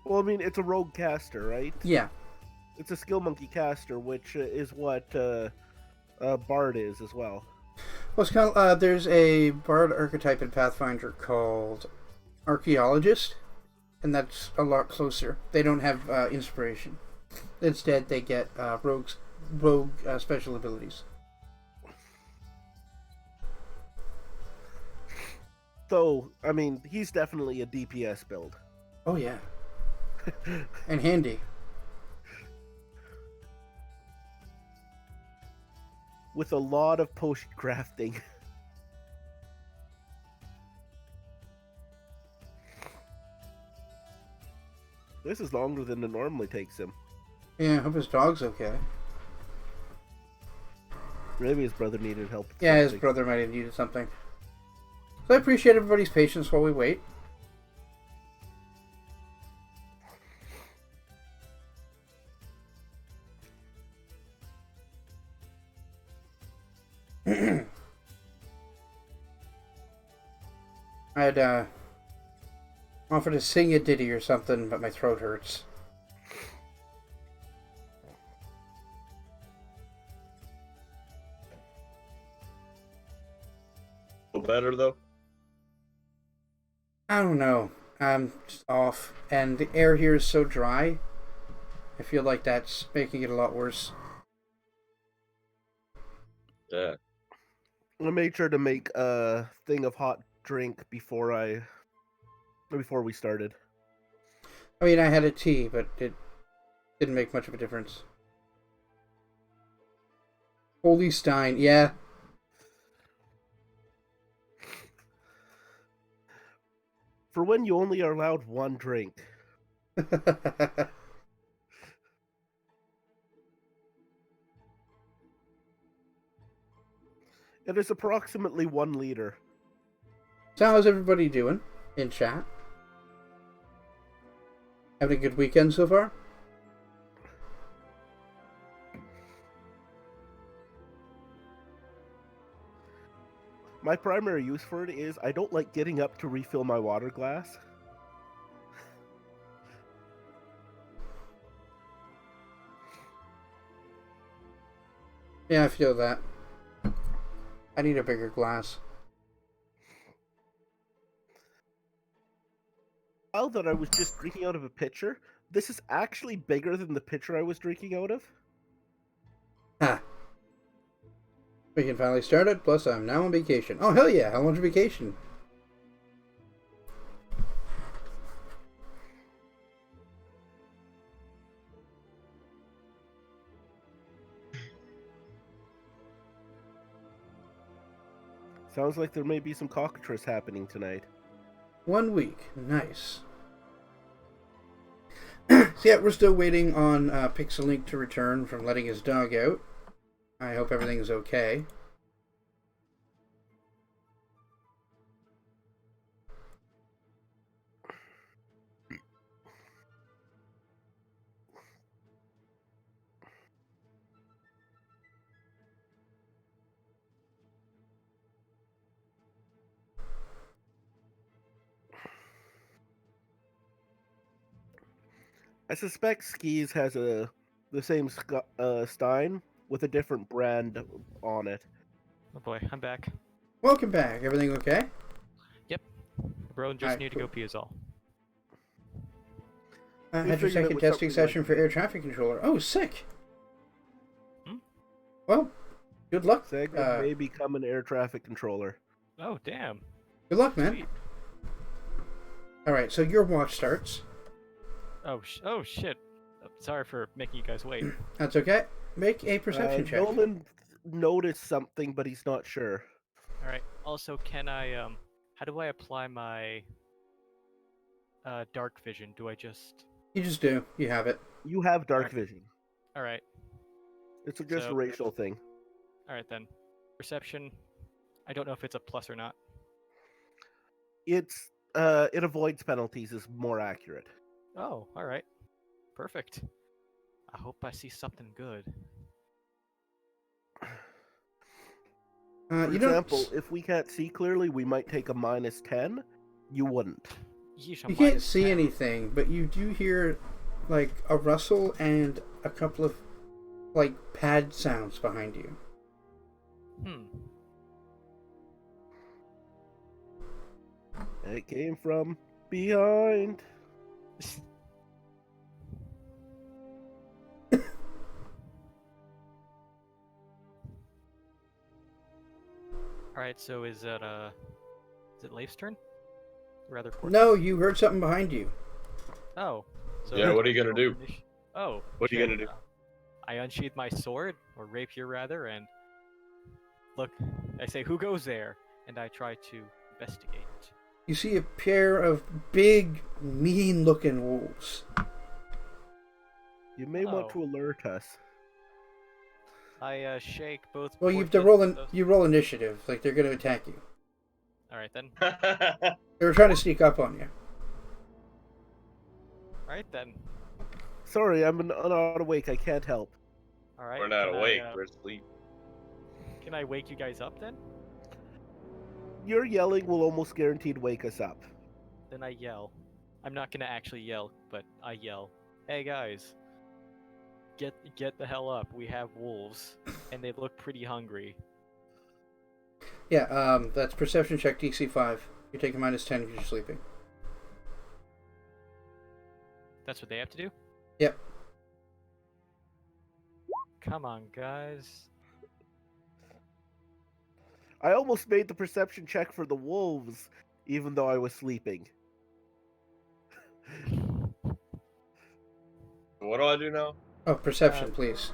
Well, I mean, it's a rogue caster, right? Yeah. It's a skill monkey caster, which is what bard is as well. Well, it's kind of, there's a bard archetype in Pathfinder called Archaeologist, and that's a lot closer. They don't have inspiration. Instead, they get rogue special abilities. Though, I mean, he's definitely a DPS build. Oh yeah, and handy. With a lot of potion crafting. This is longer than it normally takes him. Yeah, I hope his dog's okay. Maybe his brother needed help. with Yeah, his something. brother might have needed something. So I appreciate everybody's patience while we wait. I'd offer to sing a ditty or something, but my throat hurts. Feel better though? I don't know. I'm just off, and the air here is so dry. I feel like that's making it a lot worse. Yeah. I made sure to make a thing of hot drink before we started. I mean, I had a tea, but it didn't make much of a difference. Holy Stein, yeah. For when you only are allowed one drink. It is approximately 1 liter. So how's everybody doing in chat? Having a good weekend so far? My primary use for it is I don't like getting up to refill my water glass. Yeah, I feel that. I need a bigger glass. Now that I was just drinking out of a pitcher, this is actually bigger than the pitcher I was drinking out of. Ha. We can finally start it, plus I'm now on vacation. Oh, hell yeah, how long's your vacation? Sounds like there may be some cockatrice happening tonight. 1 week. Nice. So yeah, we're still waiting on Pixelink to return from letting his dog out. I hope everything's okay. I suspect Skis has the same Stein with a different brand on it. Oh boy, I'm back. Welcome back. Everything okay? Yep. Bro just Alright, need to go pee is all. We Had your figured it second was testing something like session for air traffic controller. Oh, sick. Hmm? Well, good luck. Segment may become an air traffic controller. Oh damn. Good luck, man. Sweet. Alright, so your watch starts. Oh shit. Sorry for making you guys wait. That's okay. Make a perception check. Noland noticed something, but he's not sure. All right. Also, can I how do I apply my dark vision? Do I just You just do. You have it. You have dark Alright. vision. All right. It's just So- a racial thing. All right then. Perception. I don't know if it's a plus or not. It avoids penalties is more accurate. Oh, all right. Perfect. I hope I see something good. For You don't. example, if we can't see clearly, we might take a -10. You wouldn't. Yeesh, a You can't minus see 10. anything, but you do hear like a rustle and a couple of like pad sounds behind you. It came from behind. All right. So is that it Leif's turn? Rather, Porthos? No, you heard something behind you. Oh. So Yeah, what are you gonna do? Oh. What are you shit. gonna do? I unsheath my sword, or rapier rather, and look. I say, "Who goes there?" And I try to investigate. You see a pair of big, mean-looking wolves. You may want Oh. to alert us. I shake both. Well, you have to roll initiative. Like they're going to attack you. All right then. They were trying to sneak up on you. All right then. Sorry, I'm not awake. I can't help. All right. We're not can awake. I, We're asleep. Can I wake you guys up then? Your yelling will almost guaranteed wake us up. Then I yell. I'm not gonna actually yell, but I yell. Hey guys, get the hell up. We have wolves, and they look pretty hungry. Yeah, that's perception check DC 5. You're taking minus 10 because you're sleeping. That's what they have to do? Yep. Come on, guys. I almost made the perception check for the wolves, even though I was sleeping. What do I do now? Oh, perception, please.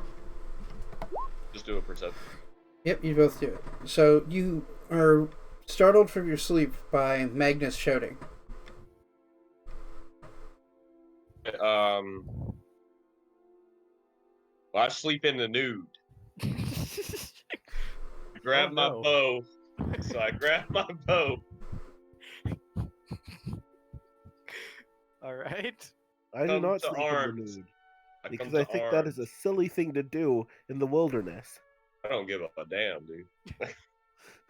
Just do a perception. Yep, you both do it. So you are startled from your sleep by Magnus shouting. Well, I sleep in the nude. Grab Oh, my no. bow. So I grab my bow. All right. I do Come not to sleep in arms. the nude, I come because to I think arms. that is a silly thing to do in the wilderness. I don't give a damn, dude.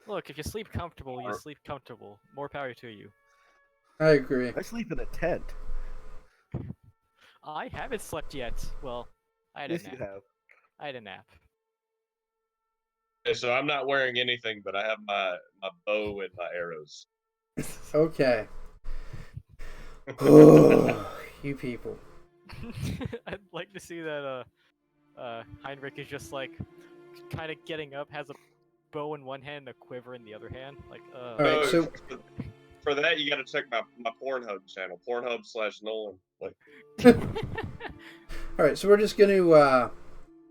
Look, if you sleep comfortable, you sleep comfortable. More power to you. I agree. I sleep in a tent. I haven't slept yet. Well, I had Yes, a nap. you have. I had a nap. Okay, so I'm not wearing anything, but I have my bow and my arrows. Okay. Oh, you people. I'd like to see that Heinrich is just like kind of getting up, has a bow in one hand, and a quiver in the other hand. Like, Alright, so for that you gotta check my Pornhub channel. Pornhub/Noland. Like alright, so we're just gonna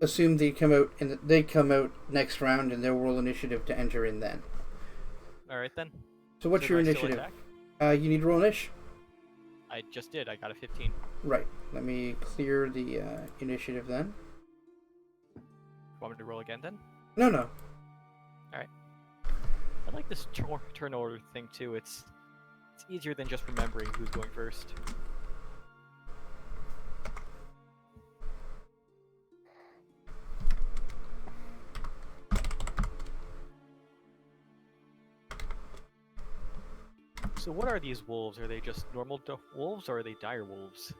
assume they come out next round and they'll roll initiative to enter in then. Alright then. So what's So your do I still initiative? attack? You need to roll initiative. I just did. I got a 15. Right. Let me clear the initiative then. Want me to roll again then? No. I like this turn order thing too. It's easier than just remembering who's going first. So what are these wolves? Are they just normal wolves, or are they dire wolves?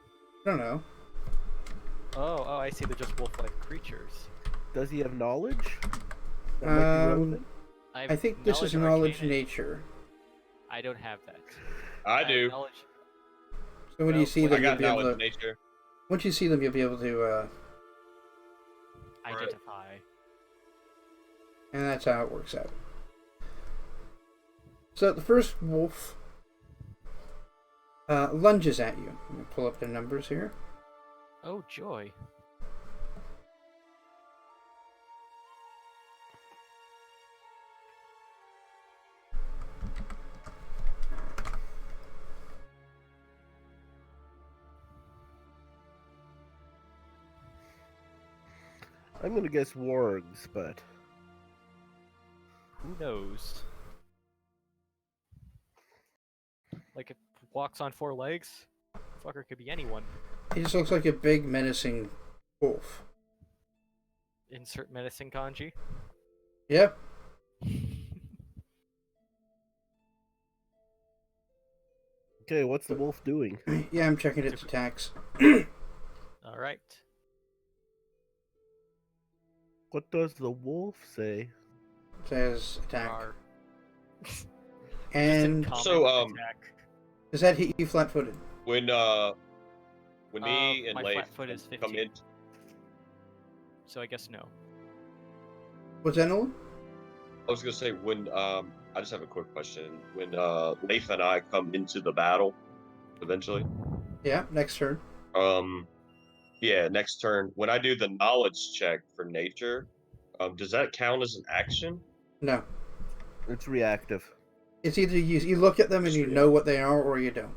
I don't know. Oh, I see. They're just wolf-like creatures. Does he have knowledge? That might be relevant. I think this is or knowledge arcana. nature. I don't have that. I have do. knowledge. So when No, you see I them, you'll got be able knowledge to. nature. Once you see them, you'll be able to. Identify. And that's how it works out. So the first wolf lunges at you. Let me pull up the numbers here. Oh joy. I'm gonna guess wargs, but Who knows? Like it walks on 4 legs? Fucker could be anyone. He just looks like a big menacing wolf. Insert menacing kanji. Yep. okay, what's the wolf doing? Yeah, I'm checking its attacks. Alright. What does the wolf say? Says attack. Rawr. And Just in So, common attack. does that hit you flat-footed? When me and my Leif flat foot is come 15. in, So I guess no. What's that, Nolan? I was gonna say when I just have a quick question. When Leif and I come into the battle, eventually, Yeah, next turn. yeah, next turn. When I do the knowledge check for nature, does that count as an action? No. It's reactive. It's either you look at them and you know what they are, or you don't.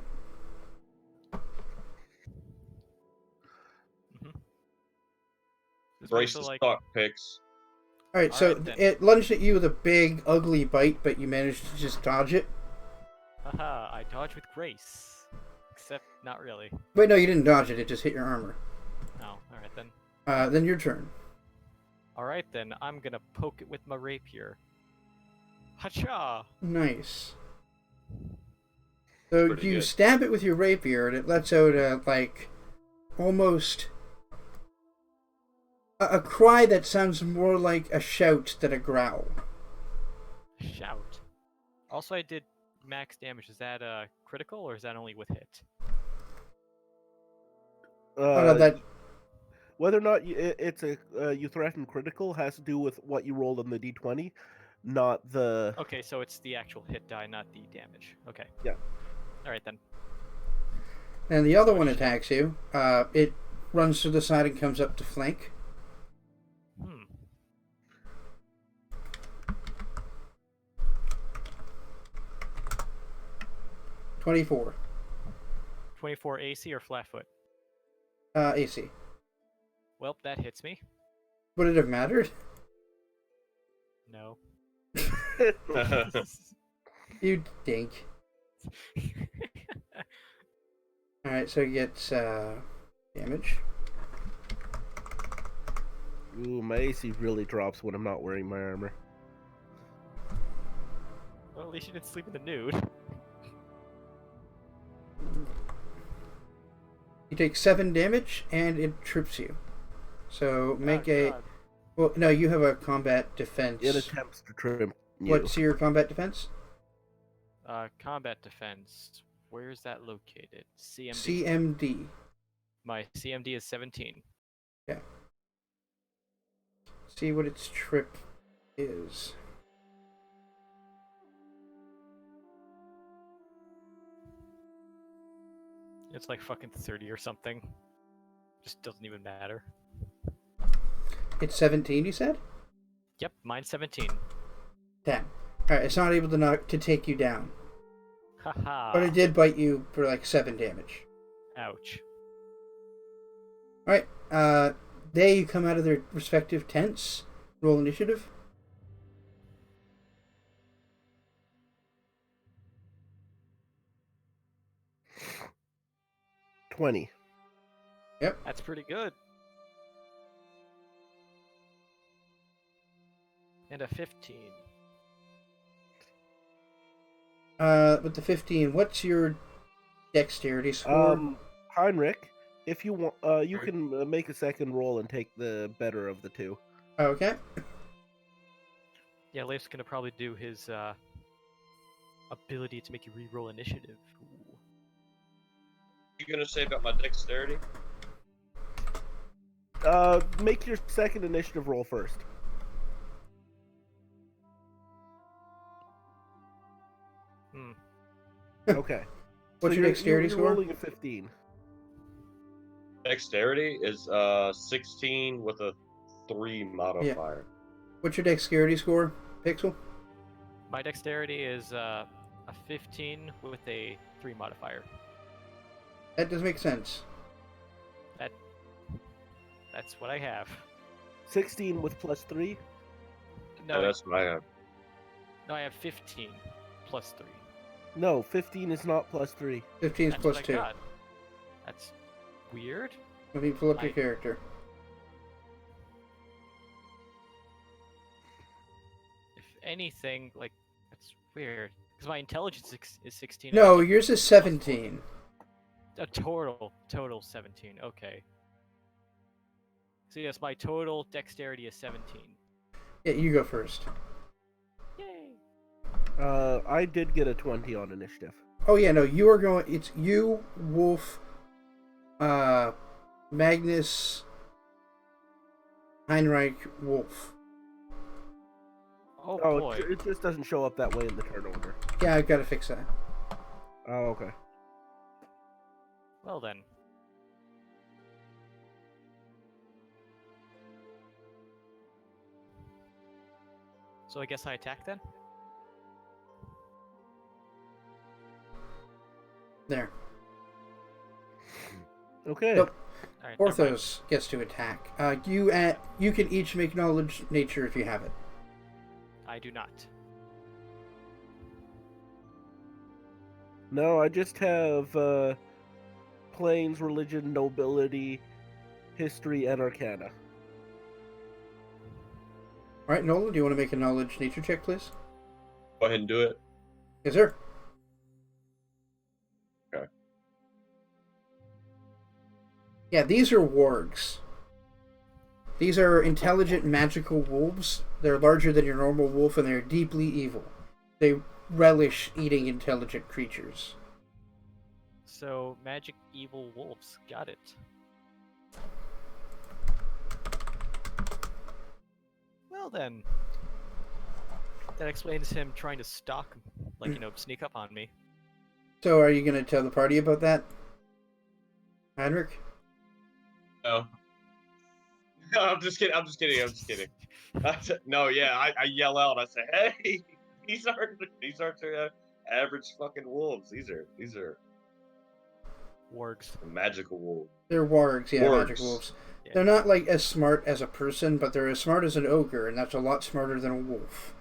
This Brace also the like stock picks. Alright, so Alright, then. it lunged at you with a big, ugly bite, but you managed to just dodge it. haha, I dodge with grace. Except not really. Wait, no, you didn't dodge it, it just hit your armor. Oh, alright then. Then your turn. Alright then, I'm gonna poke it with my rapier. Hacha! Nice. So Pretty you good. stab it with your rapier, and it lets out a, like, almost a cry that sounds more like a shout than a growl. Shout. Also, I did max damage. Is that critical or is that only with hit? Oh, no, that Whether or not it's a you threaten critical has to do with what you rolled on the d20, not the. Okay, so it's the actual hit die, not the damage. Okay. Yeah. Alright then. and the other So one shit. attacks you. It runs to the side and comes up to flank. Hmm. $24. 24 AC or flatfoot? AC. Well, that hits me. Would it have mattered? No. You dink. Alright, so he gets damage. Ooh, my AC really drops when I'm not wearing my armor. Well, at least you didn't sleep in the nude. You take 7 damage, and it trips you. So make Oh, a... God. Well, no, you have a combat defense. It attempts to trim you. What's your combat defense? Combat defense. Where is that located? CMD. CMD. My CMD is 17. Yeah. See what its trip is. It's like fucking 30 or something. Just doesn't even matter. It's 17, you said? Yep, mine's 17. Damn. Alright, it's not able to take you down. Haha. But it did bite you for like 7 damage. Ouch. Alright, they come out of their respective tents. Roll initiative. $20. Yep. That's pretty good. And a 15. With the 15, what's your dexterity score? Heinrich, if you want, you can make a second roll and take the better of the two. Okay. Yeah, Leif's gonna probably do his ability to make you re-roll initiative. Ooh. You gonna say about my dexterity? Make your second initiative roll first. Hmm. Okay. What's So your dexterity you're score? rolling a 15. Dexterity is 16 with a 3 modifier. What's your dexterity score, Pixel? My dexterity is a 15 with a 3 modifier. That does make sense. That's what I have. 16 with plus 3. No, Yeah, that's what I have. no, I have 15 plus 3. No, 15 is not plus 3. 15 is That's plus what 2. I got. That's weird. Let me pull up your I- character. If anything, like, that's weird. Because my intelligence is 16. and No, it's yours is 17. a total 17. Okay. So yes, my total dexterity is 17. Yeah, you go first. Yay! I did get a 20 on initiative. Oh yeah, no, you are going. It's you, Wolf, Magnus, Heinrich, Wolf. Oh Oh, boy. it just doesn't show up that way in the turn order. Yeah, I've got to fix that. Oh, okay. Well then. So I guess I attack then? There. Okay. Nope. Alright, never mind. Porthos gets to attack. You can each make knowledge nature if you have it. I do not. No, I just have planes, religion, nobility, history, and arcana. All right, Nolan, do you want to make a knowledge nature check, please? Go ahead and do it. Yes, sir. Okay. Yeah, these are wargs. These are intelligent magical wolves. They're larger than your normal wolf, and they're deeply evil. They relish eating intelligent creatures. So, magic evil wolves. Got it. Well then. That explains him trying to stalk, like, sneak up on me. So, are you going to tell the party about that, Heinrich? No. No, I'm just kidding. No, yeah, I yell out. I say, "Hey, these aren't average fucking wolves. These are Wargs. magical wolves." They're wargs, yeah, Wargs. magic wolves. Yeah. They're not, like, as smart as a person, but they're as smart as an ogre, and that's a lot smarter than a wolf.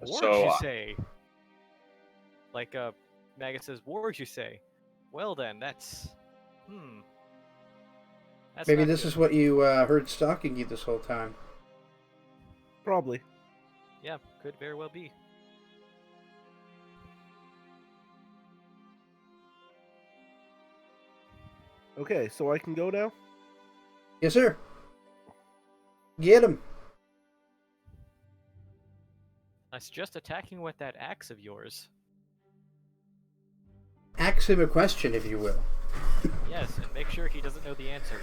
Wargs, So, you say? Like, Magus says, wargs, you say? Well then, that's... That's Maybe not this good. is what you heard stalking you this whole time. Probably. Yeah, could very well be. Okay, so I can go now? Yes, sir. Get him. I suggest attacking with that axe of yours. Ask him a question, if you will. Yes, and make sure he doesn't know the answer.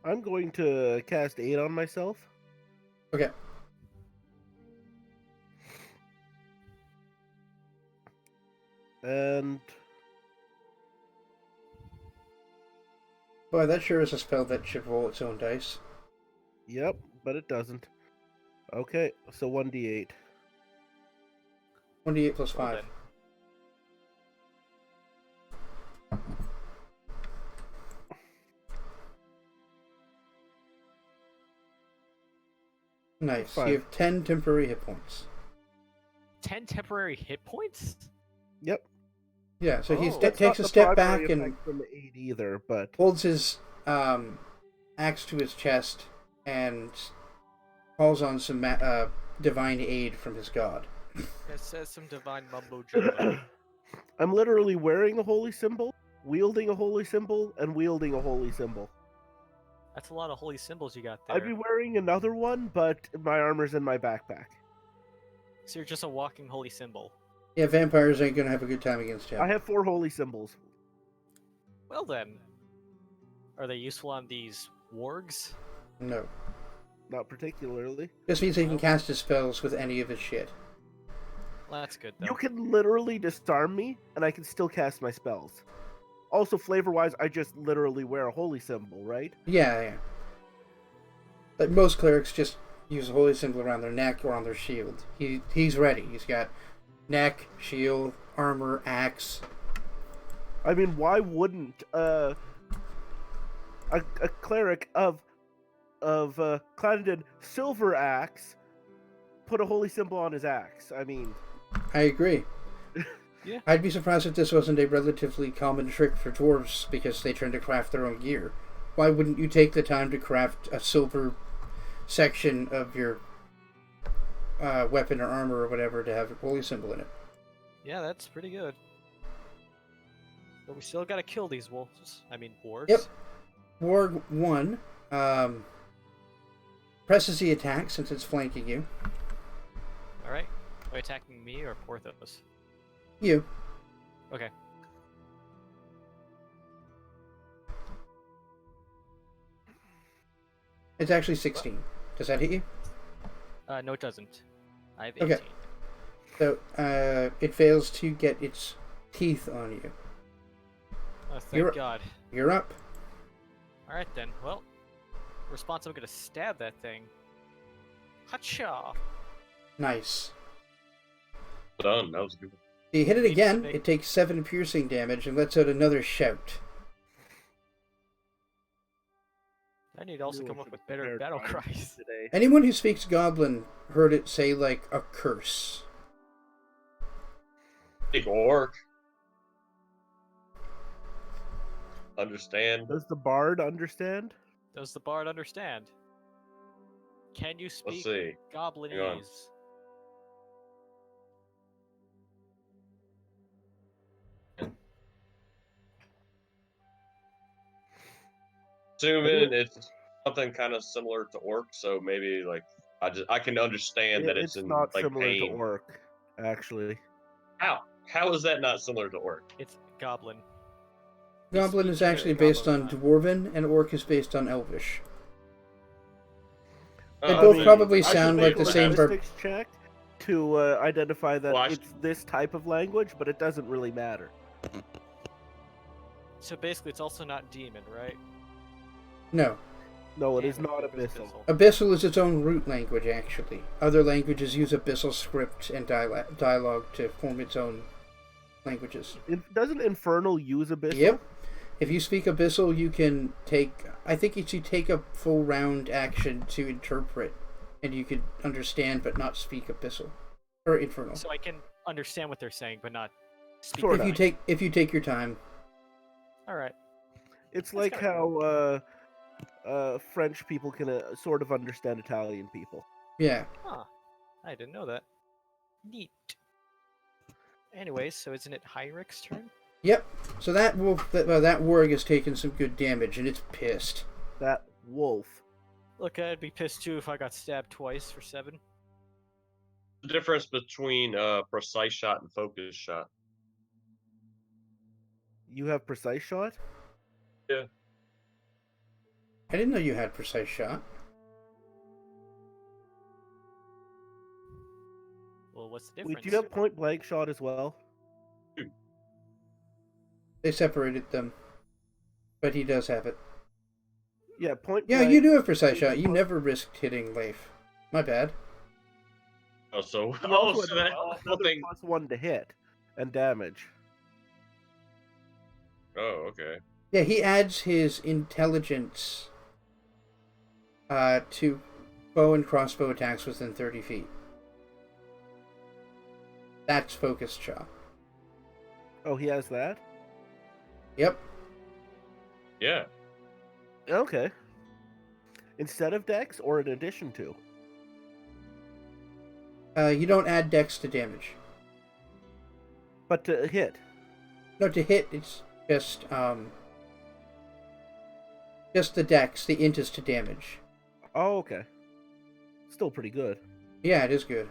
I'm going to cast 8 on myself. Okay. And Boy, that sure is a spell that should roll its own dice. yep, but it doesn't. Okay, so 1d8. 1d8 plus Well 5. then. Nice. 5. You have 10 temporary hit points. 10 temporary hit points? Yeah, so he Oh. That's takes not a the step primary back and effect from 8 either, but holds his axe to his chest and calls on some divine aid from his god. That says some divine mumbo jumbo. I'm literally wearing a holy symbol, wielding a holy symbol, and wielding a holy symbol. That's a lot of holy symbols you got there. I'd be wearing another one, but my armor's in my backpack. So you're just a walking holy symbol. Yeah, vampires ain't gonna have a good time against him. I have 4 holy symbols. Well then. Are they useful on these wargs? No. Not particularly. Just means he can cast his spells with any of his shit. Well, that's good though. You can literally disarm me, and I can still cast my spells. Also, flavor-wise, I just literally wear a holy symbol, right? Yeah. Like most clerics just use a holy symbol around their neck or on their shield. He's ready. He's got neck, shield, armor, axe. I mean, why wouldn't a cleric of Cladden silver axe put a holy symbol on his axe? I mean, I agree. Yeah. I'd be surprised if this wasn't a relatively common trick for dwarves because they tend to craft their own gear. Why wouldn't you take the time to craft a silver section of your weapon or armor or whatever to have a holy symbol in it? Yeah, that's pretty good. But we still gotta kill these wolves. I mean, wargs. Yep. Warg 1 presses the attack since it's flanking you. Alright. Are you attacking me or Porthos? You. Okay. It's actually 16. Does that hit you? No, it doesn't. I have 18. Okay. So, it fails to get its teeth on you. Oh, thank God. You're up. Alright then. Well, response, I'm gonna stab that thing. Hacha! Nice. Done. That was good. You hit it Needs to again, make- it takes 7 piercing damage and lets out another shout. I need to also Knew come I up should with have better prepared battle for cries. today. Anyone who speaks Goblin heard it say, like, a curse. Big orc. Understand? Does the bard understand? Does the bard understand? Can you Let's speak see. Hang on. Goblinese? Assuming it's something kind of similar to orc, so maybe like I can understand that it's in not like similar pain. to orc, actually. How is that not similar to orc? It's Goblin. They Goblin speak is either actually based Goblin on or not. Dwarven, and Orc is based on Elvish. They Oh, both then probably I should sound make like the a same linguistics check to identify that Well, it's this type of language, but it doesn't really matter. So basically, it's also not demon, right? No. No, it Damn is not it was abyssal. Abyssal is its own root language, actually. Other languages use Abyssal script and dialogue to form its own languages. Doesn't Infernal use abyssal? Yep. If you speak Abyssal, you can take... I think you should take a full round action to interpret, and you could understand but not speak Abyssal. Or Infernal. So I can understand what they're saying, but not speak. Sort If of. you take your time. All right. It's That's like kinda how French people can sort of understand Italian people. Yeah. Huh. I didn't know that. Neat. Anyways, so isn't it Heinrich's turn? Yep. So that wolf, that warg has taken some good damage, and it's pissed. That wolf. Look, I'd be pissed too if I got stabbed twice for 7. The difference between precise shot and focus shot. You have precise shot? Yeah. I didn't know you had precise shot. Well, what's the Wait, difference? do you have point blank shot as well? They separated them. But he does have it. Yeah, point Yeah, blank. you do have precise shot. You never risked hitting Leif. My bad. Oh, so You also so have that another whole thing. +1 to hit and damage. Oh, okay. Yeah, he adds his intelligence to bow and crossbow attacks within 30 feet. That's focused shot. Oh, he has that? Yep. Yeah. Okay. Instead of dex or in addition to? You don't add dex to damage. But to hit. No, to hit, it's just the dex. The int is to damage. Oh, okay. Still pretty good. Yeah, it is good.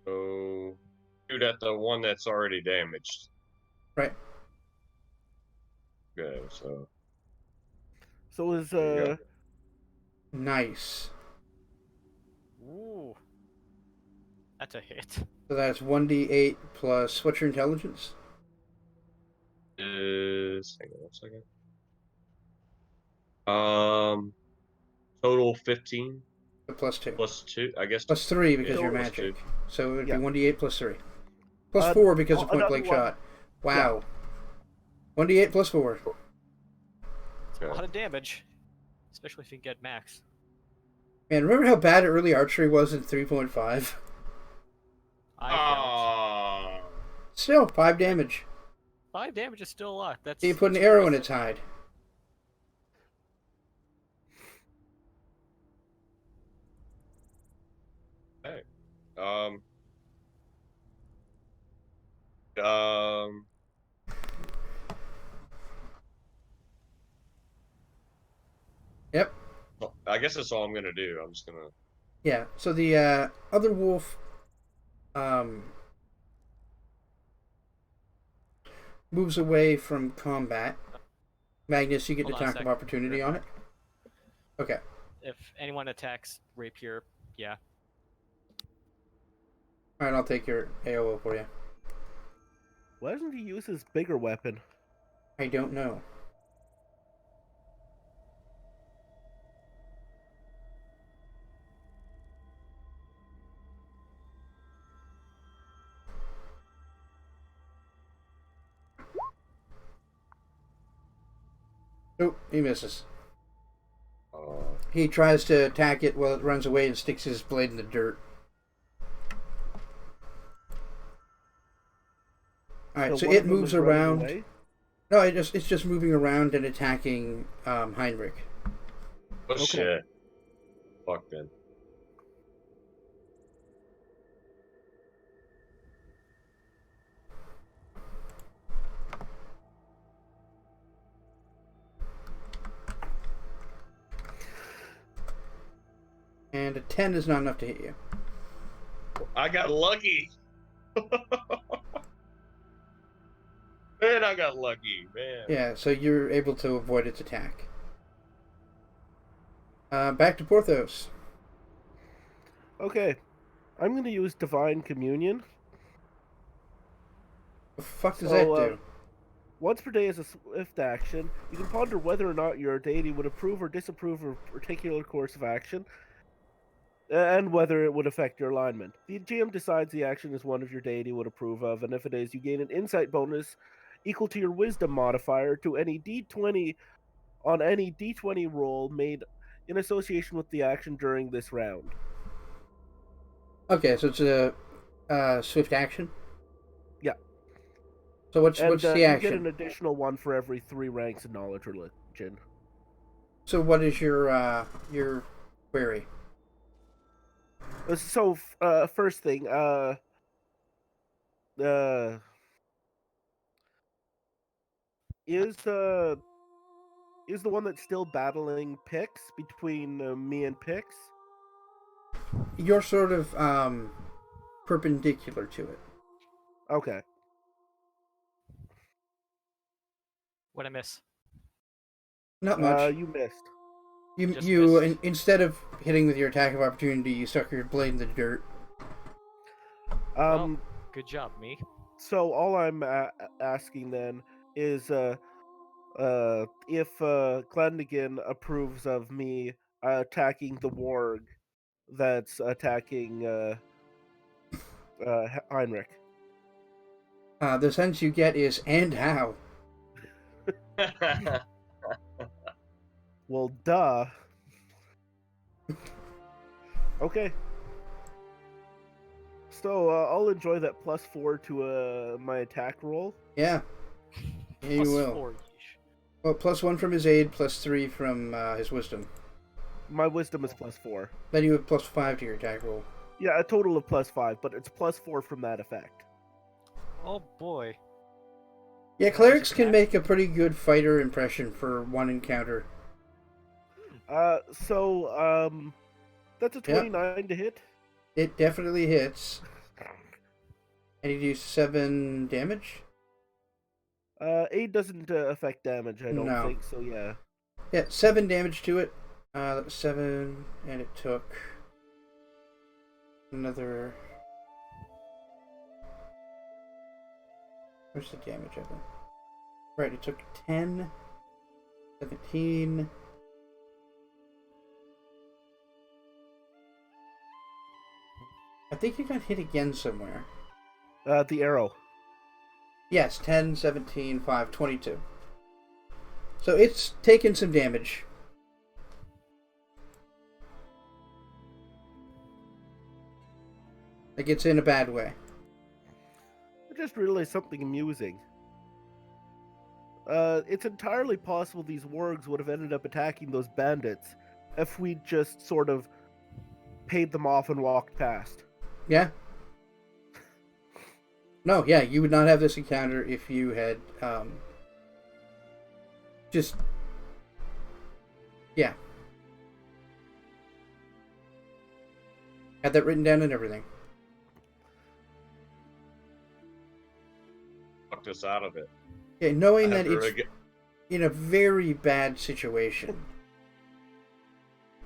So shoot at the one that's already damaged. Right. Okay, so So is There you go. Nice. Ooh. That's a hit. So that's 1d8 plus... What's your intelligence? is hang on 1 second. Total 15 Plus 2. plus 2, I guess. Plus 3 because Yeah, you're plus magic. 2. So it would Yeah. be 1d8 plus 3. Plus Uh, 4 because of point another blank one. shot. Wow. 1d8 plus 4. It's a Okay. lot of damage. Especially if you can get max. Man, remember how bad early archery was in 3.5? I don't. Ah, Still, 5 damage. 5 damage is still a lot. That's. You put an that's arrow in impressive. its hide. hey. Um. Yep. Well, I guess that's all I'm gonna do. I'm just gonna. Yeah, so the other wolf moves away from combat Magnus, you get Hold the on a attack of sec. opportunity on it. Okay. If anyone attacks rapier, yeah. All right, I'll take your AOO for you. Why doesn't he use his bigger weapon? I don't know. Oh, he misses. He tries to attack it while it runs away and sticks his blade in the dirt. Alright, so one it of them moves is running around. away? No, it's just moving around and attacking Heinrich. Oh Okay. shit. Fuck then. And a 10 is not enough to hit you. I got lucky. Man, I got lucky, man. Yeah, so you're able to avoid its attack. Back to Porthos. Okay. I'm going to use Divine Communion. What the fuck does So, that do? Once per day as a swift action, you can ponder whether or not your deity would approve or disapprove of a particular course of action, and whether it would affect your alignment. The GM decides the action is one of your deity would approve of, and if it is, you gain an insight bonus equal to your wisdom modifier to any d20 on any d20 roll made in association with the action during this round. Okay, so it's a swift action? Yeah. So what's the You get action? an additional one for every 3 ranks in knowledge religion. So what is your query? So, first thing, is the one that's still battling Pix between me and Pix? You're sort of perpendicular to it. Okay. What I miss? Not much. You missed. Just missed. Instead of hitting with your attack of opportunity, you stuck your blade in the dirt. Well, good job, me. So all I'm asking then is if Glendigan approves of me attacking the warg that's attacking Heinrich. The sense you get is, and how? Well, duh. Okay. So I'll enjoy that +4 to my attack roll. Yeah. Yeah, you will. +4. Well, +1 from his aid, +3 from his wisdom. My wisdom is +4. Then you have +5 to your attack roll. Yeah, a total of +5, but it's +4 from that effect. Oh boy. Yeah, clerics can make a pretty good fighter impression for one encounter. That's a 29 to hit. It definitely hits. And you do 7 damage? Aid doesn't affect damage, I don't No. think, so yeah. Yeah, 7 damage to it. That was 7, and it took another... Where's the damage of it? Right, it took 10, 17... I think you got hit again somewhere. The arrow. Yes, 10, 17, 5, 22. So it's taken some damage. Like, it's in a bad way. I just realized something amusing. It's entirely possible these wargs would have ended up attacking those bandits if we just sort of paid them off and walked past. Yeah. No, yeah, you would not have this encounter if you had, just... Yeah. Had that written down and everything. Fucked us out of it. Yeah, knowing that After it's... in a very bad situation.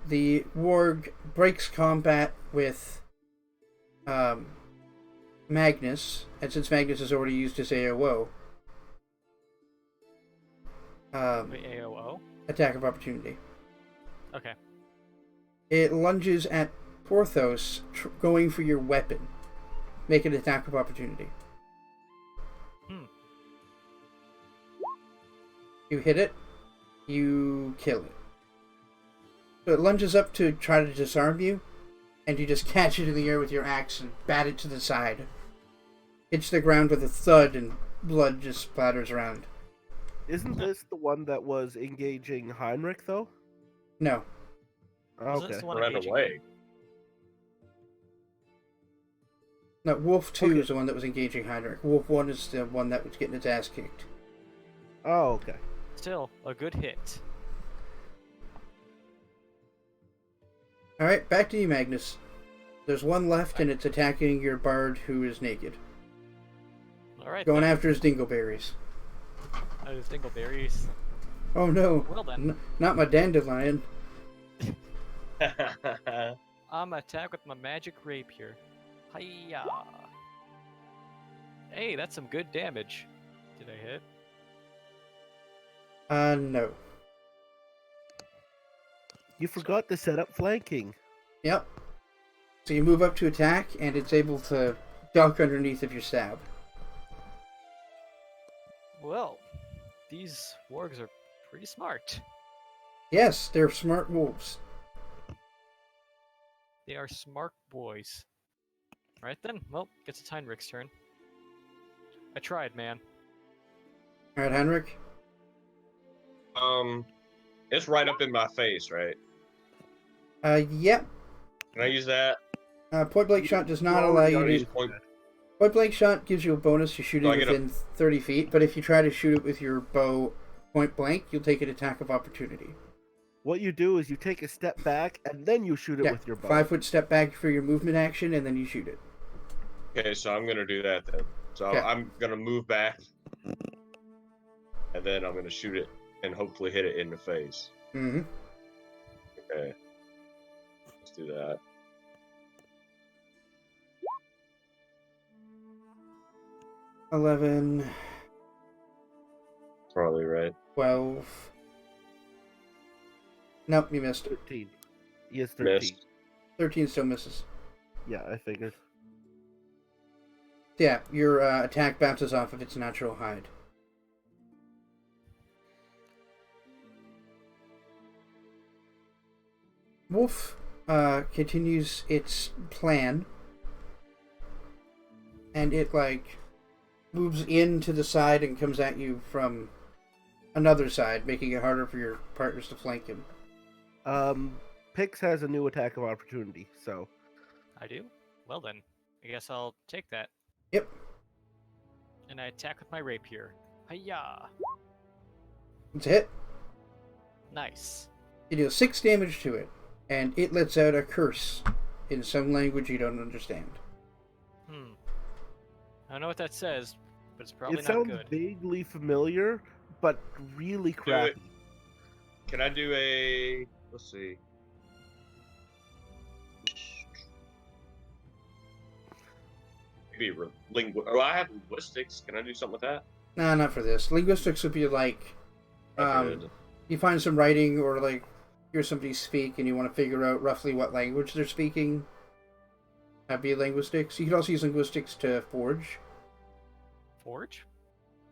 The warg breaks combat with Magnus, and since Magnus has already used his AOO, Wait, AOO? attack of opportunity. Okay. It lunges at Porthos, going for your weapon. Make an attack of opportunity. You hit it, you kill it. So it lunges up to try to disarm you, and you just catch it in the air with your axe and bat it to the side. Hits the ground with a thud, and blood just splatters around. Isn't this the one that was engaging Heinrich, though? No. Wasn't Okay. this the one Ran engaging away. him? No, Wolf 2 Okay. is the one that was engaging Heinrich. Wolf 1 is the one that was getting his ass kicked. Oh, okay. Still, a good hit. Alright, back to you, Magnus. There's one left, and it's attacking your bard who is naked. Alright. Going then. after his dingleberries. Those dingleberries. Oh no, Well then. not my dandelion. I'm gonna attack with my magic rapier. Hiya! Hey, that's some good damage. Did I hit? No. You forgot to set up flanking. Yep. So you move up to attack, and it's able to duck underneath of your stab. Well, these wargs are pretty smart. Yes, they're smart wolves. They are smart boys. Alright then, well, gets to Heinrich's turn. I tried, man. Alright, Heinrich? It's right up in my face, right? Yep. Can I use that? Point blank shot does not You allow already you used to... Point. Point blank shot gives you a bonus to shoot it So I get a- within 30 feet, but if you try to shoot it with your bow point blank, you'll take an attack of opportunity. What you do is you take a step back, and then you shoot it Yeah, with your bow. 5 foot step back for your movement action, and then you shoot it. Okay, so I'm gonna do that then. So Okay. I'm gonna move back, and then I'm gonna shoot it and hopefully hit it in the face. Mm-hmm. Okay. Let's do that. $11, Probably right. 12. Nope, you missed. 13. He is 13. Missed. 13 still misses. Yeah, I figured. Yeah, your attack bounces off of its natural hide. Wolf continues its plan, and it moves in to the side and comes at you from another side, making it harder for your partners to flank him. Pix has a new attack of opportunity, so I do? Well then, I guess I'll take that. Yep. And I attack with my rapier. Hiya! It's a hit. Nice. You deal 6 damage to it, and it lets out a curse in some language you don't understand. I don't know what that says, but it's probably it not sounds good. vaguely familiar, but really crappy. Can I do a? Let's see. Maybe Oh, I have linguistics. Can I do something with that? Nah, not for this. Linguistics would be Okay. you find some writing or hear somebody speak and you want to figure out roughly what language they're speaking. That'd be linguistics. You could also use linguistics to forge. Forge?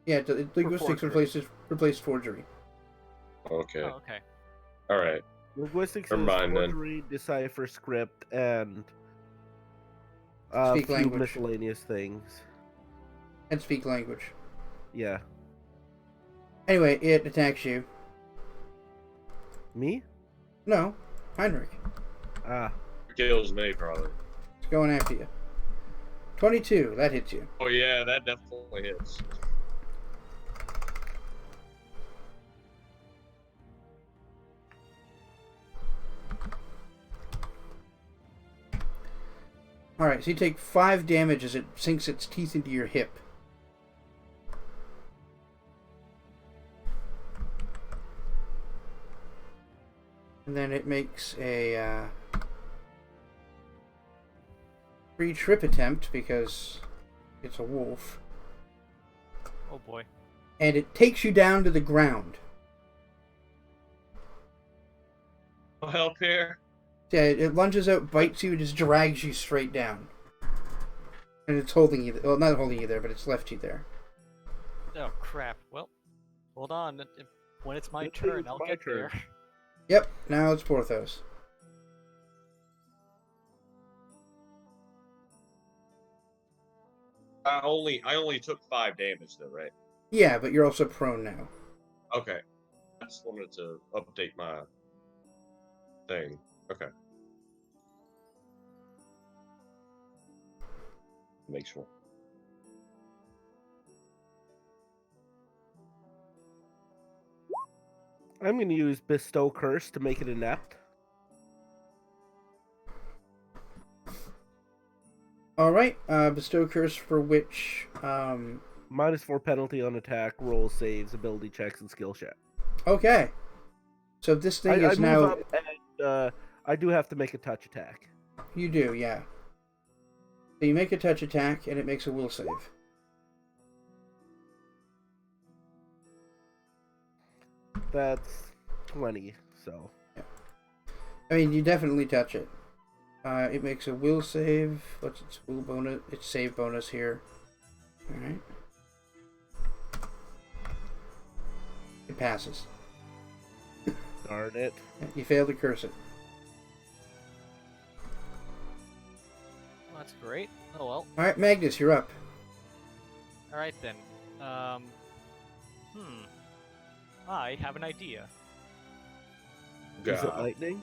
Yeah, linguistics forgery. replace forgery. Okay. Oh, okay. All right. Linguistics Never is mind, then. forgery, decipher script, and Speak few language. miscellaneous things. And speak language. Yeah. Anyway, it attacks you. Me? No, Heinrich. Ah. Kills me probably. It's going after you. 22, that hits you. Oh yeah, that definitely hits. Alright, so you take 5 damage as it sinks its teeth into your hip. And then it makes a free trip attempt because it's a wolf. Oh boy. And it takes you down to the ground. No help here. Yeah, it lunges out, bites you, and just drags you straight down. And it's holding you. Well, not holding you there, but it's left you there. Oh crap. Well, hold on. When it's my Good thing turn, it's I'll my get turn. there. Yep. Now it's Porthos. I only took 5 damage though, right? Yeah, but you're also prone now. Okay. I just wanted to update my thing. Okay. Make sure. I'm going to use Bestow Curse to make it inept. Alright, bestow curse for which, -4 penalty on attack, roll, saves, ability checks, and skill check. okay. So this thing I is move now... up and I do have to make a touch attack. You do, yeah. So you make a touch attack, and it makes a will save. That's 20, so... I mean, you definitely touch it. It makes a will save. What's its will bonus? Its save bonus here. Alright. It passes. Darn it. You failed to curse it. Well, that's great. Oh well. Alright, Magnus, you're up. All right then. I have an idea. Is it God. lightning?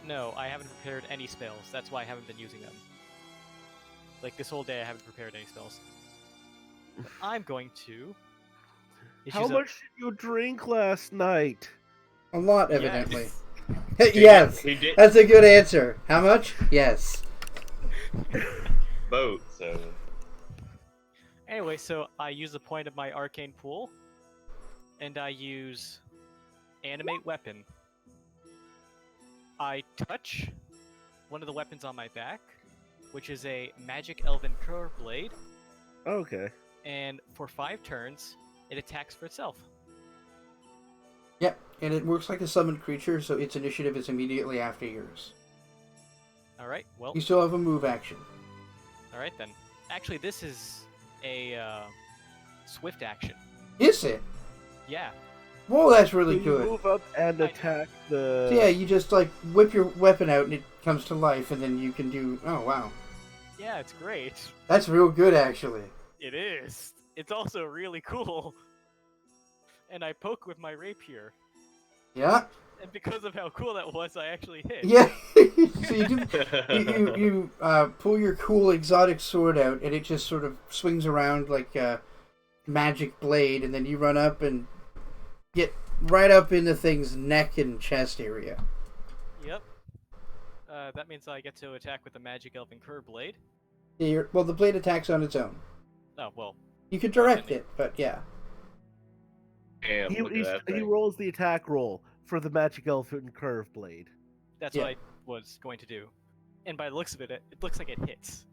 No, I haven't prepared any spells. That's why I haven't been using them. Like this whole day, I haven't prepared any spells. I'm going to. How much did you drink last night? A lot, evidently. Yes. Yes! He did That's a good answer. How much? Yes. both, so Anyway, so I use a point of my arcane pool, and I use animate weapon. I touch one of the weapons on my back, which is a magic elven curve blade, Okay. and for 5 turns, it attacks for itself. Yep, and it works like a summoned creature, so its initiative is immediately after yours. Alright, well, You still have a move action. alright then. Actually, this is a swift action. Is it? Yeah. Whoa, that's So really you good. move up and I- attack the... So yeah, you just like whip your weapon out and it comes to life, and then you can do. Oh wow, Yeah, it's great. that's real good actually. It is. It's also really cool. And I poke with my rapier. Yeah, And because of how cool that was, I actually hit. yeah. So you pull your cool exotic sword out, and it just sort of swings around like a magic blade, and then you run up and get right up in the thing's neck and chest area. Yep. That means I get to attack with the magic elven curve blade. Well, the blade attacks on its own. Oh, well. You could direct it, but yeah. damn, look at that He thing. rolls the attack roll for the magic elfin curve blade. That's Yeah. what I was going to do. And by the looks of it, it looks like it hits.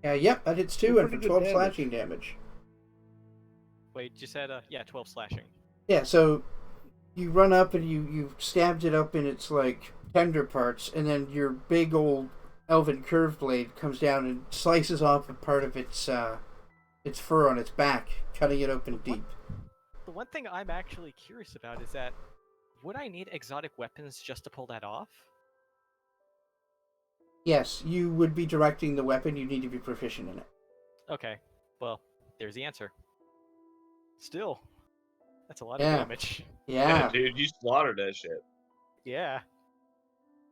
Yep, that hits 2 and for Pretty good 12 damage. slashing damage. Wait, you said, 12 slashing. Yeah, so you run up and you stabbed it up in its, like, tender parts, and then your big old elven curve blade comes down and slices off a part of its fur on its back, cutting it open deep. The one thing I'm actually curious about is that, would I need exotic weapons just to pull that off? Yes, you would be directing the weapon, you need to be proficient in it. Okay, well, there's the answer. Still, that's a lot Yeah. of damage. Yeah, Yeah. dude, you slaughtered that shit. Yeah.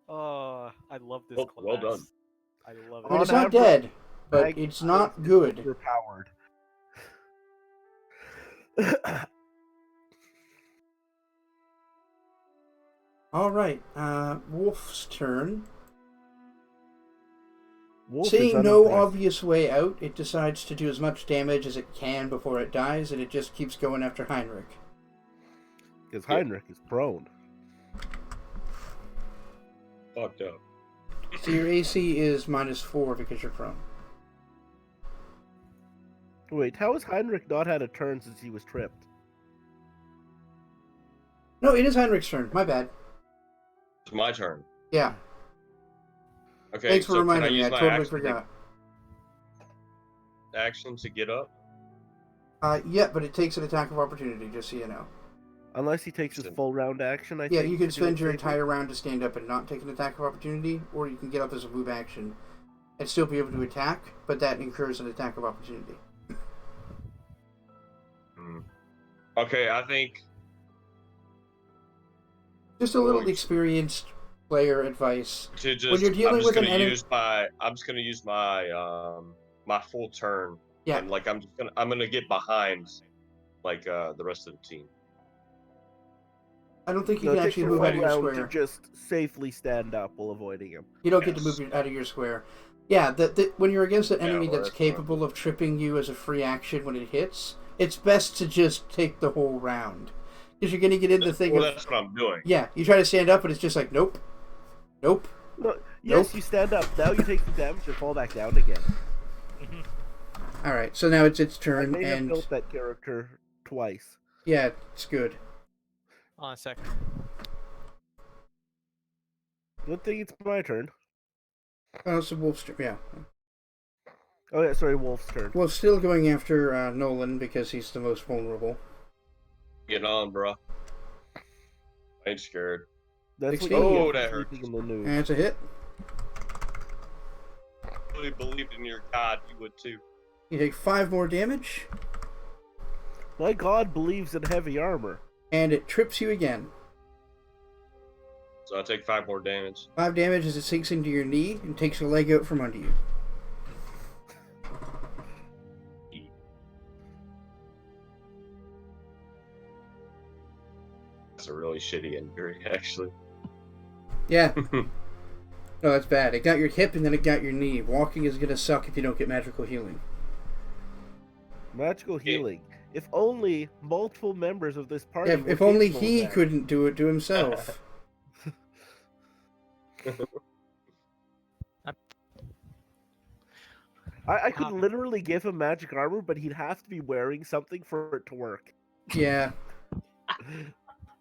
Oh, I love this class. Well done. I love I mean, it. it's On not average, dead, but Mag- it's not good. Overpowered. Alright, Wolf's turn. Wolf is Seeing no unimpressed. obvious way out, it decides to do as much damage as it can before it dies, and it just keeps going after Heinrich. Because Heinrich is prone. fucked up. So your AC is -4 because you're prone. Wait, how has Heinrich not had a turn since he was tripped? No, it is Heinrich's turn. My bad. It's my turn. Yeah. Okay, Thanks for so can I reminding me. use I my totally action forgot. action to get up? Yeah, but it takes an attack of opportunity, just so you know. Unless he takes his full round action, I Yeah, think. you can to do spend it your safely. entire round to stand up and not take an attack of opportunity, or you can get up as a move action and still be able to attack, but that incurs an attack of opportunity. Okay, I think Just a little experienced player advice. to just When you're dealing I'm just with an gonna enemy, use my my full turn. Yeah. And like I'm gonna get behind like the rest of the team. I don't think you No, can it takes actually your move full out of your round to square. just safely stand up while avoiding him. You don't get to Yes. move out of your square. Yeah, when you're against an enemy well, that's that's what I'm capable of tripping you as a free action when it hits, it's best to just take the whole round. Because you're going to get into the thing Well, of... that's what I'm doing. Yeah, you try to stand up and it's just like, nope. Nope. No, yes, Nope. you stand up. Now you take the damage and fall back down again. Alright, so now it's its I turn, may have and... built that character twice. Yeah, it's good. On a sec. Good thing it's my turn. Oh, it's a wolf's turn, yeah. Oh yeah, sorry, Wolf's turn. Well, still going after Noland because he's the most vulnerable. Get on, bro. I ain't scared. That's what 16. you Oh, get that for hurts. sleeping in the news. And it's a hit. If you really believed in your god, you would too. You take 5 more damage, My god believes in heavy armor. and it trips you again. So I take 5 more damage. 5 damage as it sinks into your knee and takes your leg out from under you. That's a really shitty injury, actually. Yeah. No, that's bad. It got your hip and then it got your knee. Walking is gonna suck if you don't get magical healing. Magical healing. If only multiple members of this party were If only capable of he that. couldn't do it to himself. I could literally give him magic armor, but he'd have to be wearing something for it to work. Yeah.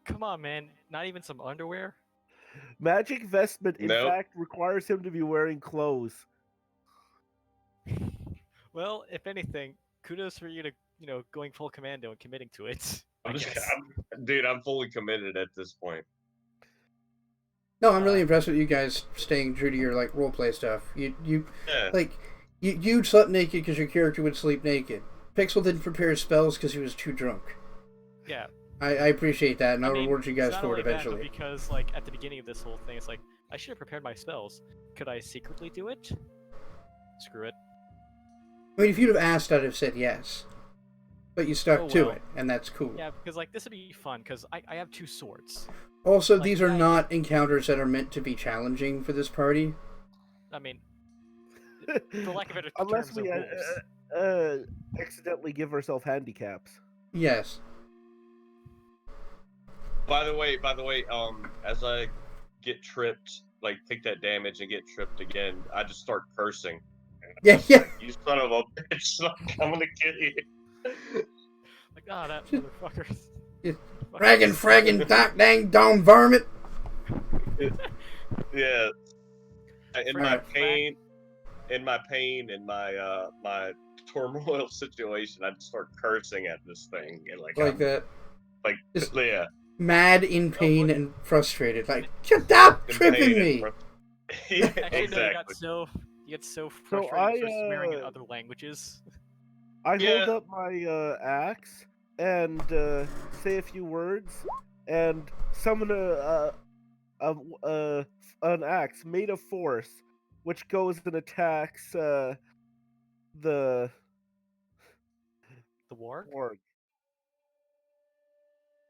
Come on, man. Not even some underwear? Magic vestment, in Nope. fact, requires him to be wearing clothes. Well, if anything, kudos for you to, going full commando and committing to it. Dude, I'm fully committed at this point. No, I'm really impressed with you guys staying true to your like roleplay stuff. You Yeah. you slept naked because your character would sleep naked. Pixel didn't prepare spells because he was too drunk. Yeah. I appreciate that, and I'll reward you guys it's not for it only that, but eventually. because, at the beginning of this whole thing, it's like, I should have prepared my spells. Could I secretly do it? Screw it. I mean, if you'd have asked, I'd have said yes. But you stuck to well. it, and that's cool. Yeah, because, this would be fun, because I have 2 swords. Also, Like, these are yeah, not encounters that are meant to be challenging for this party. I mean, for lack of better Unless terms, we they're wolves. accidentally give ourselves handicaps. Yes. By the way, as I get tripped, take that damage and get tripped again, I just start cursing. Yeah, yeah. You son of a bitch! I'm gonna kill you. That motherfucker. Fraggin', doc dang dong varmint. Yeah. In my Alright. pain, and my turmoil situation, I just start cursing at this thing and Like that. Just- yeah. Mad, in pain, and frustrated. Like, stop in tripping pain and me! yeah, Actually, no, exactly. you get so frustrated you start swearing in I, other languages. I Yeah. hold up my axe and say a few words and summon an axe made of force, which goes and attacks the The war? orc.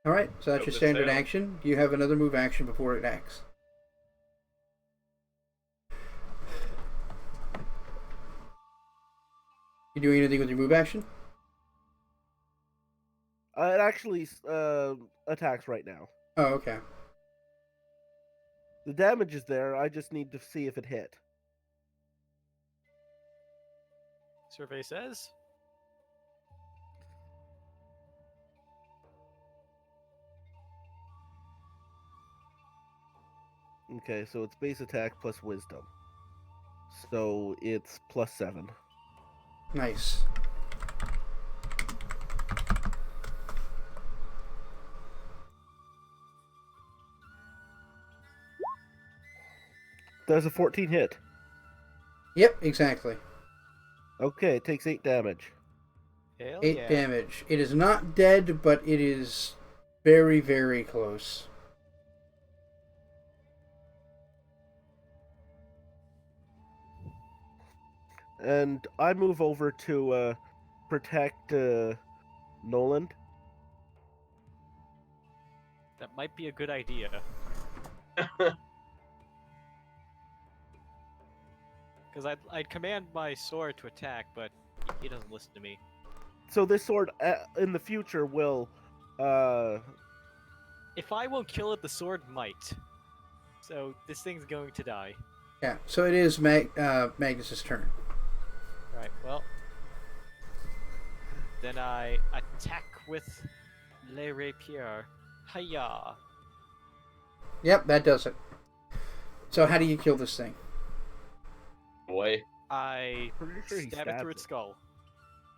Alright, so that's Go your to standard town. action. You have another move action before it acts. You doing anything with your move action? It actually attacks right now. Oh, okay. The damage is there. I just need to see if it hit. Survey says. Okay, so it's base attack plus wisdom. So it's +7. Nice. There's a 14 hit. Yep, exactly. Okay, it takes 8 damage. Hell 8 yeah. damage. It is not dead, but it is very, very close. And I move over to protect Noland. That might be a good idea. Because I'd command my sword to attack, but he doesn't listen to me. So this sword in the future will... If I won't kill it, the sword might. So this thing's going to die. Yeah, so it is Magnus's turn. Right, well. Then I attack with Le Rapier. Hiya! Yep, that does it. So how do you kill this thing? Boy. I Pretty sure he stab it through stabbed its it. skull.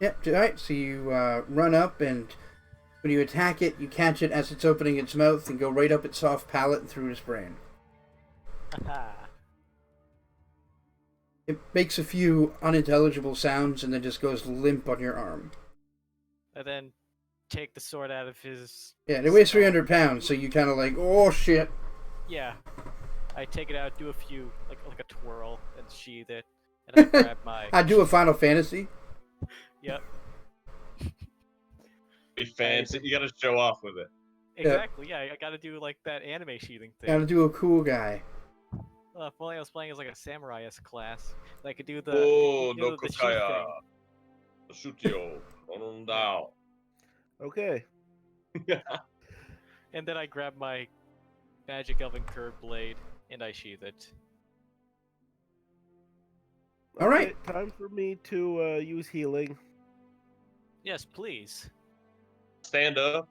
Yep, alright, so you run up, and when you attack it, you catch it as it's opening its mouth and go right up its soft palate and through its brain. Haha. It makes a few unintelligible sounds and then just goes limp on your arm. And then take the sword out of his... Yeah, and it weighs 300 pounds, so you kind of like, oh shit. Yeah. I take it out, do a few, like a twirl, and sheathe it. And I grab my... I do a Final Fantasy. Yep. Be fancy. You gotta show off with it. Exactly, yeah. I gotta do like that anime sheathing thing. Gotta do a cool guy. If only I was playing as like a samurai-esque class. I could do the... Oh, do no the sheath kokaya. thing. Shoot you. On down. Okay. And then I grab my magic elven curved blade, and I sheath it. All right. Okay, time for me to use healing. Yes, please. Stand up.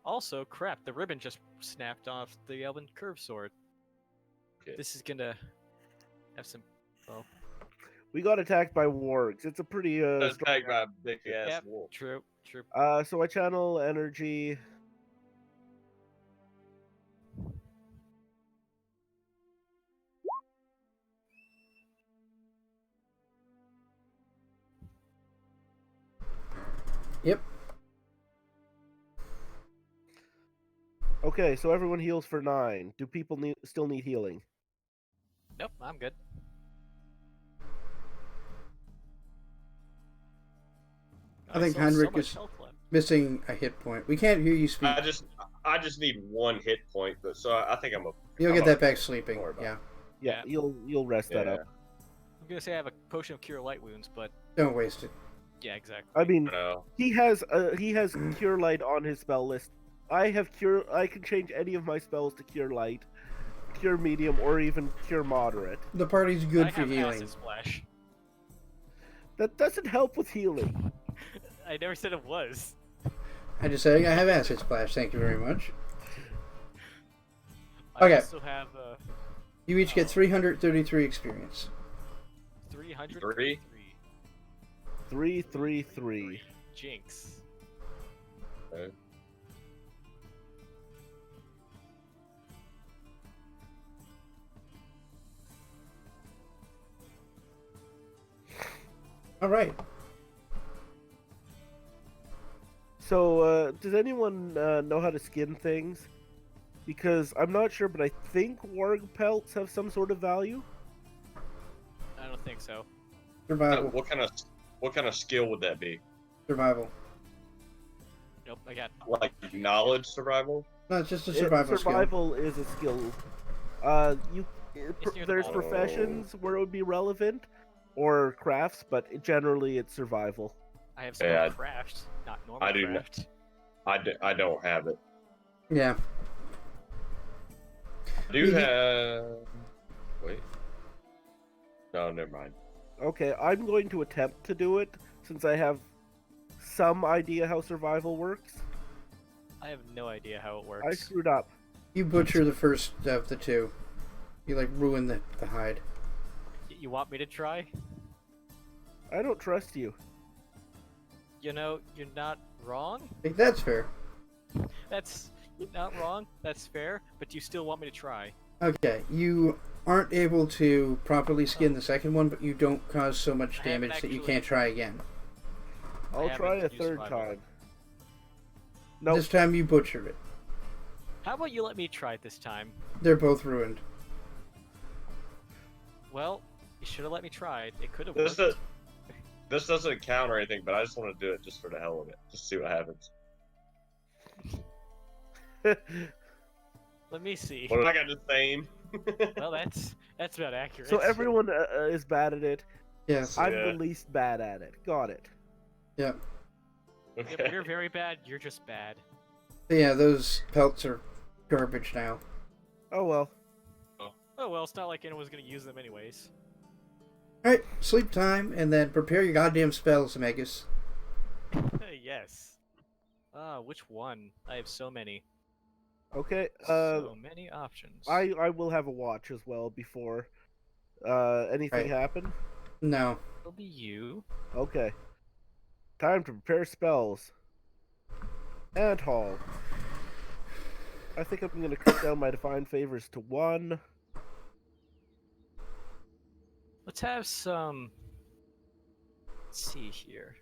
Also, crap, the ribbon just snapped off the elven curved sword. Okay. This is gonna have some... Oh. We got attacked by wargs. It's a pretty That's strong... back by a big ass Yep, wolf. true. So I channel energy. Yep. Okay, so everyone heals for 9. Do people still need healing? Nope, I'm good. I think still have Heinrich much is health left. missing a hit point. We can't hear you speak. I just need 1 hit point, but so I think I'm a. You'll I'm get a- that back sleeping. Don't worry about Yeah. Yeah, you'll rest that Yeah. up. I'm gonna say I have a potion of cure light wounds, but Don't waste it. yeah, exactly. I mean, No. he has cure light on his spell list. I can change any of my spells to cure light, cure medium, or even cure moderate. The party's good I for have healing. acid splash. That doesn't help with healing. I never said it was. I just said I have acid splash. Thank you very much. I Okay. also have You each get 333 experience. 303. 333. Jinx. Okay. All right. So, does anyone know how to skin things? Because I'm not sure, but I think warg pelts have some sort of value. I don't think so. Survival. What kind of skill would that be? Survival. Nope, I got... Like knowledge survival? No, it's just a survival skill. Survival is a skill. near the There's bottom. professions where it would be relevant, or crafts, but generally it's survival. I have some Yeah, craft, not normal I do not- craft. I don't have it. Yeah. I do have. Wait. No, never mind. Okay, I'm going to attempt to do it since I have some idea how survival works. I have no idea how it I works. screwed up. You butcher the first of the two. You like ruin the hide. You want me to try? I don't trust you. You know, you're not wrong. I think that's fair. You're not wrong. That's fair. But you still want me to try. Okay, you aren't able to properly skin the second one, but you don't cause so much I haven't damage that you actually- can't try again. I'll haven't try a used third survival. time. No, This time you butcher it. How about you let me try it this time? They're both ruined. Well, you should have let me try it. It could have This worked. this doesn't count or anything, but I just want to do it just for the hell of it, just see what happens. Let me see. What I got the same? Well, that's about accurate. so everyone is bad at it. Yes. I'm Yeah. the least bad at it. Got it. Yeah. If Okay. you're very bad, you're just bad. Yeah, those pelts are garbage now. Oh well. Oh well, it's not like anyone's gonna use them anyways. Alright, sleep time, and then prepare your goddamn spells, Magus. Yes. Which one? I have so many. Okay. So many options. I will have a watch as well before anything Right. happen. No. It'll be you. Okay. Time to prepare spells. And haul. I think I'm gonna cut down my divine favors to 1. Let's have some. Let's see here.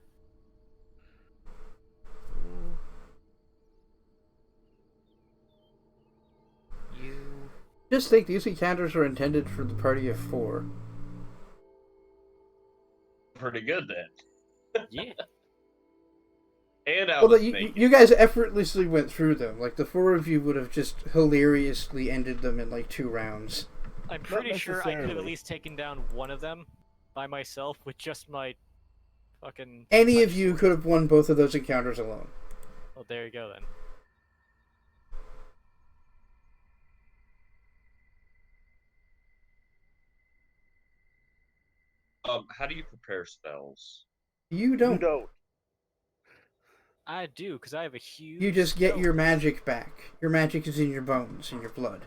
You. Just think these encounters are intended for the party of 4. Pretty good then. Yeah. And I Well, was you naked. you guys effortlessly went through them. Like, the 4 of you would have just hilariously ended them in, like, 2 rounds. I'm pretty sure I could have at necessarily. least taken down one of them by myself with just my fucking. Any of touch you sword. could have won both of those encounters alone. Well, there you go then. How do you prepare spells? You You don't. don't. I do, because I have a huge. You just get spell. your magic back. Your magic is in your bones, in your blood.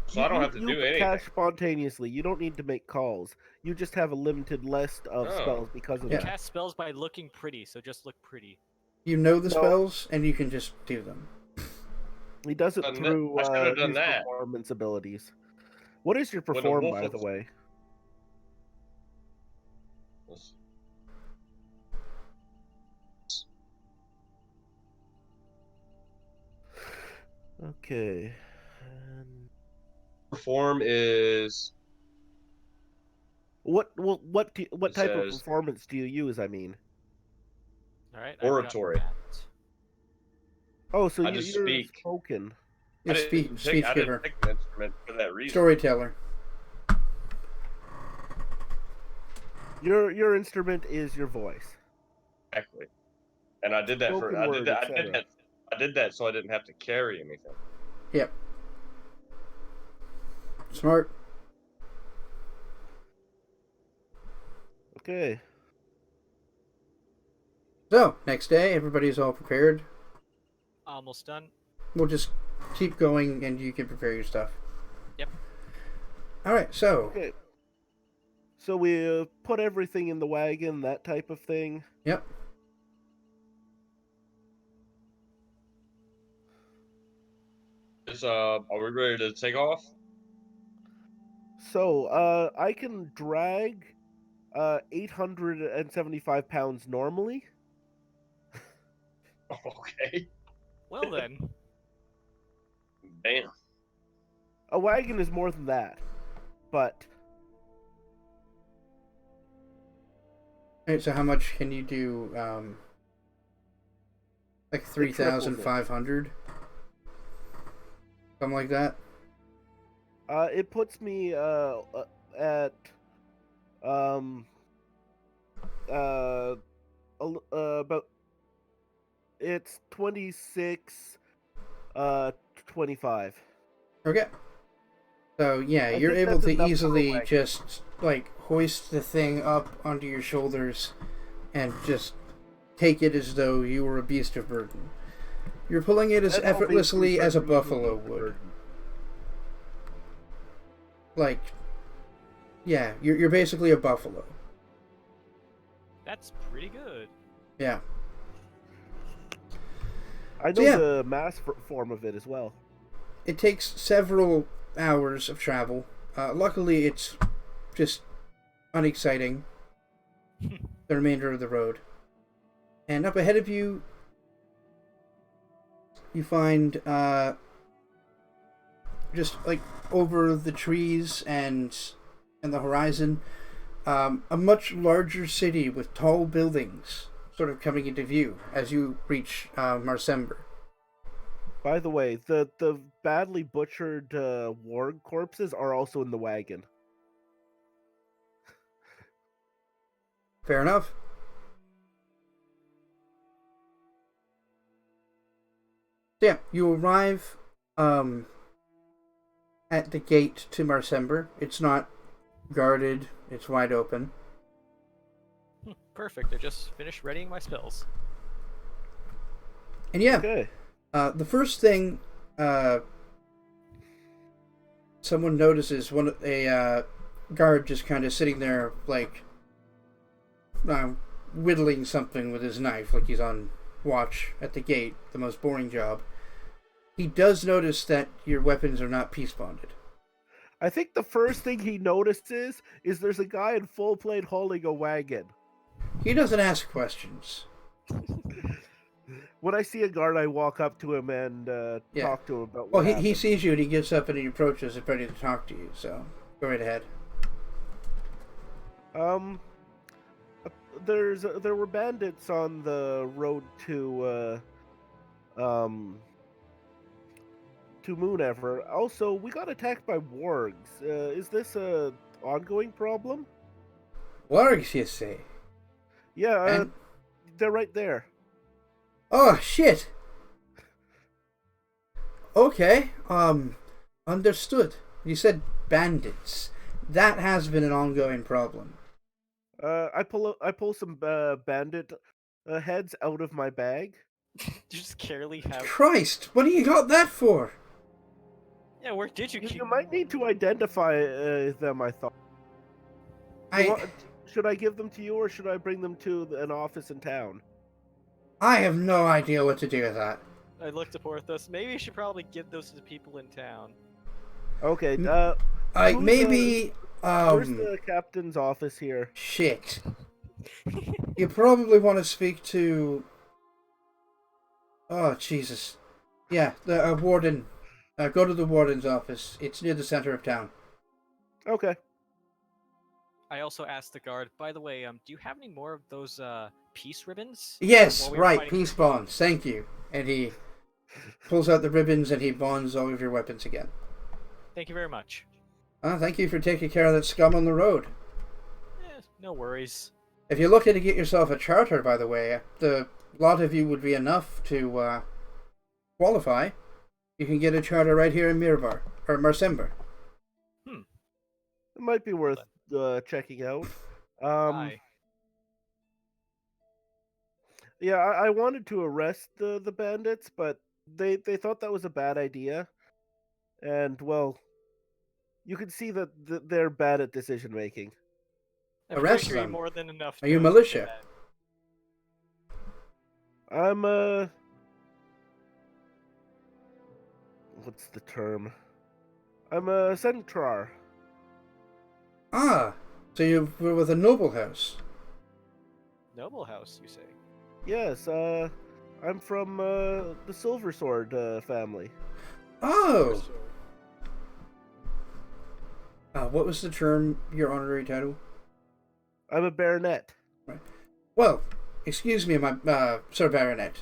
So I don't have to you do anything. cast spontaneously. You don't need to make calls. You just have a limited list of Oh. spells because of You Yeah. that. cast spells by looking pretty, so just look pretty. You know the No. spells, and you can just do them. He does it Done that- through I should've done his that. performance abilities. What is your When the perform, wolf by the was- way? Let's- Okay. And Perform is what It type of says- performance do you use? I mean. All right. Oratory. Oh, so I you're just speak. spoken. You're I speech didn't giver. pick an instrument for that reason. Storyteller. Your instrument is your voice. Exactly. And I did that Spoken for I word, did that etc. I did that so I didn't have to carry anything. Yep. Smart. Okay. So, next day, everybody's all prepared. Almost done. We'll just keep going, and you can prepare your stuff. Yep. Alright, so, Okay. So we put everything in the wagon, that type of thing. yep. Are we ready to take off? So, I can drag 875 pounds normally. Okay. Well then. Damn. A wagon is more than that. But Alright, so how much can you do, like 3,500? Something like that? it puts me at about it's 26 25. Okay. So yeah, I you're think able that's to enough for a easily wagon. just like hoist the thing up onto your shoulders and just take it as though you were a beast of burden. You're pulling it as And I'll basically effortlessly start as a using buffalo the would. burden. Like, yeah, you're basically a buffalo. That's pretty good. Yeah. I know So, yeah. the mass form of it as well. It takes several hours of travel. Luckily, it's just unexciting. The remainder of the road. And up ahead of you, you find, just like over the trees and the horizon, a much larger city with tall buildings sort of coming into view as you reach Marsember. By the way, the badly butchered warg corpses are also in the wagon. Fair enough. So yeah, you arrive at the gate to Marsember. It's not guarded, it's wide open. Perfect. I just finished readying my spells. And yeah, Okay. the first thing someone notices, a guard just kind of sitting there, like, whittling something with his knife, like he's on watch at the gate, the most boring job. He does notice that your weapons are not peace bonded. I think the first thing he notices is there's a guy in full plate hauling a wagon. He doesn't ask questions. When I see a guard, I walk up to him and Yeah. talk to him about Well, what he happened. sees you and he gets up and he approaches and ready to talk to you, so go right ahead. There were bandits on the road to Moonever. Also, we got attacked by wargs. Is this a ongoing problem? Wargs, you say? Yeah, And... they're right there. Oh, shit! Okay, understood. You said bandits. That has been an ongoing problem. I pull some bandit heads out of my bag. You just carefully have. Christ, what do you got that for? Yeah, where did you keep? You might need to identify them. I thought. Should I give them to you, or should I bring them to an office in town? I have no idea what to do with that. I looked at Porthos. Maybe you should probably give those to the people in town. Okay. Maybe. Where's the captain's office here? Shit. You probably want to speak to. Oh, Jesus. Yeah, the warden. Go to the warden's office. It's near the center of town. Okay. I also asked the guard, by the way, do you have any more of those peace ribbons? Yes, While we were right, fighting- peace bonds. Thank you. And he pulls out the ribbons and he bonds all of your weapons again. Thank you very much. Thank you for taking care of that scum on the road. No worries. If you're looking to get yourself a charter, by the way, the lot of you would be enough to qualify. You can get a charter right here in Mirvar, or Marsember. It might be worth checking out. Aye. Yeah, I wanted to arrest the bandits, but they thought that was a bad idea. And, well, you can see that they're bad at decision making. I'm Arrest pretty sure you them. more than enough. Are you knows militia? that. I'm what's the term? I'm a centrar. Ah, so you were with a noble house. Noble house, you say? Yes, I'm from the Silversword family. Oh! What was the term, your honorary title? I'm a baronet. Right. Well, excuse me, my Sir Baronet.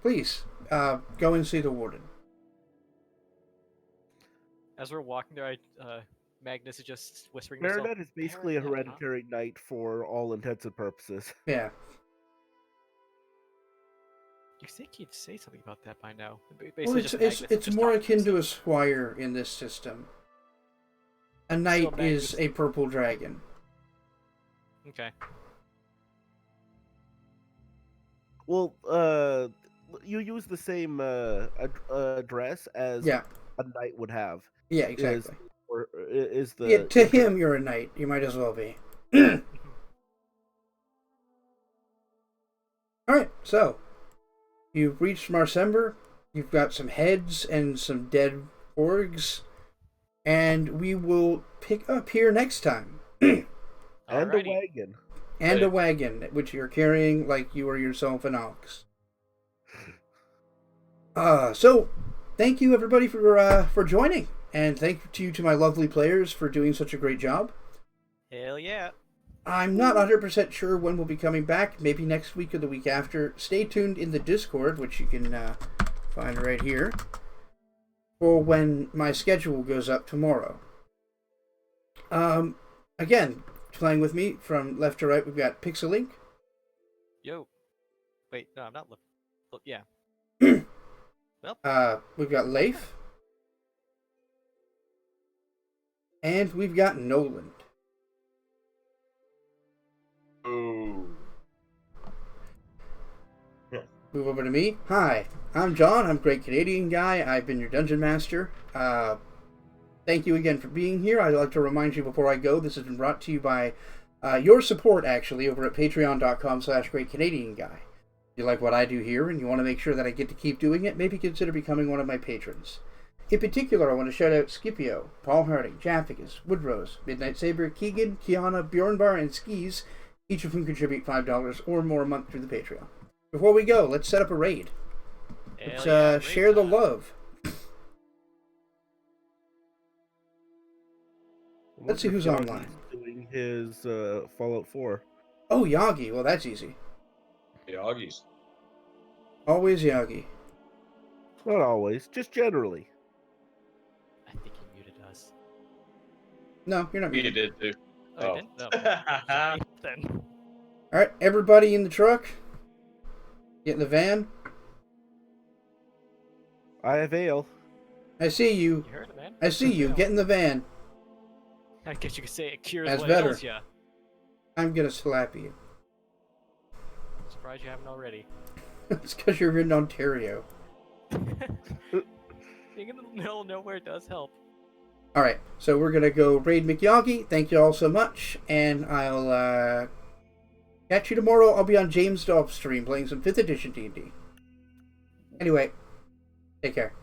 Please, go and see the warden. As we're walking there, Magnus is just whispering to himself. Baronet is basically a Baronet, huh? hereditary knight for all intents and purposes. Yeah. You think he'd say something about that by now? Well, Basically, just Magnus it's just more talking to akin to a himself. squire in this system. A knight is Magnus- a purple dragon. Okay. Well, you use the same address as Yeah, a knight would have. yeah, exactly. Is the Yeah, to him, you're a knight. You might as well be. Alright, so you've reached Marsember. You've got some heads and some dead orgs. And we will pick up here next time. and Alrighty. a wagon. And a wagon, which you're carrying like you are yourself an ox. So, thank you everybody for joining. And thank you to my lovely players for doing such a great job. Hell yeah. I'm not 100% sure when we'll be coming back. Maybe next week or the week after. Stay tuned in the Discord, which you can find right here, for when my schedule goes up tomorrow. Again, playing with me from left to right, we've got Pixelink. Yo. Wait, no, I'm not look. Yeah. We've got Leif. And we've got Noland. Ooh. Move over to me. Hi, I'm John. I'm Great Canadian Guy. I've been your Dungeon Master. Thank you again for being here. I'd like to remind you before I go, this has been brought to you by your support, actually, over at patreon.com/GreatCanadianGuy. If you like what I do here and you want to make sure that I get to keep doing it, maybe consider becoming one of my patrons. In particular, I want to shout out Scipio, Paul Harding, Jaffigus, Woodrose, Midnight Saber, Keegan, Kiana, Bjornvarr, and Skis, each of whom contribute $5 or more a month through the Patreon. Before we go, let's set up a raid. Let's Hell yeah, share the love. Let's see who's online. Doing his Fallout 4. Oh, Yagi. Well, that's easy. Yagis. Always Yagi. Not always, just generally. I think he muted us. No, you're not We muted. did too. Oh, Oh. he didn't? No. Then. Alright, everybody in the truck. Get in the van. I have ale. I see you. You heard it, man. I see you. Yeah. Get in the van. I guess you could say it cures That's what better. ails ya. I'm gonna slap you. Surprised you haven't already. It's because you're in Ontario. Being in the middle of nowhere does help. Alright, so we're gonna go raid McYagi. Thank you all so much. And I'll catch you tomorrow. I'll be on James Dolph stream playing some 5th edition D&D. Anyway, take care.